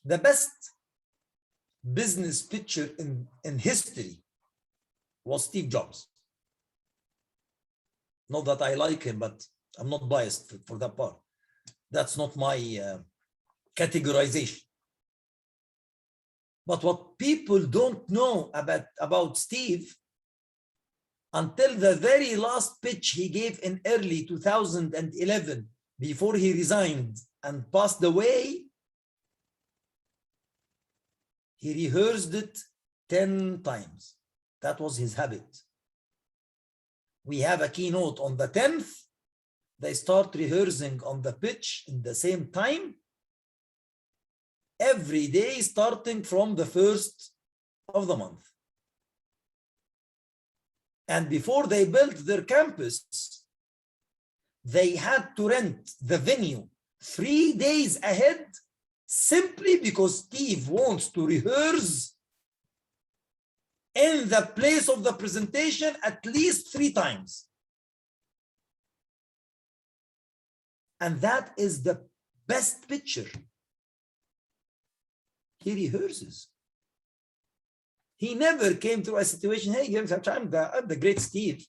The best business pitcher in history was Steve Jobs. Not that I like him, but I'm not biased for that part. That's not my categorization. But what people don't know about Steve, until the very last pitch he gave in early 2011, before he resigned and passed away, he rehearsed it 10 times. That was his habit. We have a keynote on the 10th. They start rehearsing on the pitch in the same time, every day starting from the 1st of the month. And before they built their campus, they had to rent the venue 3 days ahead, simply because Steve wants to rehearse in the place of the presentation at least 3 times. And that is the best pitcher. He rehearses. He never came through a situation, hey, I'm the great Steve.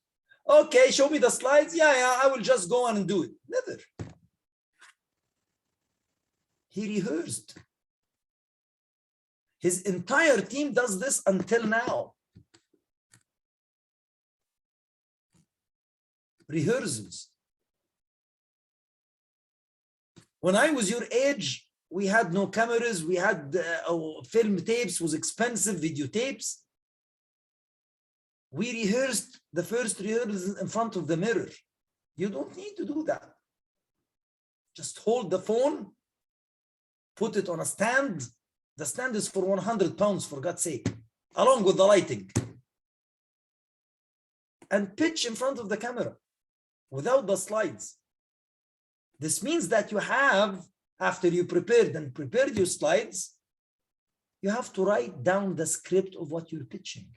Okay, show me the slides. Yeah, I will just go on and do it. Never. He rehearsed. His entire team does this until now. rehearsals. When I was your age, we had no cameras, we had film tapes, was expensive, videotapes. We rehearsed the first rehearsal in front of the mirror. You don't need to do that. Just hold the phone, put it on a stand. The stand is for 100 pounds, for God's sake, along with the lighting. And pitch in front of the camera without the slides. This means that you have, after you prepared your slides, you have to write down the script of what you're pitching.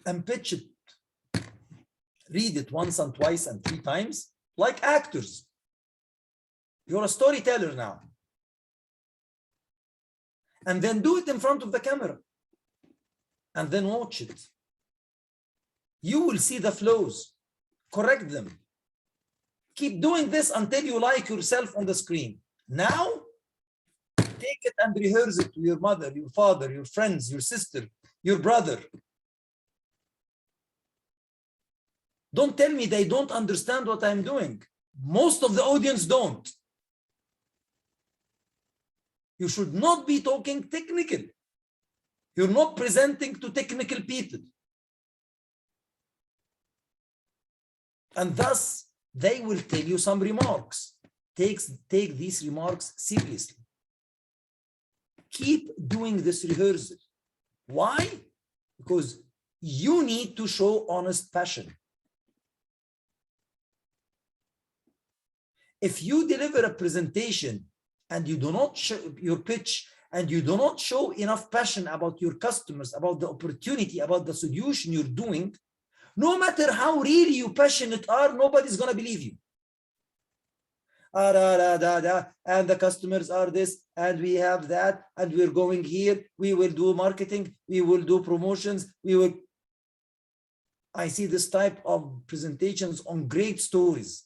And pitch it. Read it once and twice and 3 times, like actors. You're a storyteller now. And then do it in front of the camera. And then watch it. You will see the flows. Correct them. Keep doing this until you like yourself on the screen. Now, take it and rehearse it to your mother, your father, your friends, your sister, your brother. Don't tell me they don't understand what I'm doing. Most of the audience don't. You should not be talking technical. You're not presenting to technical people. And thus, they will tell you some remarks. Take these remarks seriously. Keep doing this rehearsal. Why? Because you need to show honest passion. If you deliver a presentation and you do not show your pitch and you do not show enough passion about your customers, about the opportunity, about the solution you're doing, no matter how really you passionate are, nobody's going to believe you. And the customers are this, and we have that, and we're going here. We will do marketing. We will do promotions. I see this type of presentations on great stories,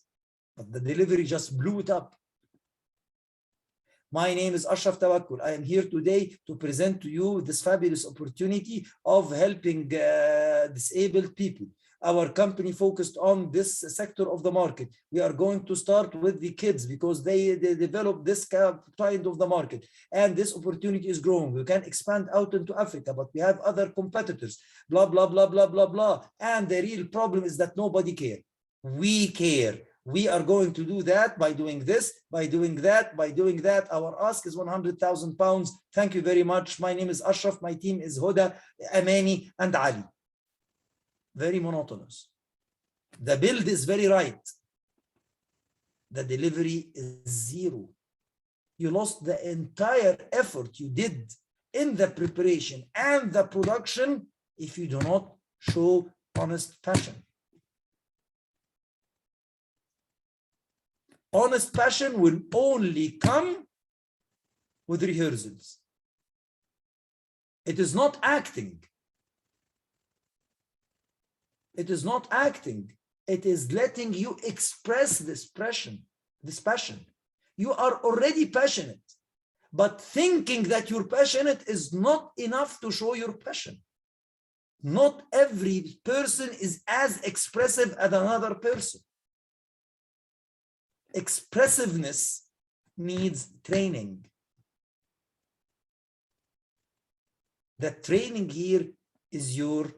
but the delivery just blew it up. My name is Ashraf Tawakkol. I am here today to present to you this fabulous opportunity of helping disabled people. Our company focused on this sector of the market. We are going to start with the kids because they develop this kind of the market. And this opportunity is growing. We can expand out into Africa, but we have other competitors, blah, blah, blah, blah, blah, blah. And the real problem is that nobody cares. We care. We are going to do that by doing this, by doing that, by doing that. Our ask is 100,000 pounds. Thank you very much. My name is Ashraf. My team is Huda, Amani, and Ali. Very monotonous. The build is very right. The delivery is zero. You lost the entire effort you did in the preparation and the production if you do not show honest passion. Honest passion will only come with rehearsals. It is not acting. It is not acting. It is letting you express this passion. You are already passionate, but thinking that you're passionate is not enough to show your passion. Not every person is as expressive as another person. Expressiveness needs training. The training here is your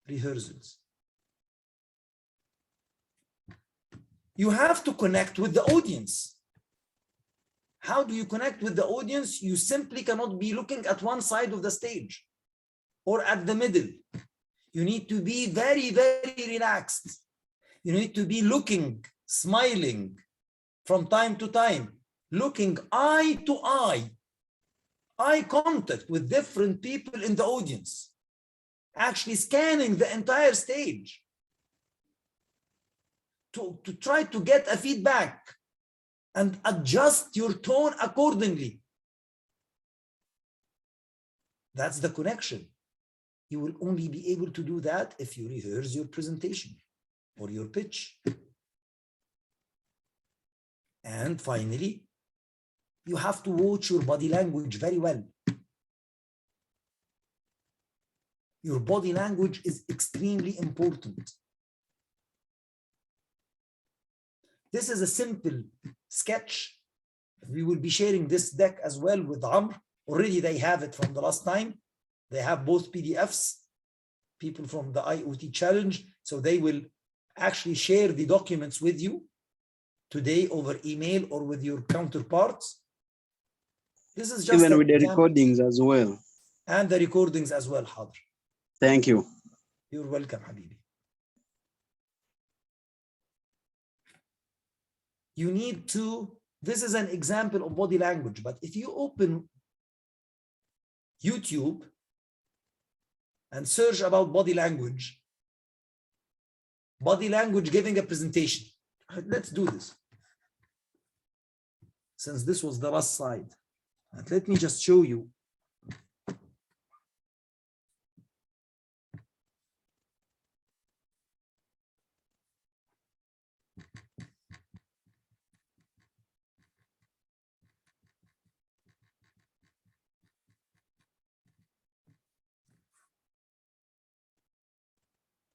rehearsals. You have to connect with the audience. How do you connect with the audience? You simply cannot be looking at one side of the stage or at the middle. You need to be very, very relaxed. You need to be looking, smiling from time to time, looking eye to eye contact with different people in the audience, actually scanning the entire stage. To try to get a feedback and adjust your tone accordingly. That's the connection. You will only be able to do that if you rehearse your presentation or your pitch. And finally, you have to watch your body language very well. Your body language is extremely important. This is a simple sketch. We will be sharing this deck as well with Amr. Already they have it from the last time. They have both PDFs, people from the IoT challenge. So they will actually share the documents with you today over email or with your counterparts. This is just even with the recordings as well. And the recordings as well, Hadr. Thank you. You're welcome, Habibi. You need to, this is an example of body language, but if you open YouTube and search about body language giving a presentation. Let's do this. Since this was the last slide, and let me just show you.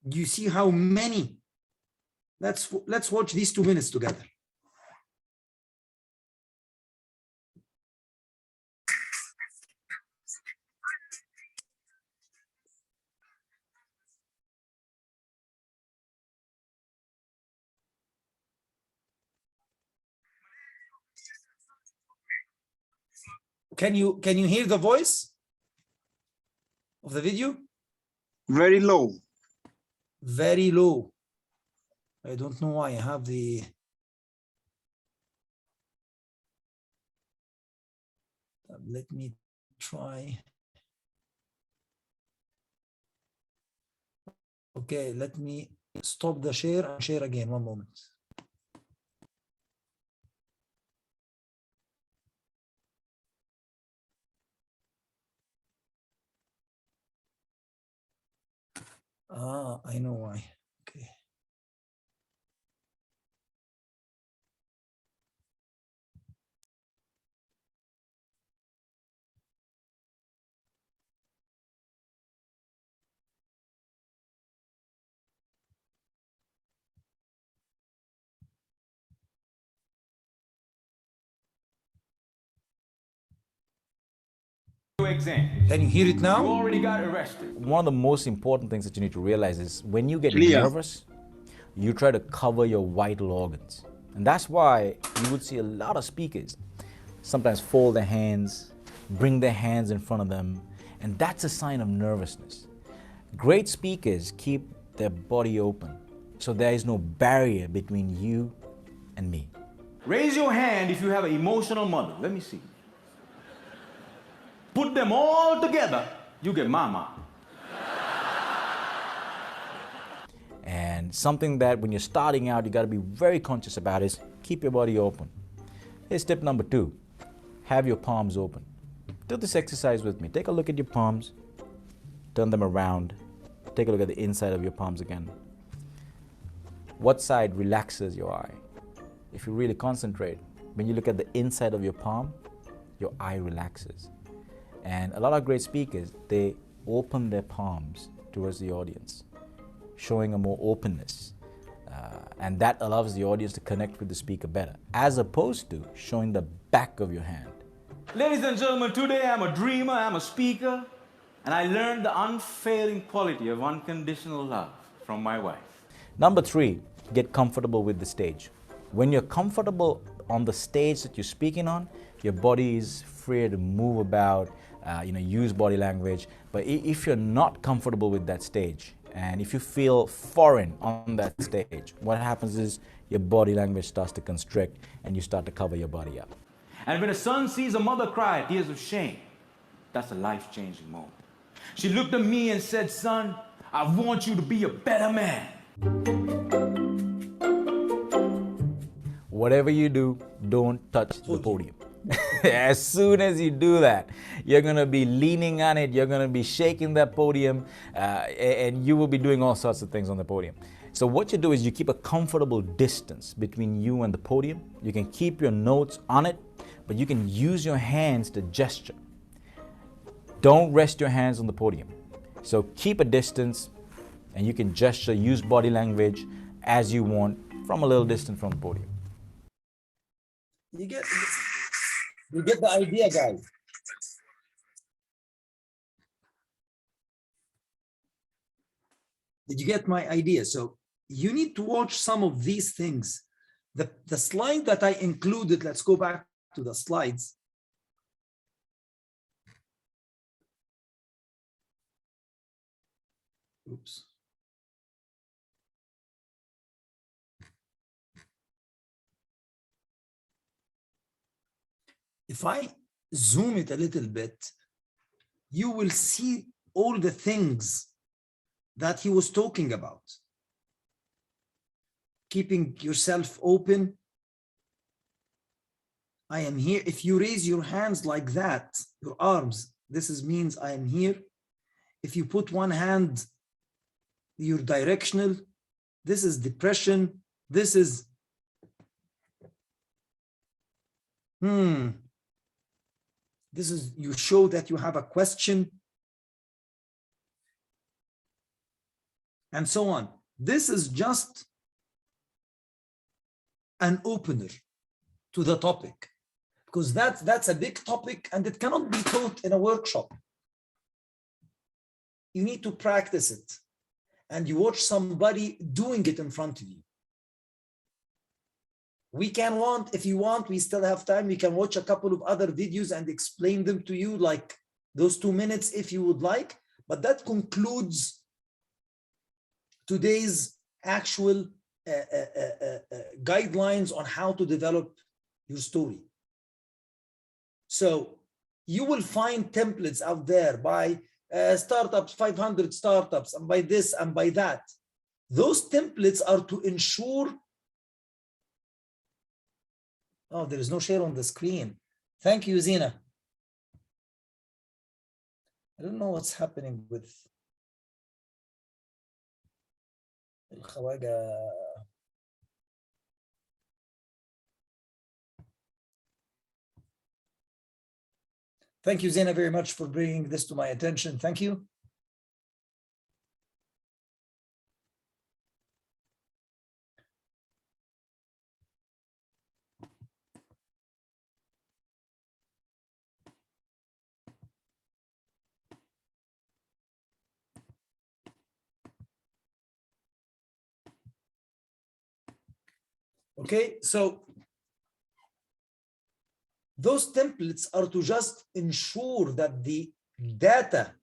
Do you see how many? Let's watch these 2 minutes together. Can you hear the voice of the video? Very low. Very low. I don't know why I have the. Let me try. Okay, let me stop the share and share again. 1 moment. I know why. Okay. Exam. Can you hear it You now? already got arrested. One of the most important things that you need to realize is when you get Clear. nervous, you try to cover your vital organs. And that's why you would see a lot of speakers sometimes fold their hands, bring their hands in front of them, and that's a sign of nervousness. Great speakers keep their body open, so there is no barrier between you and me. Raise your hand if you have an emotional mother. Let me see. Put them all together, you get mama. And something that when you're starting out, you got to be very conscious about is keep your body open. Here's tip number 2. Have your palms open. Do this exercise with me. Take a look at your palms. Turn them around. Take a look at the inside of your palms again. What side relaxes your eye? If you really concentrate, when you look at the inside of your palm, your eye relaxes. And a lot of great speakers, they open their palms towards the audience, showing a more openness. And that allows the audience to connect with the speaker better, as opposed to showing the back of your hand. Ladies and gentlemen, today I'm a dreamer, I'm a speaker, and I learned the unfailing quality of unconditional love from my wife. Number 3, get comfortable with the stage. When you're comfortable on the stage that you're speaking on, your body is free to move about, use body language. But if you're not comfortable with that stage, and if you feel foreign on that stage, what happens is your body language starts to constrict and you start to cover your body up. And when a son sees a mother cry tears of shame, that's a life-changing moment. She looked at me and said, son, I want you to be a better man. Whatever you do, don't touch the podium. As soon as you do that, you're going to be leaning on it, you're going to be shaking that podium, and you will be doing all sorts of things on the podium. So what you do is you keep a comfortable distance between you and the podium. You can keep your notes on it, but you can use your hands to gesture. Don't rest your hands on the podium. So keep a distance, and you can gesture, use body language as you want from a little distance from the podium. You get the idea, guys. Did you get my idea? So you need to watch some of these things. The slide that I included, let's go back to the slides. Oops. If I zoom it a little bit, you will see all the things that he was talking about. Keeping yourself open. I am here. If you raise your hands like that, your arms, this means I am here. If you put one hand, you're directional. This is depression. This is this is, you show that you have a question, and so on. This is just an opener to the topic, because that's a big topic and it cannot be taught in a workshop. You need to practice it, and you watch somebody doing it in front of you. If you want, we still have time, we can watch a couple of other videos and explain them to you, like those 2 minutes if you would like, but that concludes today's actual guidelines on how to develop your story. So you will find templates out there by startups, 500 startups, and by this and by that. Those templates are to ensure. Oh, there is no share on the screen. Thank you, Zina. I don't know what's happening with الخواجة. Thank you, Zina, very much for bringing this to my attention. Thank you. Okay, so those templates are to just ensure that the data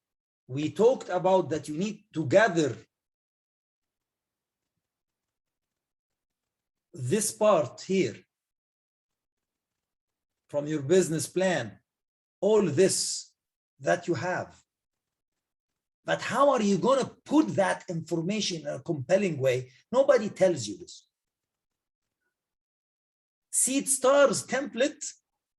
we talked about that you need to gather, this part here from your business plan, all this that you have. But how are you going to put that information in a compelling way? Nobody tells you this. Seed Stars template,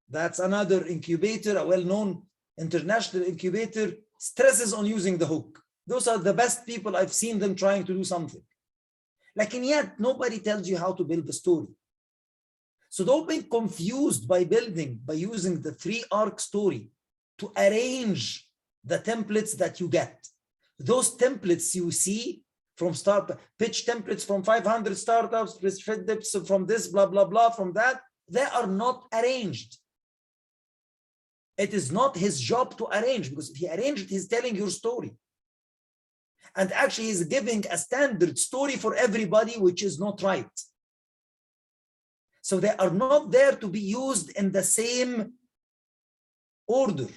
that's another incubator, a well-known international incubator, stresses on using the hook. Those are the best people I've seen them trying to do something. Like, and yet nobody tells you how to build the story. So don't be confused by using the 3-arc story to arrange the templates that you get. Those templates you see from pitch templates from 500 startups, tips from this, blah, blah, blah, from that, they are not arranged. It is not his job to arrange, because if he arranged, he's telling your story. And actually he's giving a standard story for everybody, which is not right. So they are not there to be used in the same order.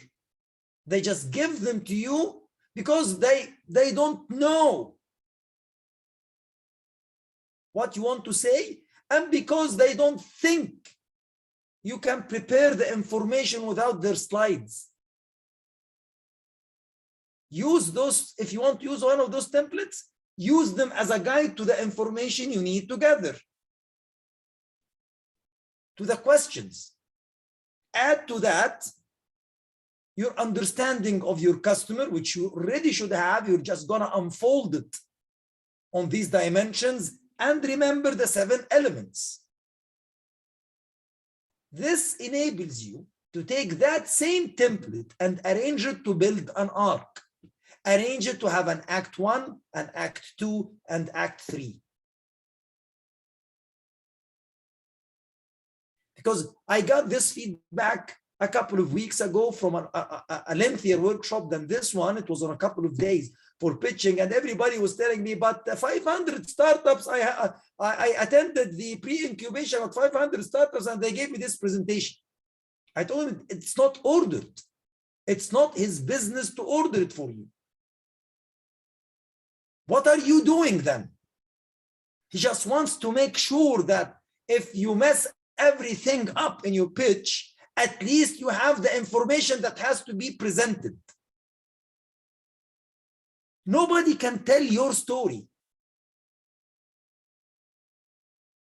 They just give them to you because they don't know what you want to say, and because they don't think you can prepare the information without their slides. Use those, if you want to use one of those templates, use them as a guide to the information you need to gather, to the questions. Add to that your understanding of your customer, which you already should have. You're just gonna unfold it on these dimensions, and remember the 7 elements. This enables you to take that same template and arrange it to build an arc. arrange it to have an act 1, an act 2, and act 3. Because I got this feedback a couple of weeks ago from a lengthier workshop than this one. It was on a couple of days for pitching, and everybody was telling me, but 500 startups, I attended the pre-incubation of 500 startups and they gave me this presentation. I told him it's not ordered. It's not his business to order it for you. What are you doing then? He just wants to make sure that if you mess everything up in your pitch, at least you have the information that has to be presented. Nobody can tell your story.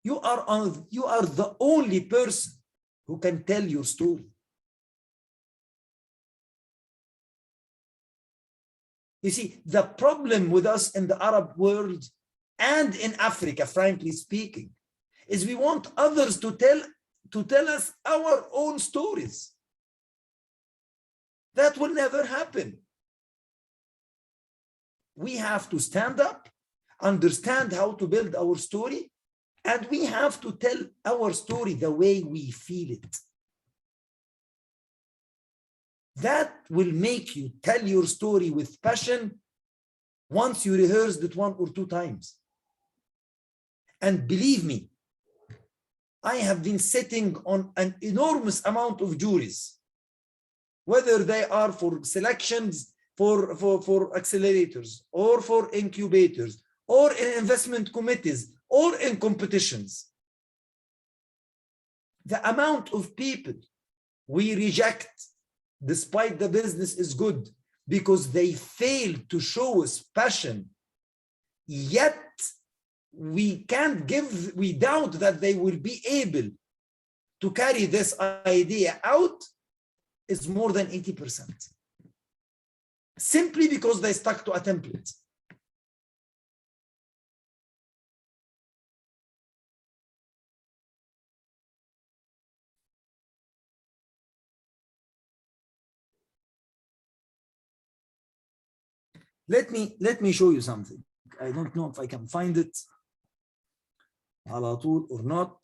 You are the only person who can tell your story. You see, the problem with us in the Arab world and in Africa, frankly speaking, is we want others to tell us our own stories. That will never happen. We have to stand up, understand how to build our story, and we have to tell our story the way we feel it. That will make you tell your story with passion once you rehearsed it 1 or 2 times. And believe me, I have been sitting on an enormous amount of juries, whether they are for selections, for accelerators, or for incubators, or in investment committees, or in competitions. The amount of people we reject, despite the business is good, because they fail to show us passion, yet we doubt that they will be able to carry this idea out, is more than 80%. Simply because they stuck to a template. Let me show you something. I don't know if I can find it على طول or not.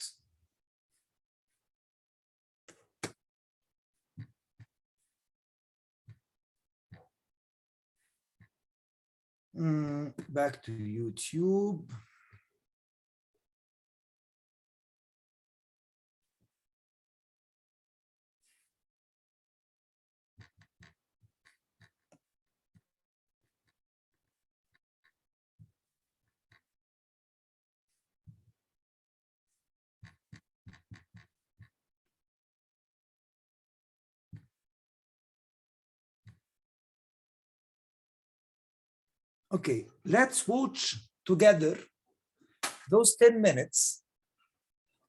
Back to YouTube. Okay, let's watch together those 10 minutes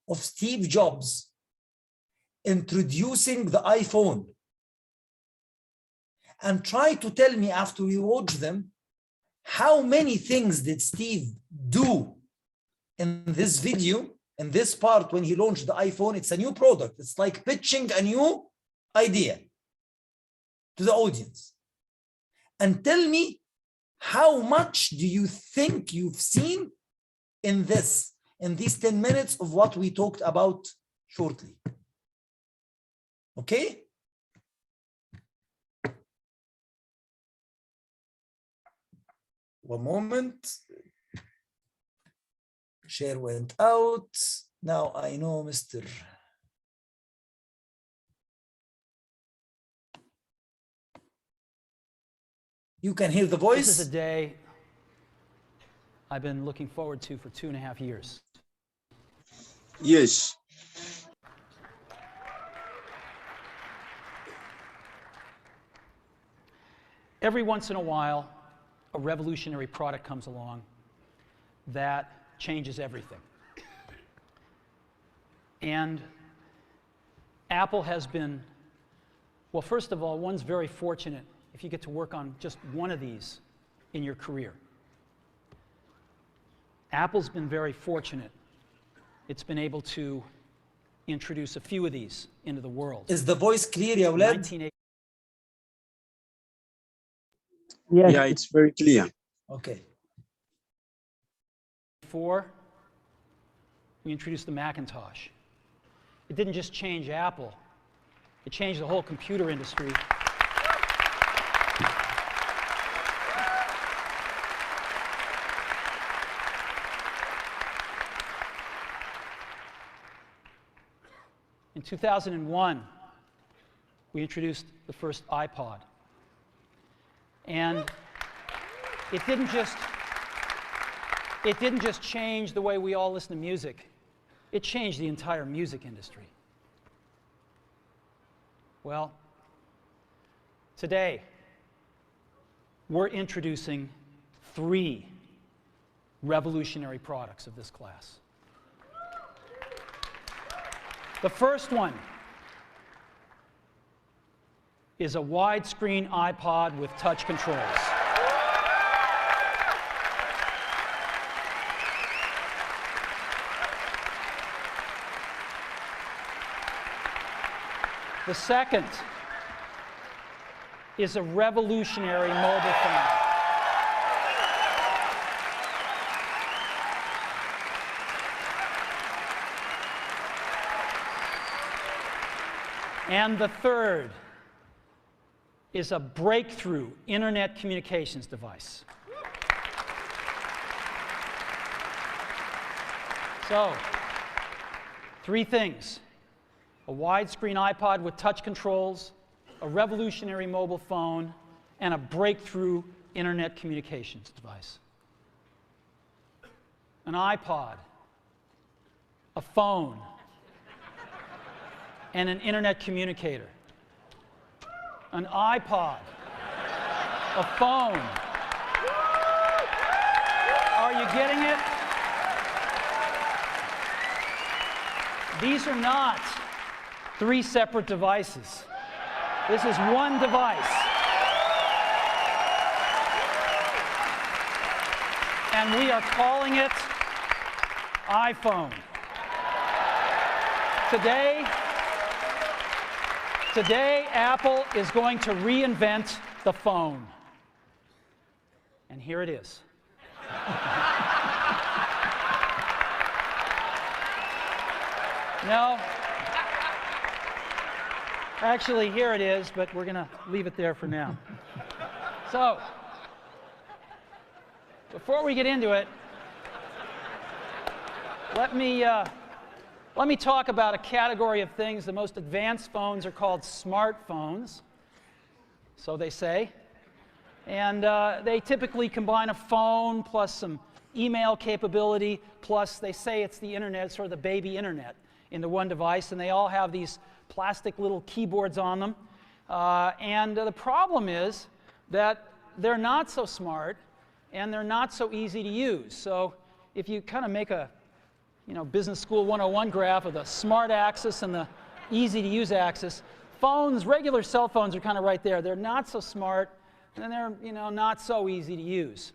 of Steve Jobs introducing the iPhone, and try to tell me after we watch them, how many things did Steve do in this video, in this part when he launched the iPhone? It's a new product. It's like pitching a new idea to the audience. And tell me, how much do you think you've seen in these 10 minutes of what we talked about shortly? Okay? One moment. Share went out. Now I know Mr. You can hear the voice. This is a day I've been looking forward to for 2.5 years. Yes. Every once in a while, a revolutionary product comes along that changes everything. And Apple has been, well, first of all, one's very fortunate if you get to work on just one of these in your career. Apple's been very fortunate. It's been able to introduce a few of these into the world. Is the voice clear, ya أولاد? Yes. Yeah, it's very clear. Okay. Before, we introduced the Macintosh. It didn't just change Apple, it changed the whole computer industry. In 2001, we introduced the first iPod. And it didn't just change the way we all listen to music. It changed the entire music industry. Well, today, we're introducing 3 revolutionary products of this class. The first one is a widescreen iPod with touch controls. The second is a revolutionary mobile phone. And the third is a breakthrough internet communications device. So, 3 things: a widescreen iPod with touch controls, a revolutionary mobile phone, and a breakthrough internet communications device. An iPod, a phone, and an internet communicator. An iPod, a phone. Are you getting it? These are not 3 separate devices. This is one device. And we are calling it iPhone. Today, Apple is going to reinvent the phone. And here it is. No. Actually, here it is, but we're going to leave it there for now. So, before we get into it, let me talk about a category of things. The most advanced phones are called smartphones, so they say. And they typically combine a phone plus some email capability, plus they say it's the internet, sort of the baby internet, into one device. And they all have these plastic little keyboards on them. And the problem is that they're not so smart and they're not so easy to use. So if you kind of make a Business School 101 graph of the smart axis and the easy to use axis, regular cell phones are kind of right there. They're not so smart and they're not so easy to use.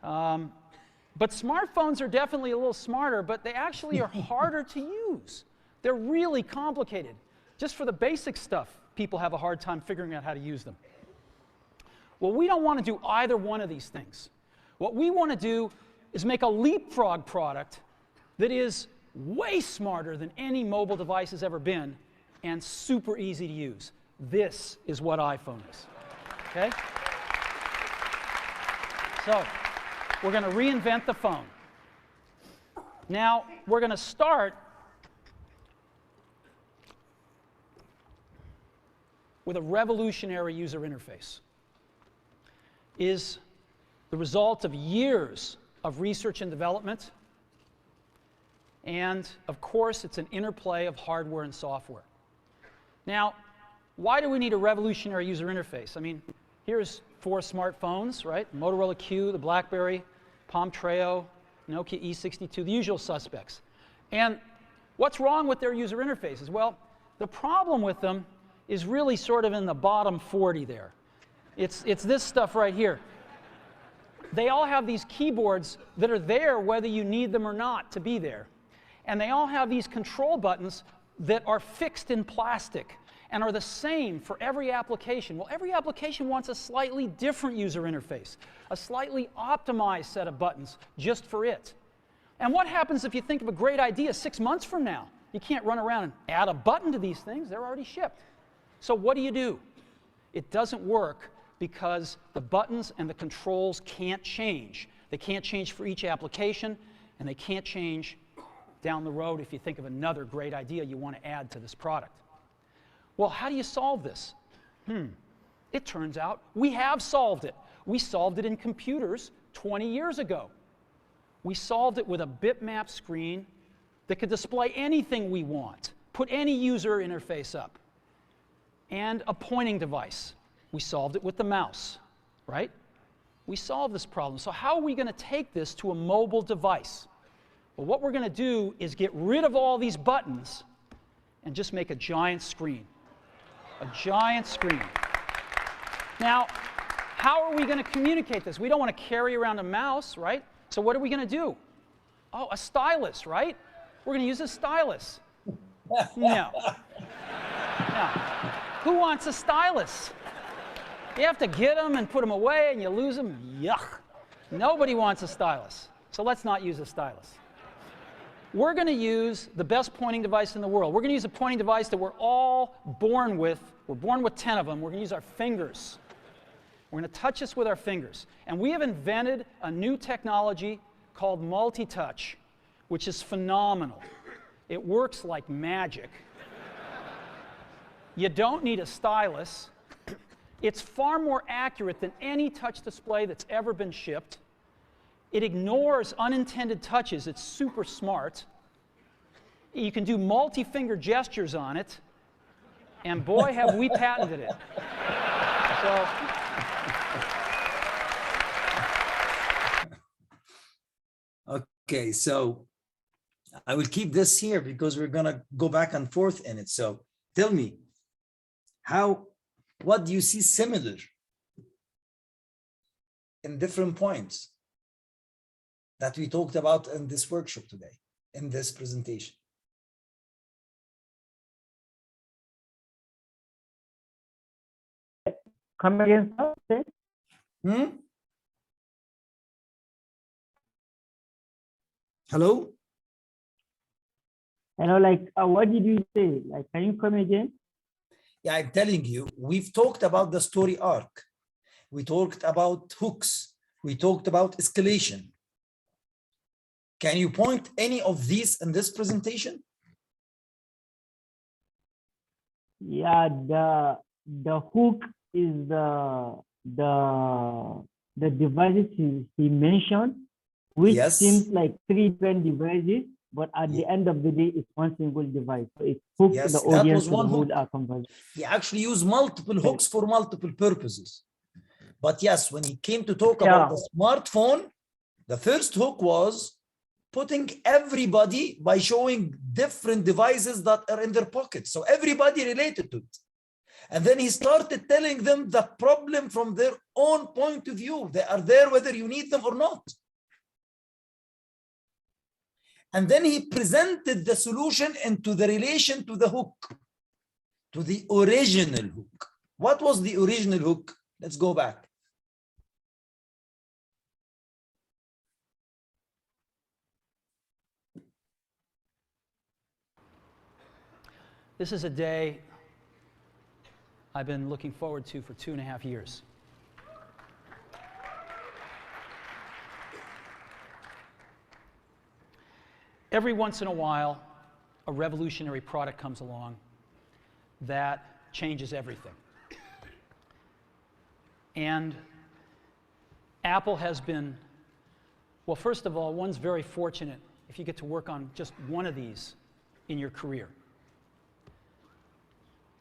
But smartphones are definitely a little smarter, but they actually are harder to use. They're really complicated. Just for the basic stuff, people have a hard time figuring out how to use them. Well, we don't want to do either one of these things. What we want to do is make a leapfrog product that is way smarter than any mobile device has ever been and super easy to use. This is what iPhone is. Okay? So, we're going to reinvent the phone. Now, we're going to start with a revolutionary user interface. It is the result of years of research and development. And, of course, it's an interplay of hardware and software. Now, why do we need a revolutionary user interface? I mean, here's 4 smartphones, right? Motorola Q, the BlackBerry, Palm Treo, Nokia E62, the usual suspects. And what's wrong with their user interfaces? Well, the problem with them is really sort of in the bottom 40 there. It's this stuff right here. They all have these keyboards that are there whether you need them or not to be there. And they all have these control buttons that are fixed in plastic. and are the same for every application. Well, every application wants a slightly different user interface, a slightly optimized set of buttons just for it. And what happens if you think of a great idea 6 months from now? You can't run around and add a button to these things. They're already shipped. So what do? It doesn't work because the buttons and the controls can't change. They can't change for each application, and they can't change down the road if you think of another great idea you want to add to this product. Well, how do you solve this? It turns out we have solved it. We solved it in computers 20 years ago. We solved it with a bitmap screen that could display anything we want, put any user interface up, and a pointing device. We solved it with the mouse, right? We solved this problem. So how are we going to take this to a mobile device? Well, what we're going to do is get rid of all these buttons and just make a giant screen. A giant screen. Now, how are we going to communicate this? We don't want to carry around a mouse, right? So what are we going to do? Oh, a stylus, right? We're going to use a stylus. No. No. Who wants a stylus? You have to get them and put them away, and you lose them. Yuck. Nobody wants a stylus. So let's not use a stylus. We're going to use the best pointing device in the world. We're going to use a pointing device that we're all born with. We're born with 10 of them. We're going to use our fingers. We're going to touch this with our fingers. And we have invented a new technology called multi-touch, which is phenomenal. It works like magic. You don't need a stylus. It's far more accurate than any touch display that's ever been shipped. It ignores unintended touches. It's super smart. You can do multi-finger gestures on it. And boy, have we patented it. So, okay, so I will keep this here because we're going to go back and forth in it. So tell me, what do you see similar in different points that we talked about in this workshop today, in this presentation? Come again, sir? Hello? Hello, like, what did you say? Like, can you come again? Yeah, I'm telling you, we've talked about the story arc. We talked about hooks. We talked about escalation. Can you point any of these in this presentation? Yeah, the hook is the devices he mentioned, which Yes. seems like 3 different devices, but at the end of the day, it's one single device. So it hooks Yes, the that audience was to the one whole hook. conversation. He actually used multiple hooks for multiple purposes. But yes, when he came to talk about the smartphone, the first hook was putting everybody by showing different devices that are in their pockets. So everybody related to it. And then he started telling them the problem from their own point of view. They are there whether you need them or not. And then he presented the solution into the relation to the hook, to the original hook. What was the original hook? Let's go back. this is a day I've been looking forward to for 2.5 years. Every once in a while, a revolutionary product comes along that changes everything. And Apple has been, well, first of all, one's very fortunate if you get to work on just one of these in your career.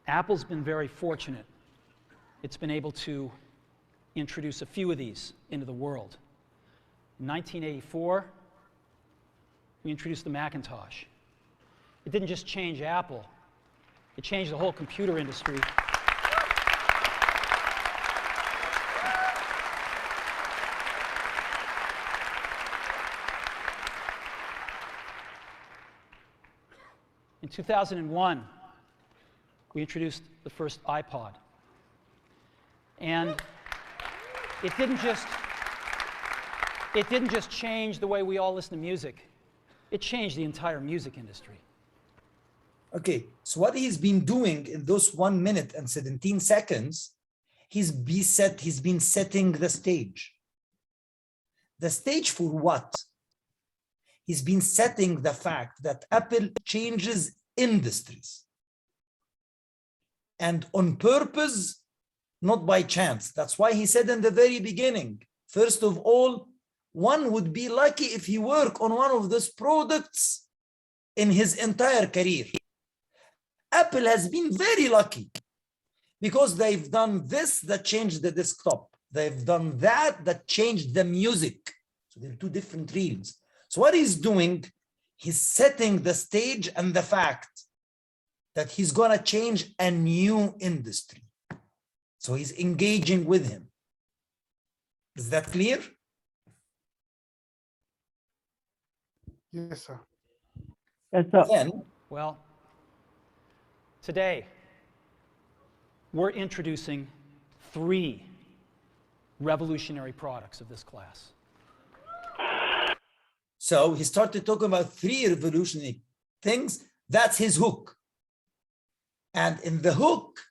Apple's been very fortunate. It's been able to introduce a few of these into the world. In 1984, we introduced the Macintosh. It didn't just change Apple, it changed the whole computer industry. In 2001, we introduced the first iPod. And it didn't just change the way we all listen to music. It changed the entire music industry. Okay, so what he's been doing in those 1 minute and 17 seconds, he's been setting the stage. The stage for what? He's been setting the fact that Apple changes industries. And on purpose, not by chance. That's why he said in the very beginning, first of all, one would be lucky if he worked on one of those products in his entire career. Apple has been very lucky because they've done this that changed the desktop. They've done that changed the music. So they're two different realms. So what he's doing, he's setting the stage and the fact that he's gonna change a new industry. So he's engaging with him. Is that clear? Yes, sir. Yes, sir. Then, Well, today, we're introducing 3 revolutionary products of this class. so he started talking about 3 revolutionary things. That's his hook. And in the hook,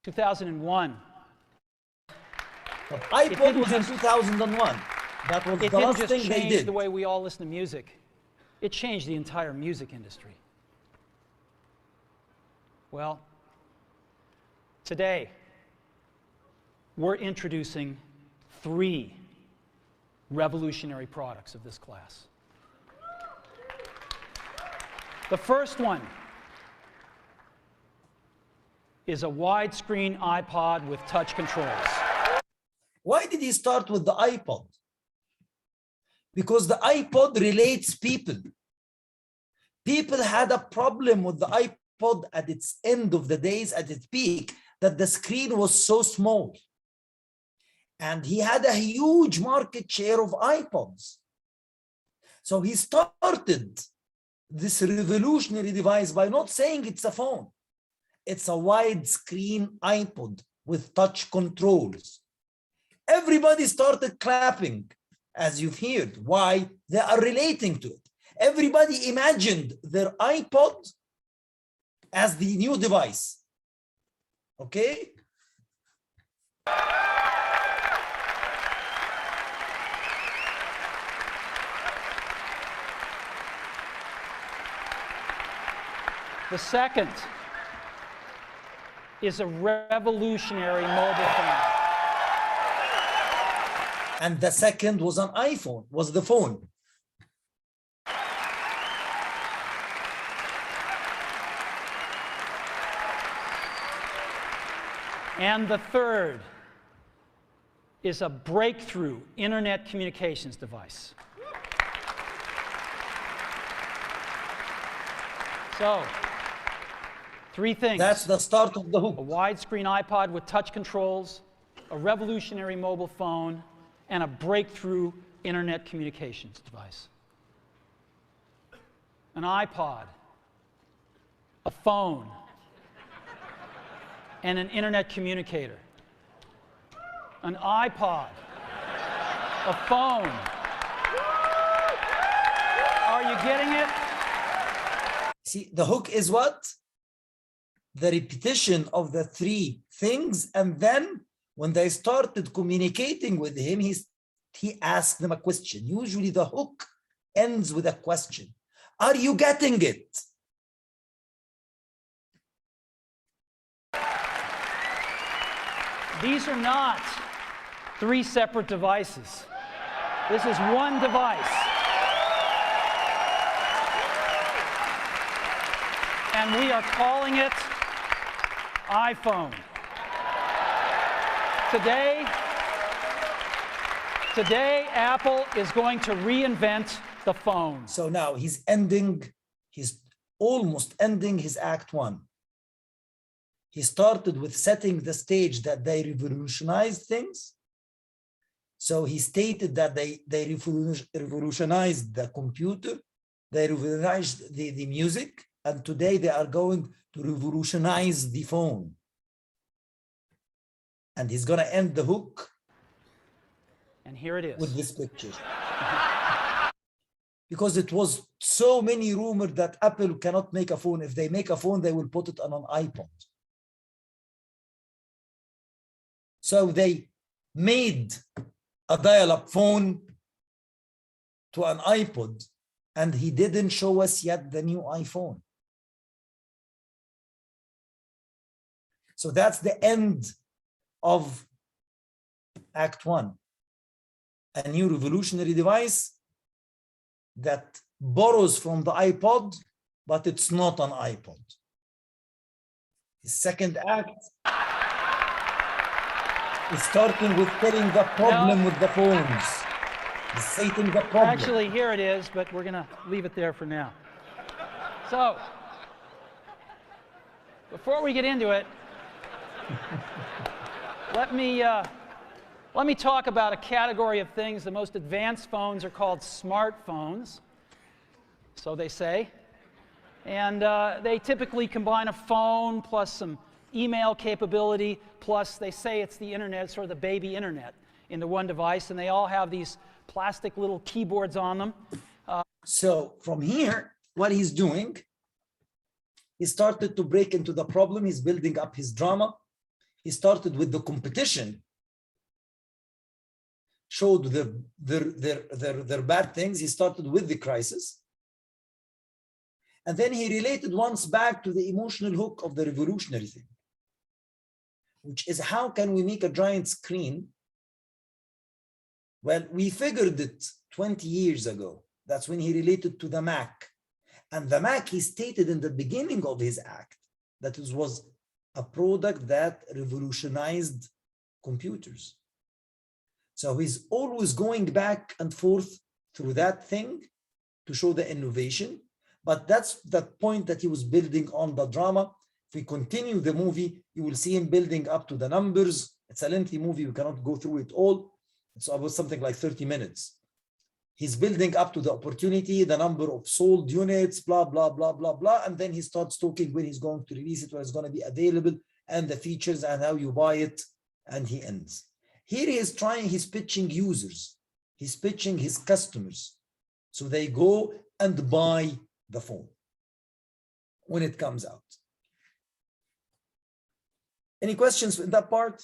2001, iPod was in 2001. That was it the didn't last just thing they change did. the way we all listen to music. It changed the entire music industry. Well, today, we're introducing 3 revolutionary products of this class. The first one is a widescreen iPod with touch controls. Why did he start with the iPod? Because the iPod relates people. People had a problem with the iPod at its end of the days, at its peak, that the screen was so small. And he had a huge market share of iPods. So he started this revolutionary device by not saying it's a phone. It's a widescreen iPod with touch controls. Everybody started clapping, as you've heard. Why? They are relating to it. Everybody imagined their iPod as the new device. Okay? The second is a revolutionary mobile phone. And the second was an iPhone, was the phone. And the third is a breakthrough internet communications device. So, 3 things. That's the start of the hook. A widescreen iPod with touch controls, a revolutionary mobile phone, and a breakthrough internet communications device. An iPod, a phone, and an internet communicator. An iPod, a phone. Are you getting it? See, the hook is what? The repetition of the 3 things. And then when they started communicating with him, he asked them a question. Usually the hook ends with a question. Are you getting it? These are not 3 separate devices. This is one device. And we are calling it iPhone. Today, Apple is going to reinvent the phone. So now he's almost ending his Act 1. He started with setting the stage that they revolutionized things. So he stated that they revolutionized the computer, they revolutionized the music, And today they are going to revolutionize the phone. And he's going to end the hook. And here it is. With this picture. Because it was so many rumors that Apple cannot make a phone. If they make a phone, they will put it on an iPod. So they made a dial-up phone to an iPod, and he didn't show us yet the new iPhone. So that's the end of Act 1. A new revolutionary device that borrows from the iPod, but it's not an iPod. The second act is starting with telling the problem with the phones. It's stating the problem. Actually, here it is, but we're going to leave it there for now. So, before we get into it, let me talk about a category of things. The most advanced phones are called smartphones, so they say. And they typically combine a phone plus some email capability, plus they say it's the internet, sort of the baby internet, into one device, and they all have these plastic little keyboards on them. So from here, what he's doing, he started to break into the problem. He's building up his drama. He started with the competition, showed their bad things. He started with the crisis. And then he related once back to the emotional hook of the revolutionary thing, which is how can we make a giant screen? Well, we figured it 20 years ago. That's when he related to the Mac. And the Mac, he stated in the beginning of his act that it was a product that revolutionized computers. So he's always going back and forth through that thing to show the innovation. But that's the point that he was building on the drama. If we continue the movie, you will see him building up to the numbers. It's a lengthy movie. We cannot go through it all. It's about something like 30 minutes. He's building up to the opportunity, the number of sold units, blah, blah, blah, blah, blah. And then he starts talking when he's going to release it, when it's going to be available, and the features and how you buy it. And he ends. Here he is he's pitching users. He's pitching his customers. So they go and buy the phone when it comes out. Any questions in that part?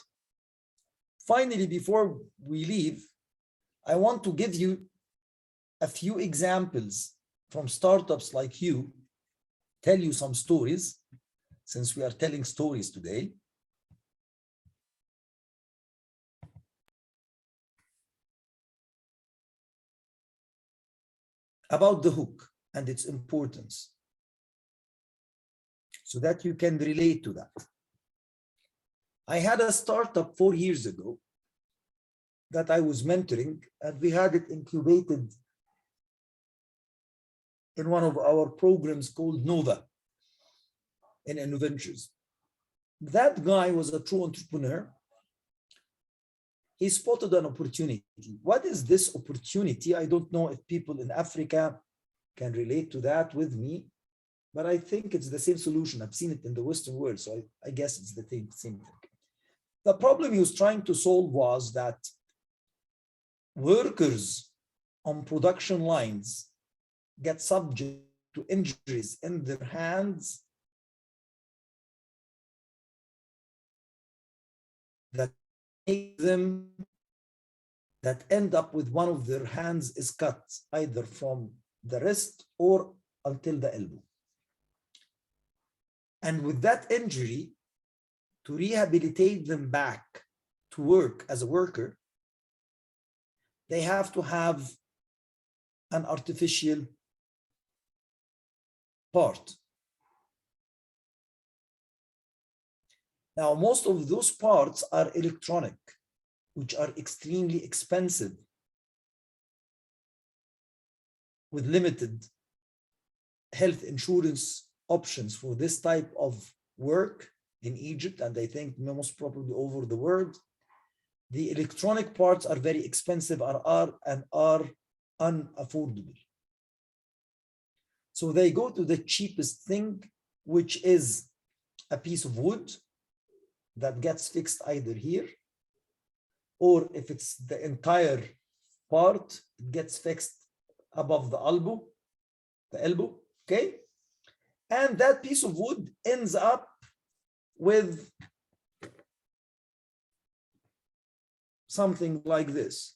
Finally, before we leave, I want to give you a few examples from startups like you, tell you some stories, since we are telling stories today. About the hook and its importance, so that you can relate to that. I had a startup 4 years ago that I was mentoring, and we had it incubated in one of our programs called Nova in InnoVentures. That guy was a true entrepreneur. He spotted an opportunity. What is this opportunity? I don't know if people in Africa can relate to that with me, but I think it's the same solution. I've seen it in the Western world, so I guess it's the same thing. The problem he was trying to solve was that workers on production lines get subject to injuries in their hands that make them, that end up with one of their hands is cut, either from the wrist or until the elbow. And with that injury, to rehabilitate them back to work as a worker, they have to have an artificial part. Now, most of those parts are electronic, which are extremely expensive, with limited health insurance options for this type of work in Egypt, and I think most probably over the world. The electronic parts are very expensive and are unaffordable. So they go to the cheapest thing, which is a piece of wood that gets fixed either here, or if it's the entire part, it gets fixed above the elbow, okay? And that piece of wood ends up with something like this.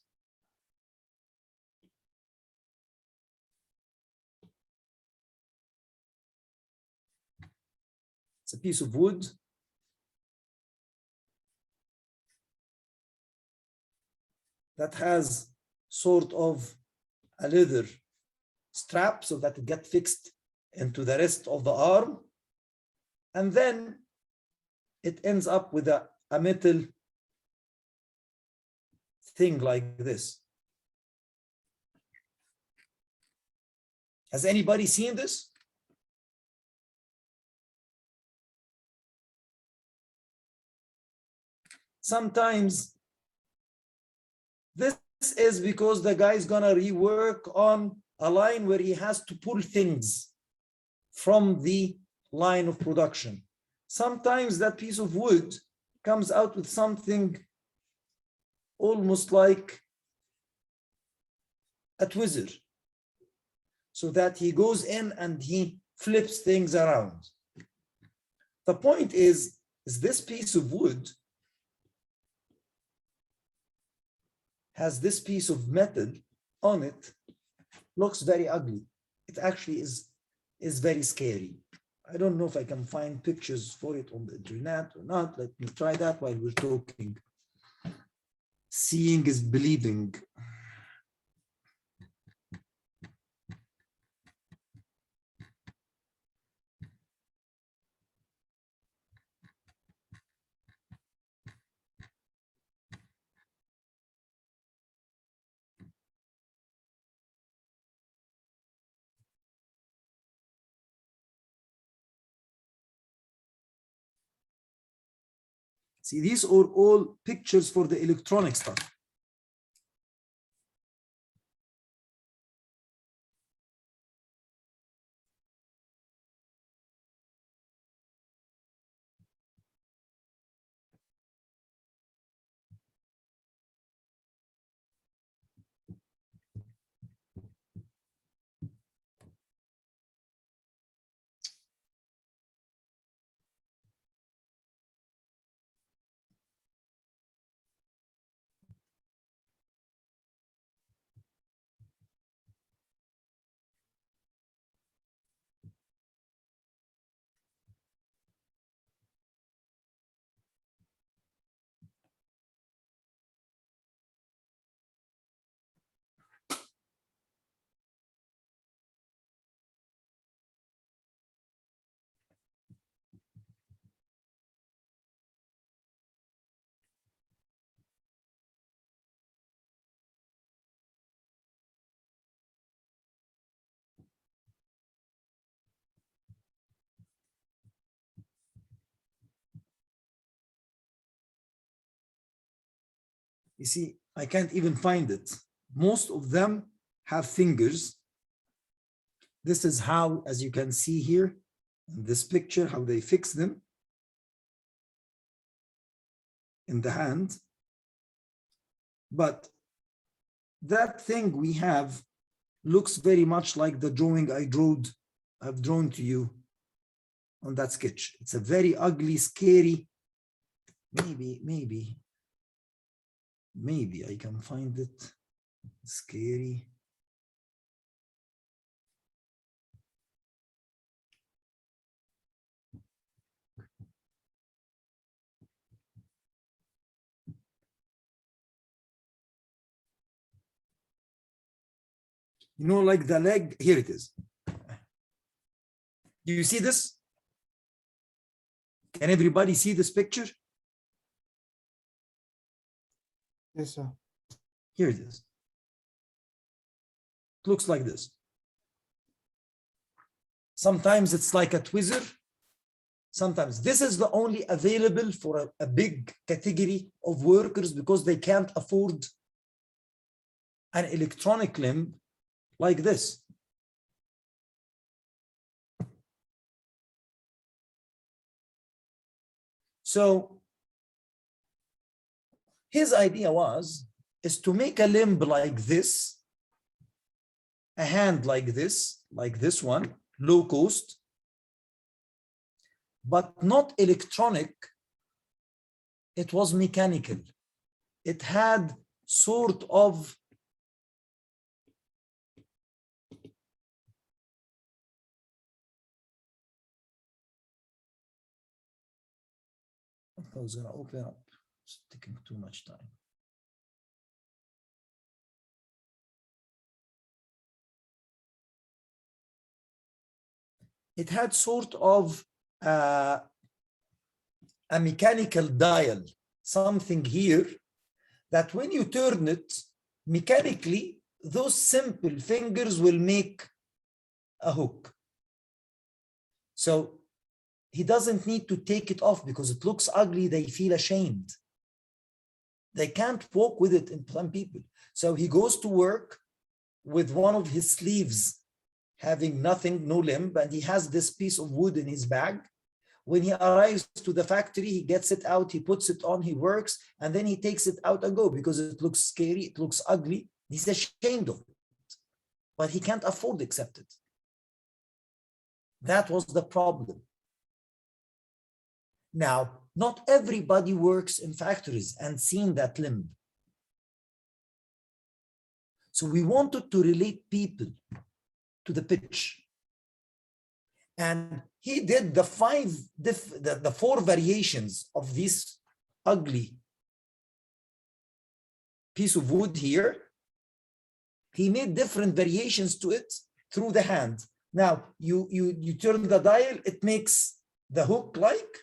It's a piece of wood that has sort of a leather strap so that it gets fixed into the rest of the arm. And then it ends up with a metal thing like this. Has anybody seen this? Sometimes this is because the guy is gonna rework on a line where he has to pull things from the line of production. Sometimes that piece of wood comes out with something almost like a tweezer, so that he goes in and he flips things around. The point is this piece of wood has this piece of metal on it, looks very ugly. It actually is very scary. I don't know if I can find pictures for it on the internet or not. Let me try that while we're talking. Seeing is believing. See, these are all pictures for the electronic stuff. You see, I can't even find it. Most of them have fingers. This is how, as you can see here in this picture, how they fix them in the hand. But that thing we have looks very much like the drawing I've drawn to you on that sketch. It's a very ugly, scary, maybe I can find it. Scary. You know, like the leg, here it is. Do you see this? Can everybody see this picture? Yes, sir. Here it is. It looks like this. Sometimes it's like a tweezer. Sometimes this is the only available for a big category of workers because they can't afford an electronic limb like this. So his idea is to make a limb like this, a hand like this one, low cost, but not electronic. It was mechanical. It had sort of I was going to open up. It's taking too much time. It had sort of a mechanical dial, something here that when you turn it mechanically, those simple fingers will make a hook. So he doesn't need to take it off because it looks ugly. They feel ashamed. They can't walk with it in some people. So he goes to work with one of his sleeves having nothing, no limb, and he has this piece of wood in his bag. When he arrives to the factory, he gets it out, he puts it on, he works, and then he takes it out and go because it looks scary, it looks ugly. He's ashamed of it, but he can't afford to accept it. That was the problem. Now, not everybody works in factories and seen that limb. So we wanted to relate people to the pitch. And he did the four variations of this ugly piece of wood here. He made different variations to it through the hand. Now, you turn the dial, it makes the hook like.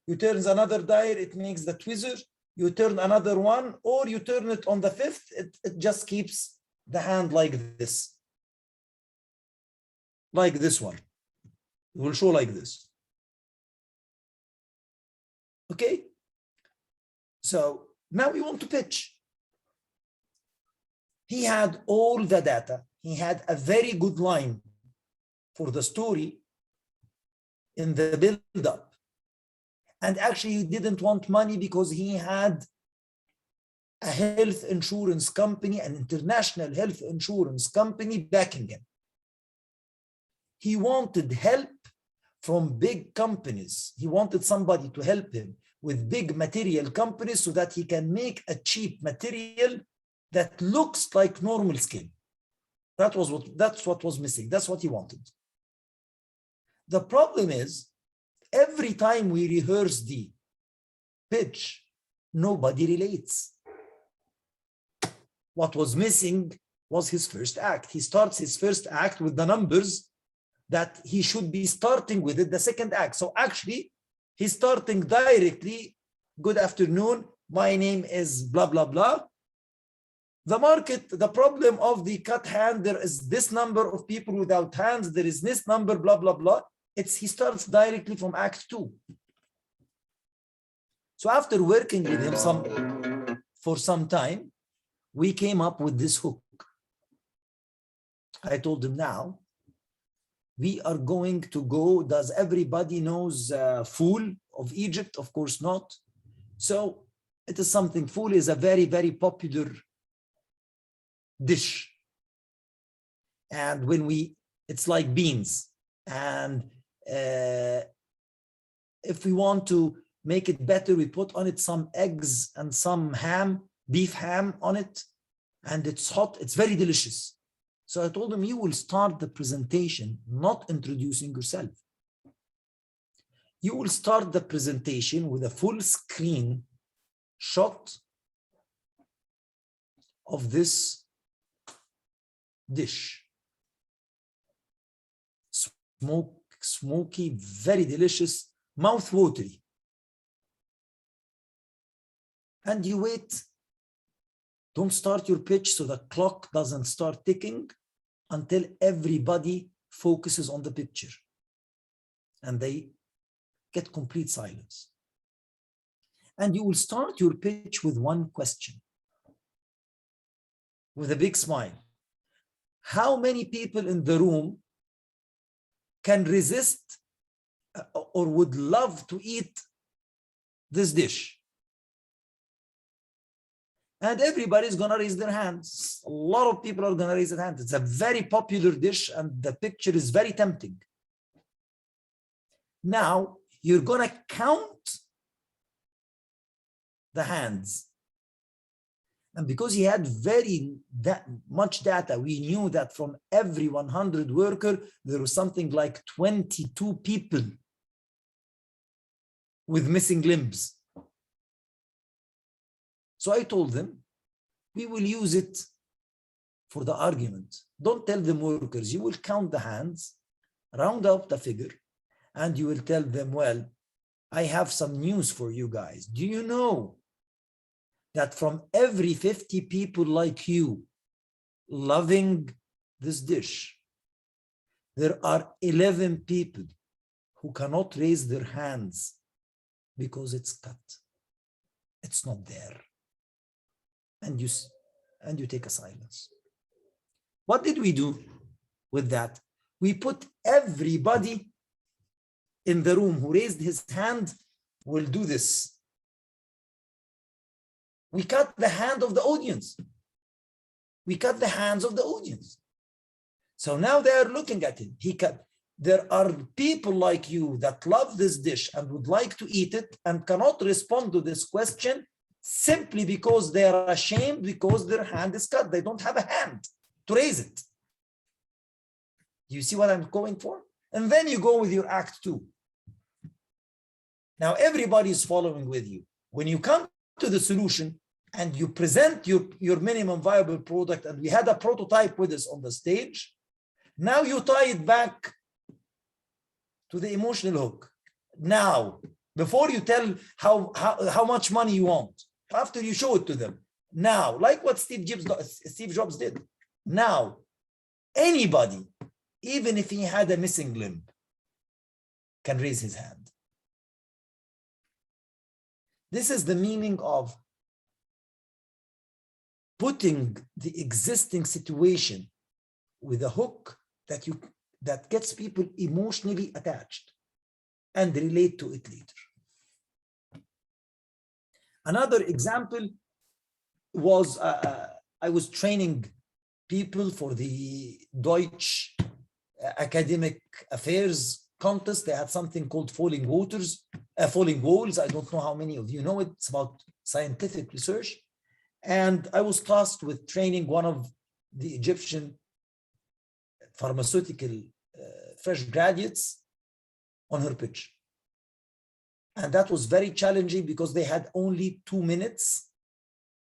You turn another dial, it makes the tweezer. You turn another one, or you turn it on the fifth, it just keeps the hand like this. Like this one. It will show like this. Okay? So now we want to pitch. He had all the data. He had a very good line for the story in the build-up. And actually, he didn't want money because he had a health insurance company, an international health insurance company backing him. He wanted help from big companies. He wanted somebody to help him with big material companies so that he can make a cheap material that looks like normal skin. That's what was missing. That's what he wanted. The problem is, every time we rehearse the pitch, nobody relates. What was missing was his first act. He starts his first act with the numbers that he should be starting with it, the second act. So actually, he's starting directly, good afternoon, my name is blah, blah, blah. The market, the problem of the cut hand, there is this number of people without hands, there is this number, blah, blah, blah. He starts directly from Act 2. So after working with him for some time, we came up with this hook. I told him, now, we are going to go, does everybody knows Fool of Egypt? Of course not. So it is something, Fool is a very, very popular dish. And it's like beans. And if we want to make it better, we put on it some eggs and some ham, beef ham on it. And it's hot, it's very delicious. So I told him, you will start the presentation not introducing yourself. You will start the presentation with a full screen shot of this dish. Smoky, very delicious, mouth-watery. And you wait. Don't start your pitch so the clock doesn't start ticking until everybody focuses on the picture and they get complete silence. And you will start your pitch with one question, with a big smile. How many people in the room can resist or would love to eat this dish. And everybody's gonna raise their hands. A lot of people are gonna raise their hands. It's a very popular dish and the picture is very tempting. Now you're gonna count the hands. And because he had much data, we knew that from every 100 worker, there was something like 22 people with missing limbs. So I told them, we will use it for the argument. Don't tell them workers, you will count the hands, round up the figure, and you will tell them, well, I have some news for you guys. Do you know that from every 50 people like you loving this dish, there are 11 people who cannot raise their hands because it's cut. It's not there. And you take a silence. What did we do with that? We put everybody in the room who raised his hand will do this. We cut the hand of the audience. We cut the hands of the audience. So now they are looking at him. There are people like you that love this dish and would like to eat it and cannot respond to this question simply because they are ashamed because their hand is cut. They don't have a hand to raise it. Do you see what I'm going for? And then you go with your act 2. Now everybody is following with you. When you come to the solution and you present your minimum viable product, and we had a prototype with us on the stage, now you tie it back to the emotional hook. Now, before you tell how much money you want, after you show it to them, now, like what Steve Jobs did, now, anybody, even if he had a missing limb, can raise his hand. This is the meaning of putting the existing situation with a hook that gets people emotionally attached and relate to it later. Another example was I was training people for the Deutsch Academic Affairs contest. They had something called Falling Walls. I don't know how many of you know it. It's about scientific research. And I was tasked with training one of the Egyptian pharmaceutical fresh graduates on her pitch. And that was very challenging because they had only 2 minutes.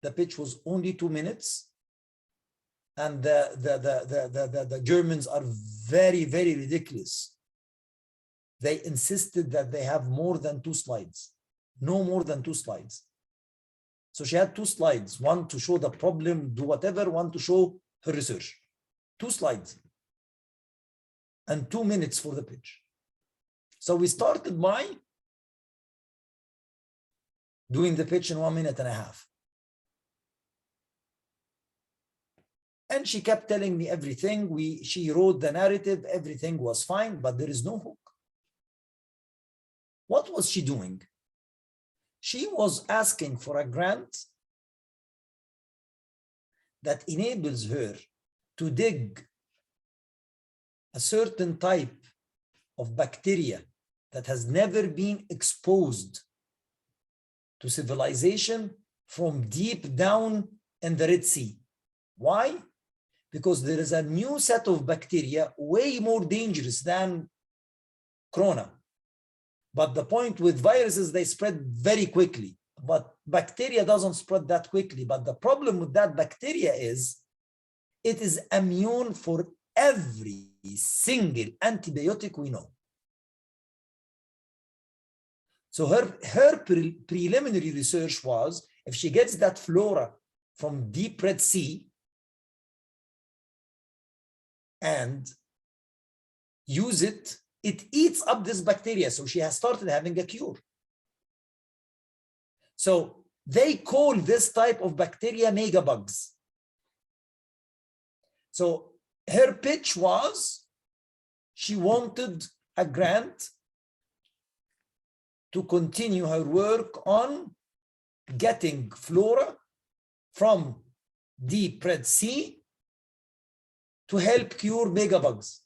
The pitch was only 2 minutes. And the Germans are very, very ridiculous. They insisted that they have more than 2 slides, no more than 2 slides. So she had 2 slides, one to show the problem, do whatever, one to show her research. 2 slides and 2 minutes for the pitch. So we started by doing the pitch in 1.5 minutes. And she kept telling me everything. She wrote the narrative, everything was fine, but there is no hook. What was she doing? She was asking for a grant that enables her to dig a certain type of bacteria that has never been exposed to civilization from deep down in the Red Sea. Why? Because there is a new set of bacteria way more dangerous than corona. But the point with viruses, they spread very quickly. But bacteria doesn't spread that quickly. But the problem with that bacteria is it is immune for every single antibiotic we know. So her preliminary research was, if she gets that flora from deep Red Sea and use it, it eats up this bacteria. So she has started having a cure. So they call this type of bacteria megabugs. So her pitch was, she wanted a grant to continue her work on getting flora from deep Red Sea to help cure megabugs.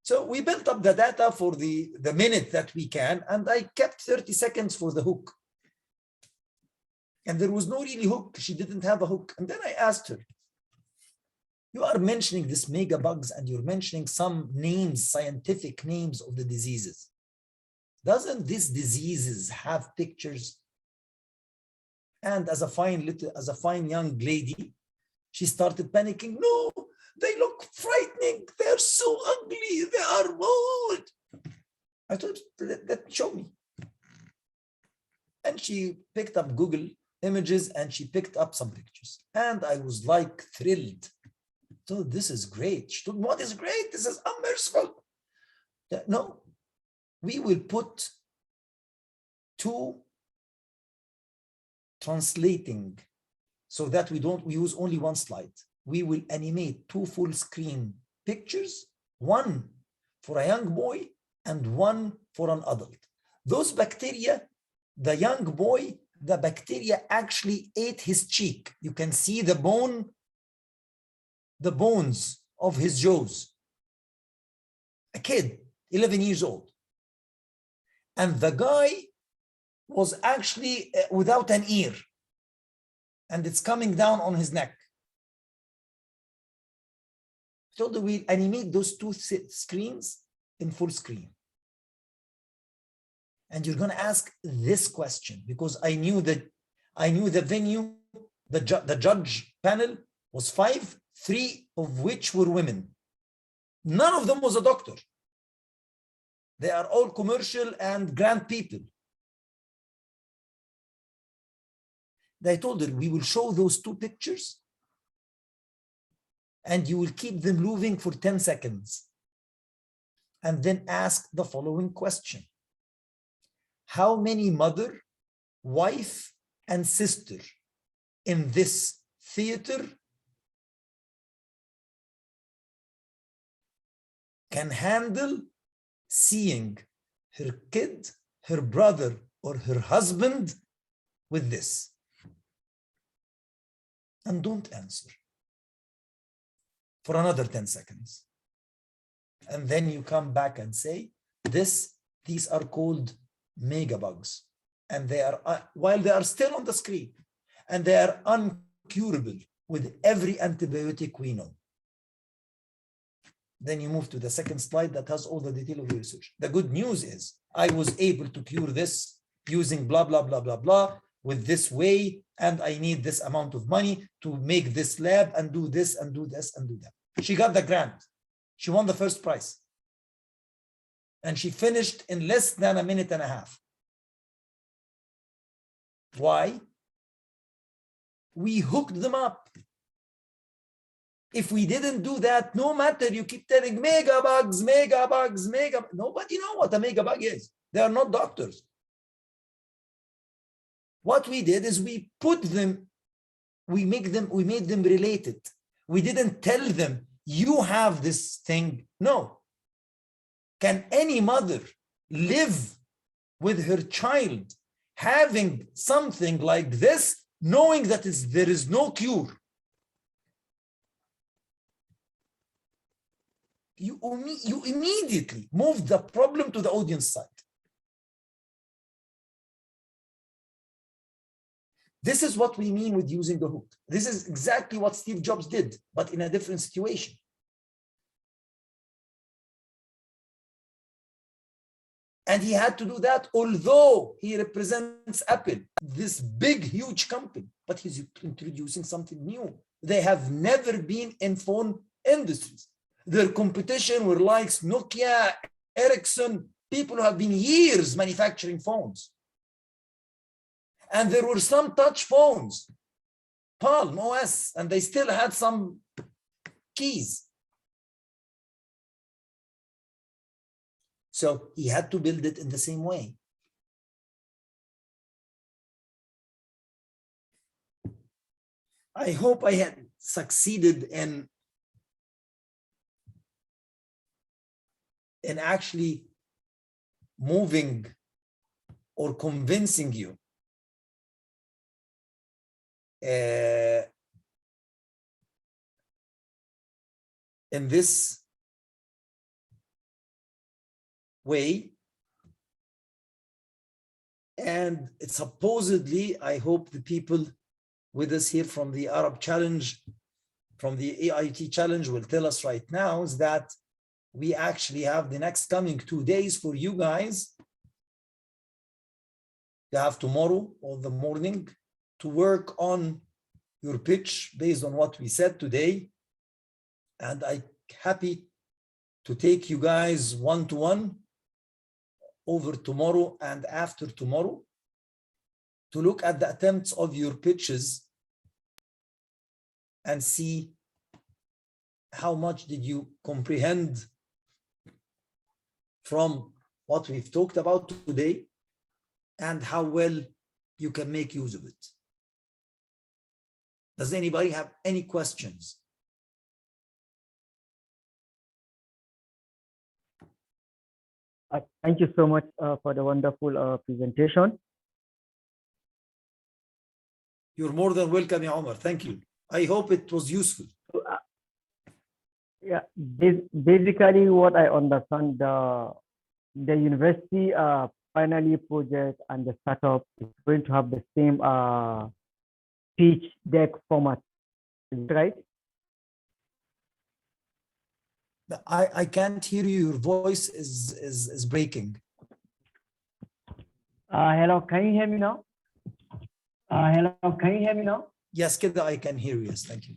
So we built up the data for the minute that we can, and I kept 30 seconds for the hook. And there was no really hook. She didn't have a hook. And then I asked her, you are mentioning this megabugs and you're mentioning some names, scientific names of the diseases. Doesn't these diseases have pictures? And as a fine young lady, she started panicking. No, they look frightening. They're so ugly. They are old. I told her, let show me. And she picked up Google Images and she picked up some pictures. And I was like thrilled. So this is great. She told me, what is great? This is unmerciful. No, we will put two translating so that we use only one slide. We will animate two full screen pictures, one for a young boy and one for an adult. Those bacteria, the young boy, the bacteria actually ate his cheek. You can see the bones of his jaws. A kid, 11 years old. And the guy was actually without an ear. And it's coming down on his neck. So we animate those two screens in full screen. And you're going to ask this question because I knew the venue, the judge panel was 5, 3 of which were women. None of them was a doctor. They are all commercial and grand people. I told her, we will show those two pictures and you will keep them moving for 10 seconds. And then ask the following question. How many mother, wife, and sister in this theater can handle seeing her kid, her brother, or her husband with this? And don't answer for another 10 seconds. And then you come back and say, these are called megabugs. And they are, while they are still on the screen, and they are uncurable with every antibiotic we know. Then you move to the second slide that has all the detail of the research. The good news is I was able to cure this using blah, blah, blah, blah, blah, with this way, and I need this amount of money to make this lab and do this and do this and do that. She got the grant. She won the first prize. And she finished in less than a minute and a half. Why? We hooked them up. If we didn't do that, no matter you keep telling megabugs, nobody knows what a megabug is. They are not doctors. What we did is we put them, we made them related. We didn't tell them, you have this thing. No. Can any mother live with her child having something like this, knowing that there is no cure? You immediately move the problem to the audience side. This is what we mean with using the hook. This is exactly what Steve Jobs did, but in a different situation. And he had to do that, although he represents Apple, this big, huge company, but he's introducing something new. They have never been in phone industries. Their competition were like Nokia, Ericsson, people who have been years manufacturing phones. And there were some touch phones, Palm OS, and they still had some keys. So he had to build it in the same way. I hope I had succeeded in actually moving or convincing you in this way. And it's supposedly, I hope the people with us here from the Arab Challenge, from the AIoT Challenge will tell us right now is that we actually have the next coming 2 days for you guys. You have tomorrow or the morning to work on your pitch based on what we said today. And I'm happy to take you guys one-to-one over tomorrow and after tomorrow to look at the attempts of your pitches and see how much did you comprehend from what we've talked about today and how well you can make use of it. Does anybody have any questions? Thank you so much for the wonderful presentation. You're more than welcome, Ya Omar. Thank you. I hope it was useful. Yeah, basically what I understand, the university finally project and the startup is going to have the same pitch deck format, right? I can't hear you. Your voice is breaking. Hello, can you hear me now? Hello, can you hear me now? Yes, Kida, I can hear you. Yes, thank you.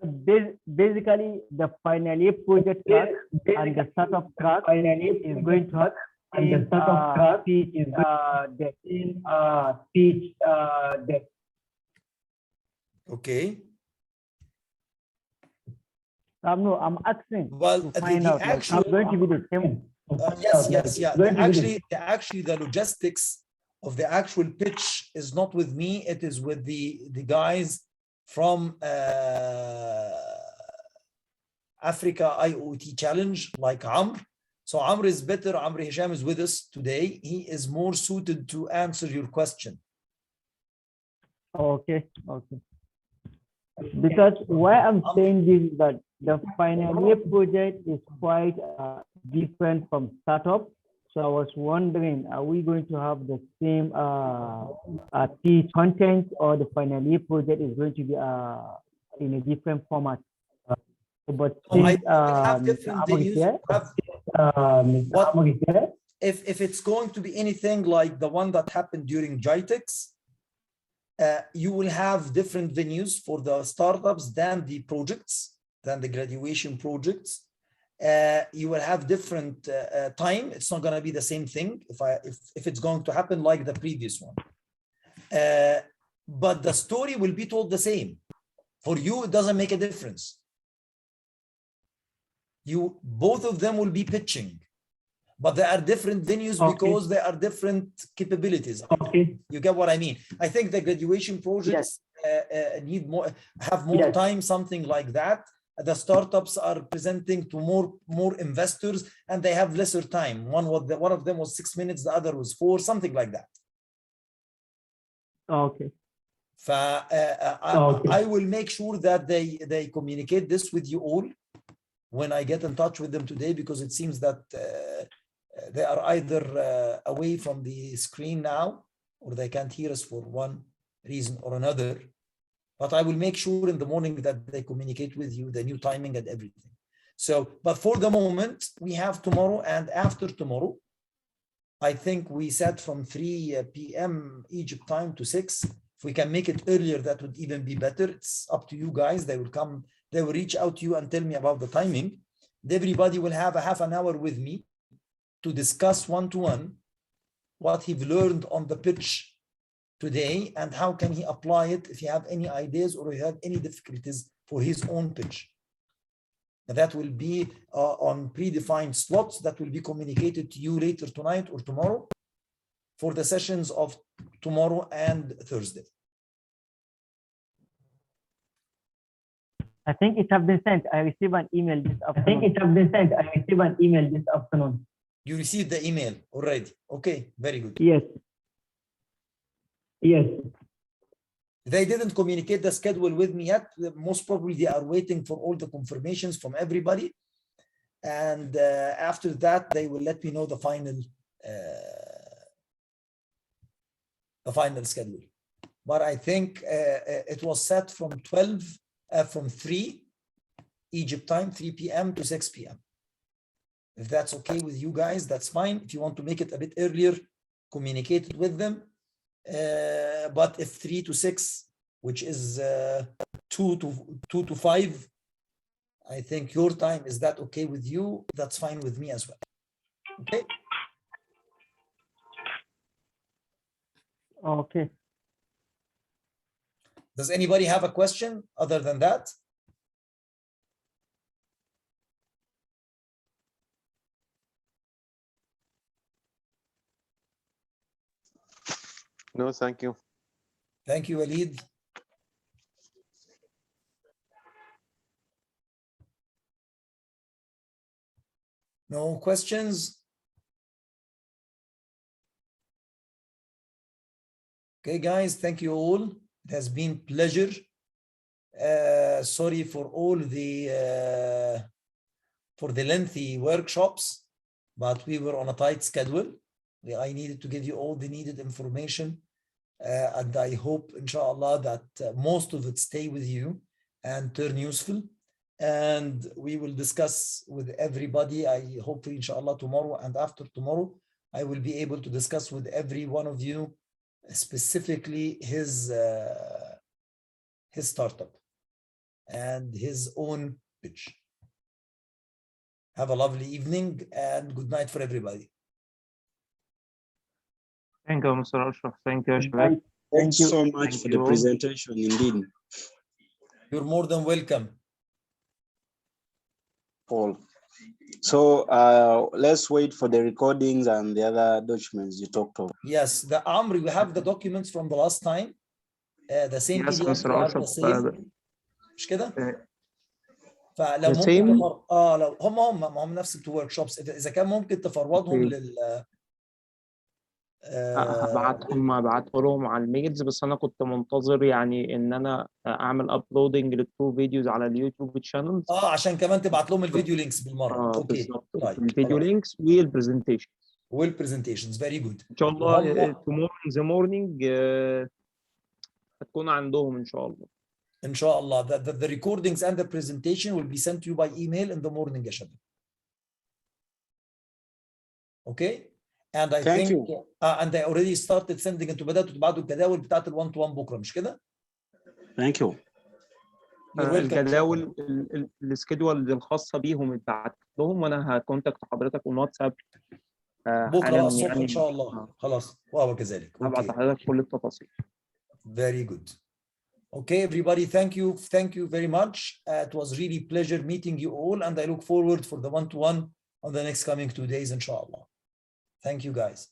Basically, the final year project track and the startup track is going to have the startup pitch deck. Okay. No, I'm asking. Well, to find out, actual, like, going to be the same. Yes. Actually, the logistics of the actual pitch is not with me. It is with the guys from Africa IoT Challenge, like Amr. So Amr is better. Amr Hisham is with us today. He is more suited to answer your question. Okay. Because why I'm saying this is that the final year project is quite different from startup. So I was wondering, are we going to have the same pitch content, or the final year project is going to be in a different format? But since if it's going to be anything like the one that happened during GITEX, you will have different venues for the startups than the projects, than the graduation projects. You will have different time. It's not going to be the same thing if it's going to happen like the previous one. But the story will be told the same. For you, it doesn't make a difference. Both of them will be pitching, but they are different venues because they are different capabilities. You get what I mean? I think the graduation projects have more time, something like that. The startups are presenting to more investors, and they have lesser time. One of them was 6 minutes, the other was 4, something like that. Okay. I will make sure that they communicate this with you all when I get in touch with them today, because it seems that they are either away from the screen now, or they can't hear us for one reason or another. But I will make sure in the morning that they communicate with you the new timing and everything. So, but for the moment, we have tomorrow and after tomorrow. I think we said from 3 p.m. Egypt time to 6. If we can make it earlier, that would even be better. It's up to you guys. They will come, they will reach out to you and tell me about the timing. Everybody will have a half an hour with me to discuss one-to-one what he learned on the pitch today and how can he apply it if you have any ideas or you have any difficulties for his own pitch. That will be on predefined slots that will be communicated to you later tonight or tomorrow for the sessions of tomorrow and Thursday. I think it has been sent. I received an email this afternoon. You received the email already. Okay, very good. Yes. Yes. They didn't communicate the schedule with me yet. Most probably they are waiting for all the confirmations from everybody. And after that, they will let me know the final schedule. But I think it was set from 3 Egypt time, 3 p.m. to 6 p.m. If that's okay with you guys, that's fine. If you want to make it a bit earlier, communicate it with them. But if 3 to 6, which is 2 to 5, I think your time, is that okay with you? That's fine with me as well. Okay. Okay. Does anybody have a question other than that? No, thank you. Thank you, Walid. No questions? Okay, guys, thank you all. It has been pleasure. Sorry for all the lengthy workshops, but we were on a tight schedule. I needed to give you all the needed information, and I hope, inshallah, that most of it stay with you and turn useful. And we will discuss with everybody. I hope, inshallah, tomorrow and after tomorrow, I will be able to discuss with every one of you specifically his startup and his own pitch. Have a lovely evening and good night for everybody. Thank you, Mr. Ashraf. Thank you, Ashraf. Thanks so much for the presentation, indeed. You're more than welcome. Paul. So let's wait for the recordings and the other documents you talked about. Yes, the Amri, we have the documents from the last time. The same Yes, PDF, Mr. we have the Ashraf. same. مش كده؟ فلو The ممكن same? لو هم نفس الورك شوبس، اذا كان ممكن تفرضهم لل هبعته لهم على الميلز، بس انا كنت منتظر يعني ان انا اعمل ابلودنج للتو فيديوز على اليوتيوب تشانل. عشان كمان تبعت لهم الفيديو لينكس بالمره. اوكي بالظبط. طيب الفيديو لينكس والبرزنتيشنز فيري جود. ان شاء الله tomorrow in the morning هتكون عندهم ان شاء الله. ان شاء الله. The recordings and the presentation will be sent to you by email in the morning يا شباب. Okay. And I think and I already started sending انتوا بدأتوا تبعتوا الجداول بتاعت ال1 to 1 بكره مش كده؟ Thank you. الجداول السكيدول الخاصه بيهم اتبعت لهم، وانا هكونتاكت حضرتك on واتساب بكره الصبح ان شاء الله. خلاص وهو كذلك. هبعت لحضرتك كل التفاصيل. Very good. Okay, everybody, thank you very much. It was really pleasure meeting you all, and I look forward for the one-to-one on the next coming 2 days, inshallah. Thank you, guys.